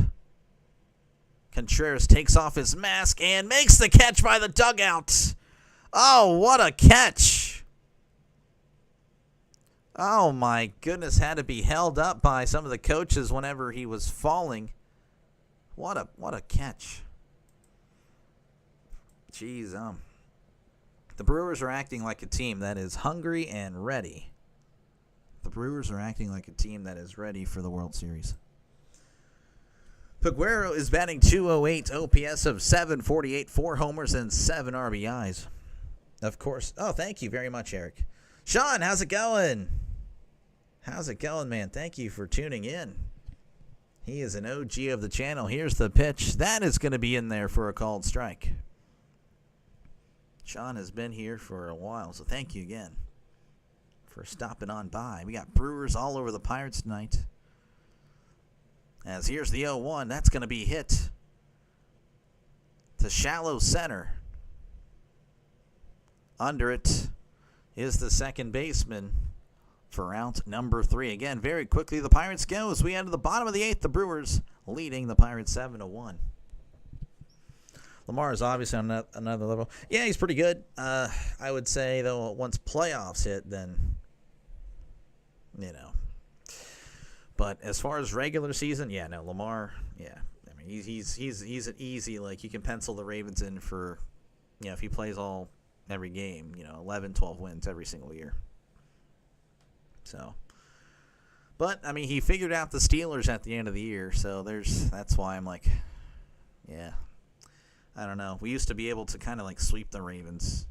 [SPEAKER 1] Contreras takes off his mask and makes the catch by the dugout. Oh, what a catch. Oh, my goodness, had to be held up by some of the coaches whenever he was falling. What a catch. Jeez, the Brewers are acting like a team that is hungry and ready. The Brewers are acting like a team that is ready for the World Series. Peguero is batting .208, OPS of 748, 4 homers and 7 RBIs. Of course. Oh, thank you very much, Eric. Sean, how's it going? How's it going, man? Thank you for tuning in. He is an OG of the channel. Here's the pitch. That is going to be in there for a called strike. Sean has been here for a while, so thank you again for stopping on by. We got Brewers all over the Pirates tonight. As here's the 0-1. That's going to be hit to shallow center. Under it is the second baseman for out number 3. Again, very quickly, the Pirates go as we enter the bottom of the 8th. The Brewers leading the Pirates 7-1. Lamar is obviously on another level. Yeah, he's pretty good. I would say, though, once playoffs hit, then, But as far as regular season, yeah, no, Lamar, yeah. I mean, he's an easy, like, you can pencil the Ravens in for, if he plays every game, 11, 12 wins every single year. So, but, I mean, he figured out the Steelers at the end of the year, so that's why I'm like, yeah, I don't know. We used to be able to kind of like sweep the Ravens.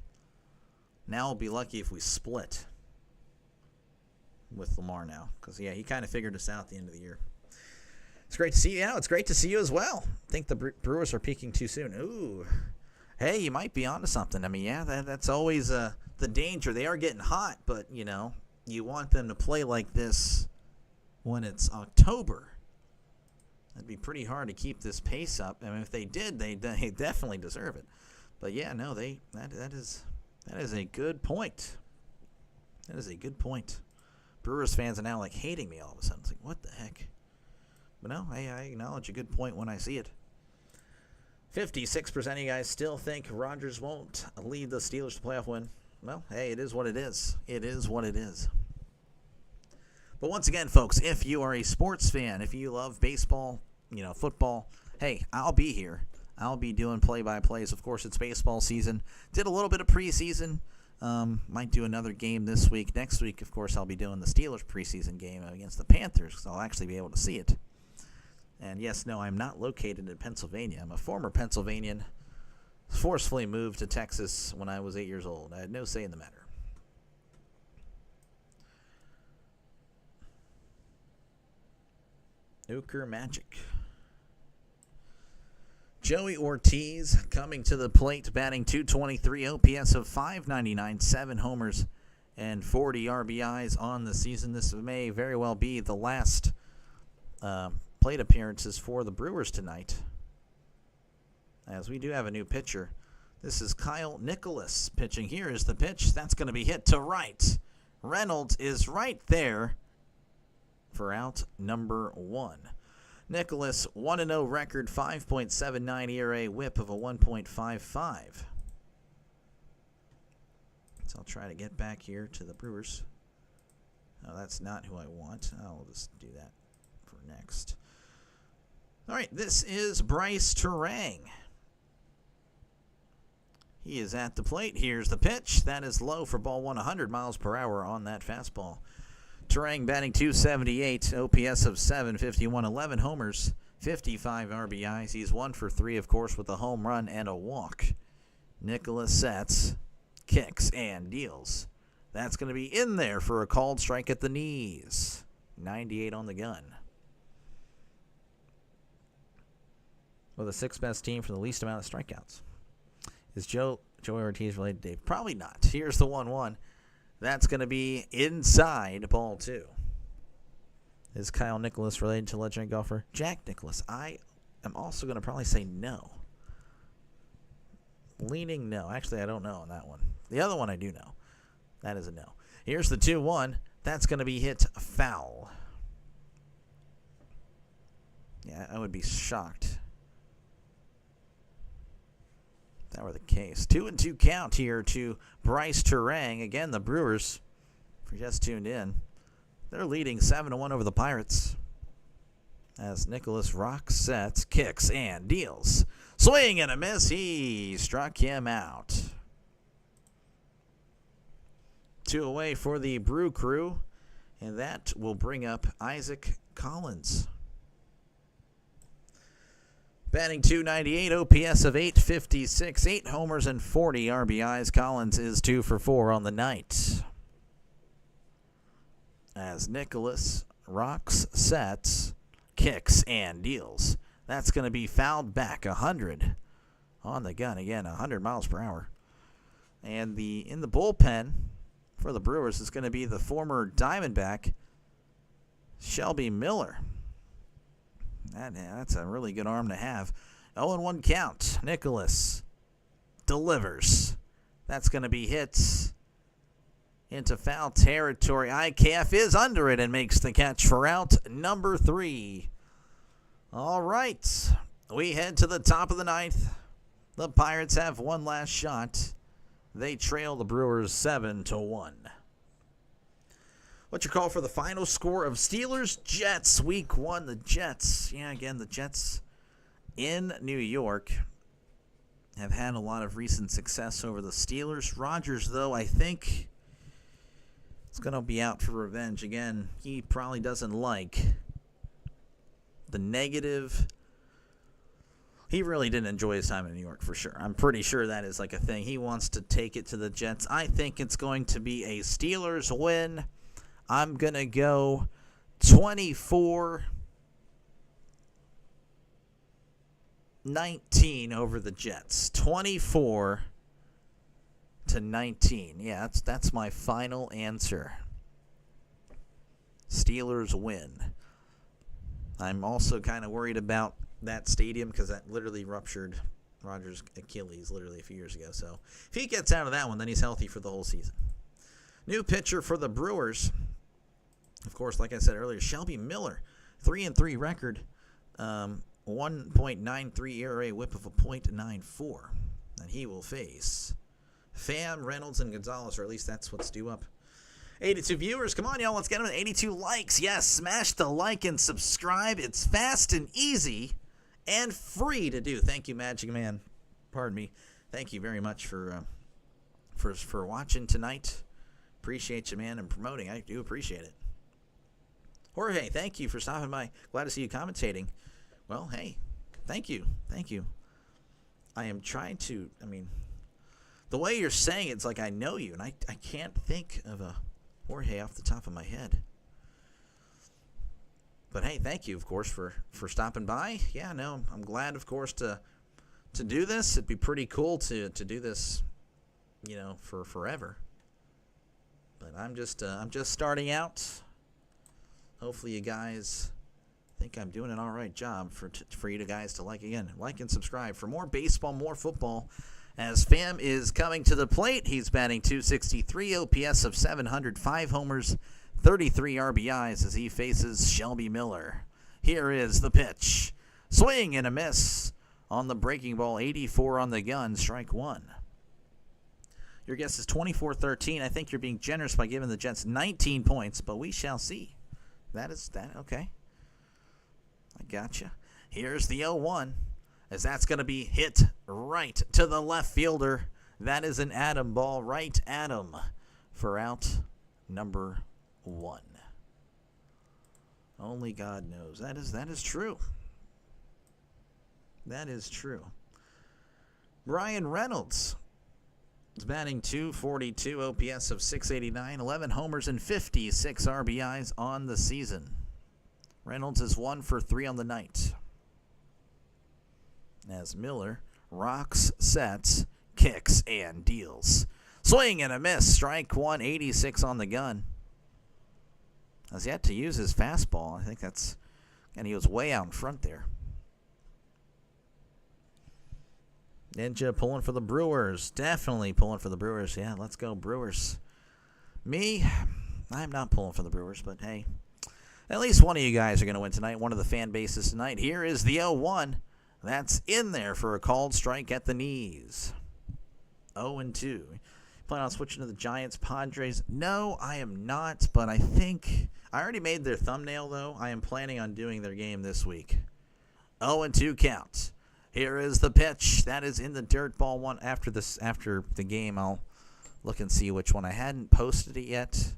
[SPEAKER 1] Now we'll be lucky if we split with Lamar now, because, yeah, he kind of figured us out at the end of the year. It's great to see you. Yeah, it's great to see you as well. I think the Brewers are peaking too soon. Ooh. Hey, you might be onto something. I mean, yeah, that's always the danger. They are getting hot, but, you want them to play like this when it's October. It'd be pretty hard to keep this pace up. I mean, if they did, they definitely deserve it. But, yeah, no, that is a good point. That is a good point. Brewers fans are now, like, hating me all of a sudden. It's like, what the heck? But no, I acknowledge a good point when I see it. 56% of you guys still think Rodgers won't lead the Steelers to playoff win. Well, hey, it is what it is. It is what it is. But once again, folks, if you are a sports fan, if you love baseball, football, hey, I'll be here. I'll be doing play-by-plays. Of course, it's baseball season. Did a little bit of preseason. Might do another game this week. Next week, of course, I'll be doing the Steelers preseason game against the Panthers, because I'll actually be able to see it. And yes, no, I'm not located in Pennsylvania. I'm a former Pennsylvanian, forcefully moved to Texas when I was 8 years old. I had no say in the matter. Nuker Magic. Joey Ortiz coming to the plate, batting .223, OPS of .599, 7 homers and 40 RBIs on the season. This may very well be the last plate appearances for the Brewers tonight, as we do have a new pitcher. This is Kyle Nicholas pitching. Here is the pitch. That's going to be hit to right. Reynolds is right there for out number 1. Nicholas, 1-0 record, 5.79 ERA, whip of a 1.55. So I'll try to get back here to the Brewers. No, that's not who I want. I'll just do that for next. All right, this is Bryce Turang. He is at the plate. Here's the pitch. That is low for ball 100 miles per hour on that fastball. Turang batting .278, OPS of .751, 11 homers, 55 RBIs. He's 1 for 3, of course, with a home run and a walk. Nicholas sets, kicks, and deals. That's going to be in there for a called strike at the knees. 98 on the gun. Well, the 6th best team for the least amount of strikeouts. Is Joey Ortiz related to Dave? Probably not. Here's the 1-1. That's going to be inside ball 2. Is Kyle Nicholas related to legendary golfer Jack Nicklaus? I am also going to probably say no. Leaning no. Actually, I don't know on that one. The other one I do know. That is a no. Here's the 2-1. That's going to be hit foul. Yeah, I would be shocked if that were the case. 2-2 count here to Bryce Turang. Again, the Brewers, if you just tuned in, they're leading 7-1 over the Pirates. As Nicholas rocks, sets, kicks, and deals. Swing and a miss. He struck him out. 2 away for the Brew Crew, and that will bring up Isaac Collins. Batting .298, OPS of .856, 8 homers and 40 RBIs. Collins is 2 for 4 on the night. As Nicholas rocks, sets, kicks, and deals. That's going to be fouled back. 100 on the gun. Again, 100 miles per hour. And in the bullpen for the Brewers is going to be the former Diamondback, Shelby Miller. That's a really good arm to have. 0-1 count. Nicholas delivers. That's going to be hit into foul territory. IKF is under it and makes the catch for out number 3. All right. We head to the top of the 9th. The Pirates have one last shot. They trail the Brewers 7-1. What's your call for the final score of Steelers-Jets Week 1? The Jets, the Jets in New York have had a lot of recent success over the Steelers. Rodgers, though, I think is going to be out for revenge. Again, he probably doesn't like the negative. He really didn't enjoy his time in New York, for sure. I'm pretty sure that is like a thing. He wants to take it to the Jets. I think it's going to be a Steelers win. I'm going to go 24-19 over the Jets. 24-19. Yeah, that's my final answer. Steelers win. I'm also kind of worried about that stadium because that literally ruptured Rodgers' Achilles literally a few years ago. So if he gets out of that one, then he's healthy for the whole season. New pitcher for the Brewers. Of course, like I said earlier, Shelby Miller, 3-3 record, 1.93 ERA, whip of a .94. And he will face Pham, Reynolds, and Gonzalez, or at least that's what's due up. 82 viewers. Come on, y'all. Let's get them at 82 likes. Yes, smash the like and subscribe. It's fast and easy and free to do. Thank you, Magic Man. Pardon me. Thank you very much for watching tonight. Appreciate you, man, and promoting. I do appreciate it. Jorge, thank you for stopping by. Glad to see you commentating. Well, hey, thank you. Thank you. I am trying to, the way you're saying it's like I know you, and I can't think of a Jorge off the top of my head. But hey, thank you, of course, for stopping by. Yeah, no, I'm glad, of course, to do this. It'd be pretty cool to do this, for forever. But I'm just starting out. Hopefully you guys think I'm doing an all right job for you guys to like and subscribe for more baseball, more football. As Pham is coming to the plate, he's batting .263, OPS of 700, 5 homers, 33 RBIs as he faces Shelby Miller. Here is the pitch. Swing and a miss on the breaking ball, 84 on the gun, strike one. Your guess is 24-13. I think you're being generous by giving the Jets 19 points, but we shall see. That okay. I gotcha. Here's the 0-1. As that's going to be hit right to the left fielder. That is an Adam ball, right Adam, for out number 1. Only God knows. That is true. That is true. Brian Reynolds is batting .242, OPS of 689, 11 homers and 56 RBIs on the season. Reynolds is 1 for 3 on the night. As Miller rocks, sets, kicks, and deals. Swing and a miss. Strike one, 86 on the gun. Has yet to use his fastball. I think and he was way out in front there. Ninja pulling for the Brewers. Definitely pulling for the Brewers. Yeah, let's go Brewers. Me, I'm not pulling for the Brewers, but hey. At least one of you guys are going to win tonight. One of the fan bases tonight. Here is the 0-1. That's in there for a called strike at the knees. 0-2. Plan on switching to the Giants, Padres? No, I am not, but I think I already made their thumbnail, though. I am planning on doing their game this week. 0-2 count. Here is the pitch. That is in the dirt ball one. After the game, I'll look and see which one. I hadn't posted it yet.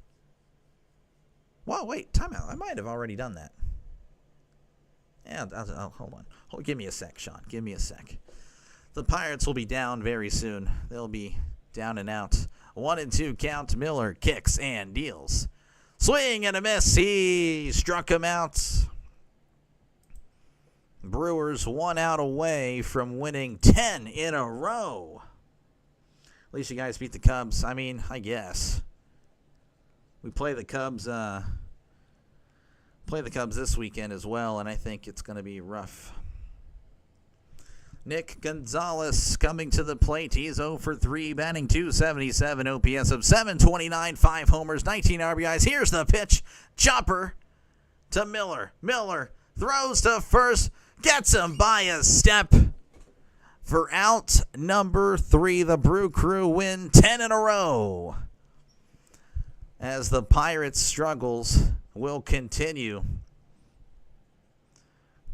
[SPEAKER 1] Whoa, wait, timeout. I might have already done that. Yeah, I'll hold on. Give me a sec, Sean. Give me a sec. The Pirates will be down very soon. They'll be down and out. 1-2 count. Miller kicks and deals. Swing and a miss. He struck him out. Brewers 1 out away from winning 10 in a row. At least you guys beat the Cubs. I guess. We play the Cubs this weekend as well, and I think it's going to be rough. Nick Gonzalez coming to the plate. He's 0 for 3, batting .277, OPS of 729, 5 homers, 19 RBIs. Here's the pitch. Chopper to Miller. Miller throws to first, gets him by a step. For out number 3, the Brew Crew win 10 in a row. As the Pirates' struggles will continue.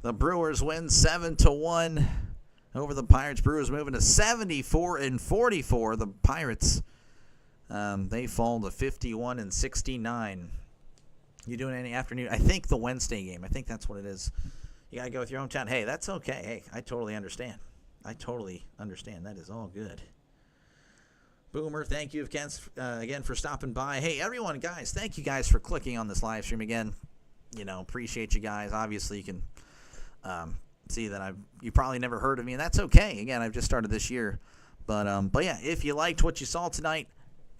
[SPEAKER 1] The Brewers win 7-1 over the Pirates. Brewers moving to 74-44. The Pirates, they fall to 51-69. You doing any afternoon? I think the Wednesday game. I think that's what it is. You got to go with your hometown. Hey, that's okay. Hey, I totally understand. That is all good. Boomer, thank you again for stopping by. Hey, everyone, guys, thank you guys for clicking on this live stream again. Appreciate you guys. Obviously, you can see that you probably never heard of me, and that's okay. Again, I've just started this year. But yeah, if you liked what you saw tonight,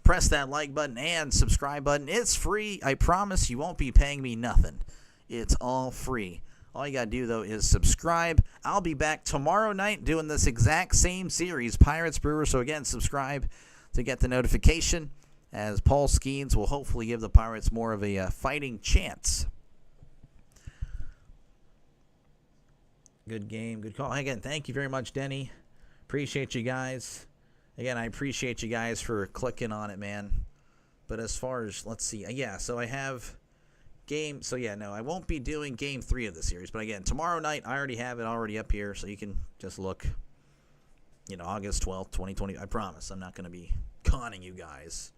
[SPEAKER 1] press that like button and subscribe button. It's free. I promise you won't be paying me nothing. It's all free. All you got to do, though, is subscribe. I'll be back tomorrow night doing this exact same series, Pirates Brewers. So, again, subscribe to get the notification, as Paul Skeens will hopefully give the Pirates more of a fighting chance. Good game, good call. Again, thank you very much, Denny. Appreciate you guys. Again, I appreciate you guys for clicking on it, man. But as far as, let's see. Yeah, so I have game. So, yeah, no, I won't be doing game 3 of the series. But, again, tomorrow night, I already have it already up here. So you can just look, August 12th, 2020. I promise I'm not going to be conning you guys.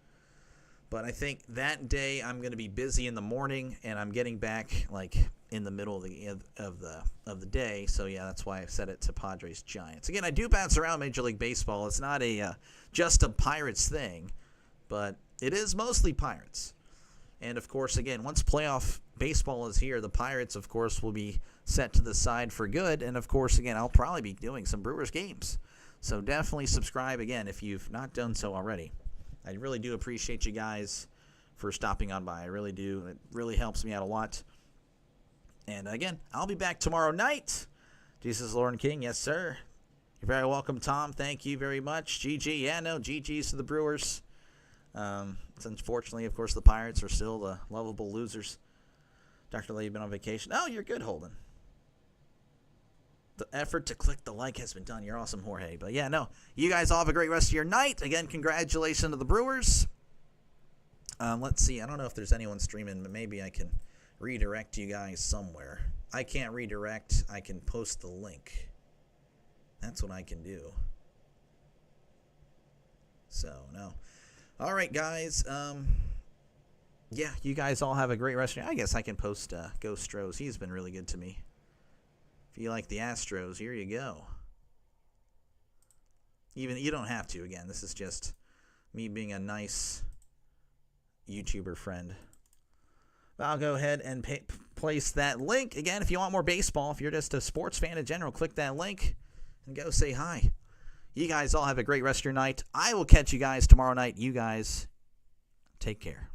[SPEAKER 1] But I think that day I'm going to be busy in the morning. And I'm getting back, in the middle of the day. So, yeah, that's why I set it to Padres-Giants. Again, I do bounce around Major League Baseball. It's not just a Pirates thing, but it is mostly Pirates. And, of course, again, once playoff baseball is here, the Pirates, of course, will be set to the side for good. And, of course, again, I'll probably be doing some Brewers games. So definitely subscribe, again, if you've not done so already. I really do appreciate you guys for stopping on by. I really do. It really helps me out a lot. And, again, I'll be back tomorrow night. Jesus Lauren King, yes, sir. You're very welcome, Tom. Thank you very much. GG. Yeah, no, GG's to the Brewers. Unfortunately, of course, the Pirates are still the lovable losers. Dr. Lee, you've been on vacation. Oh, you're good, Holden. The effort to click the like has been done. You're awesome, Jorge. But, yeah, no, you guys all have a great rest of your night. Again, congratulations to the Brewers. Let's see. I don't know if there's anyone streaming, but maybe I can redirect you guys somewhere. I can't redirect. I can post the link. That's what I can do. So, no. All right, guys. Yeah, you guys all have a great rest of your night. I guess I can post Ghost Stros. He's been really good to me. If you like the Astros, here you go. Even you don't have to. Again, this is just me being a nice YouTuber friend. I'll go ahead and place that link. Again, if you want more baseball, if you're just a sports fan in general, click that link and go say hi. You guys all have a great rest of your night. I will catch you guys tomorrow night. You guys take care.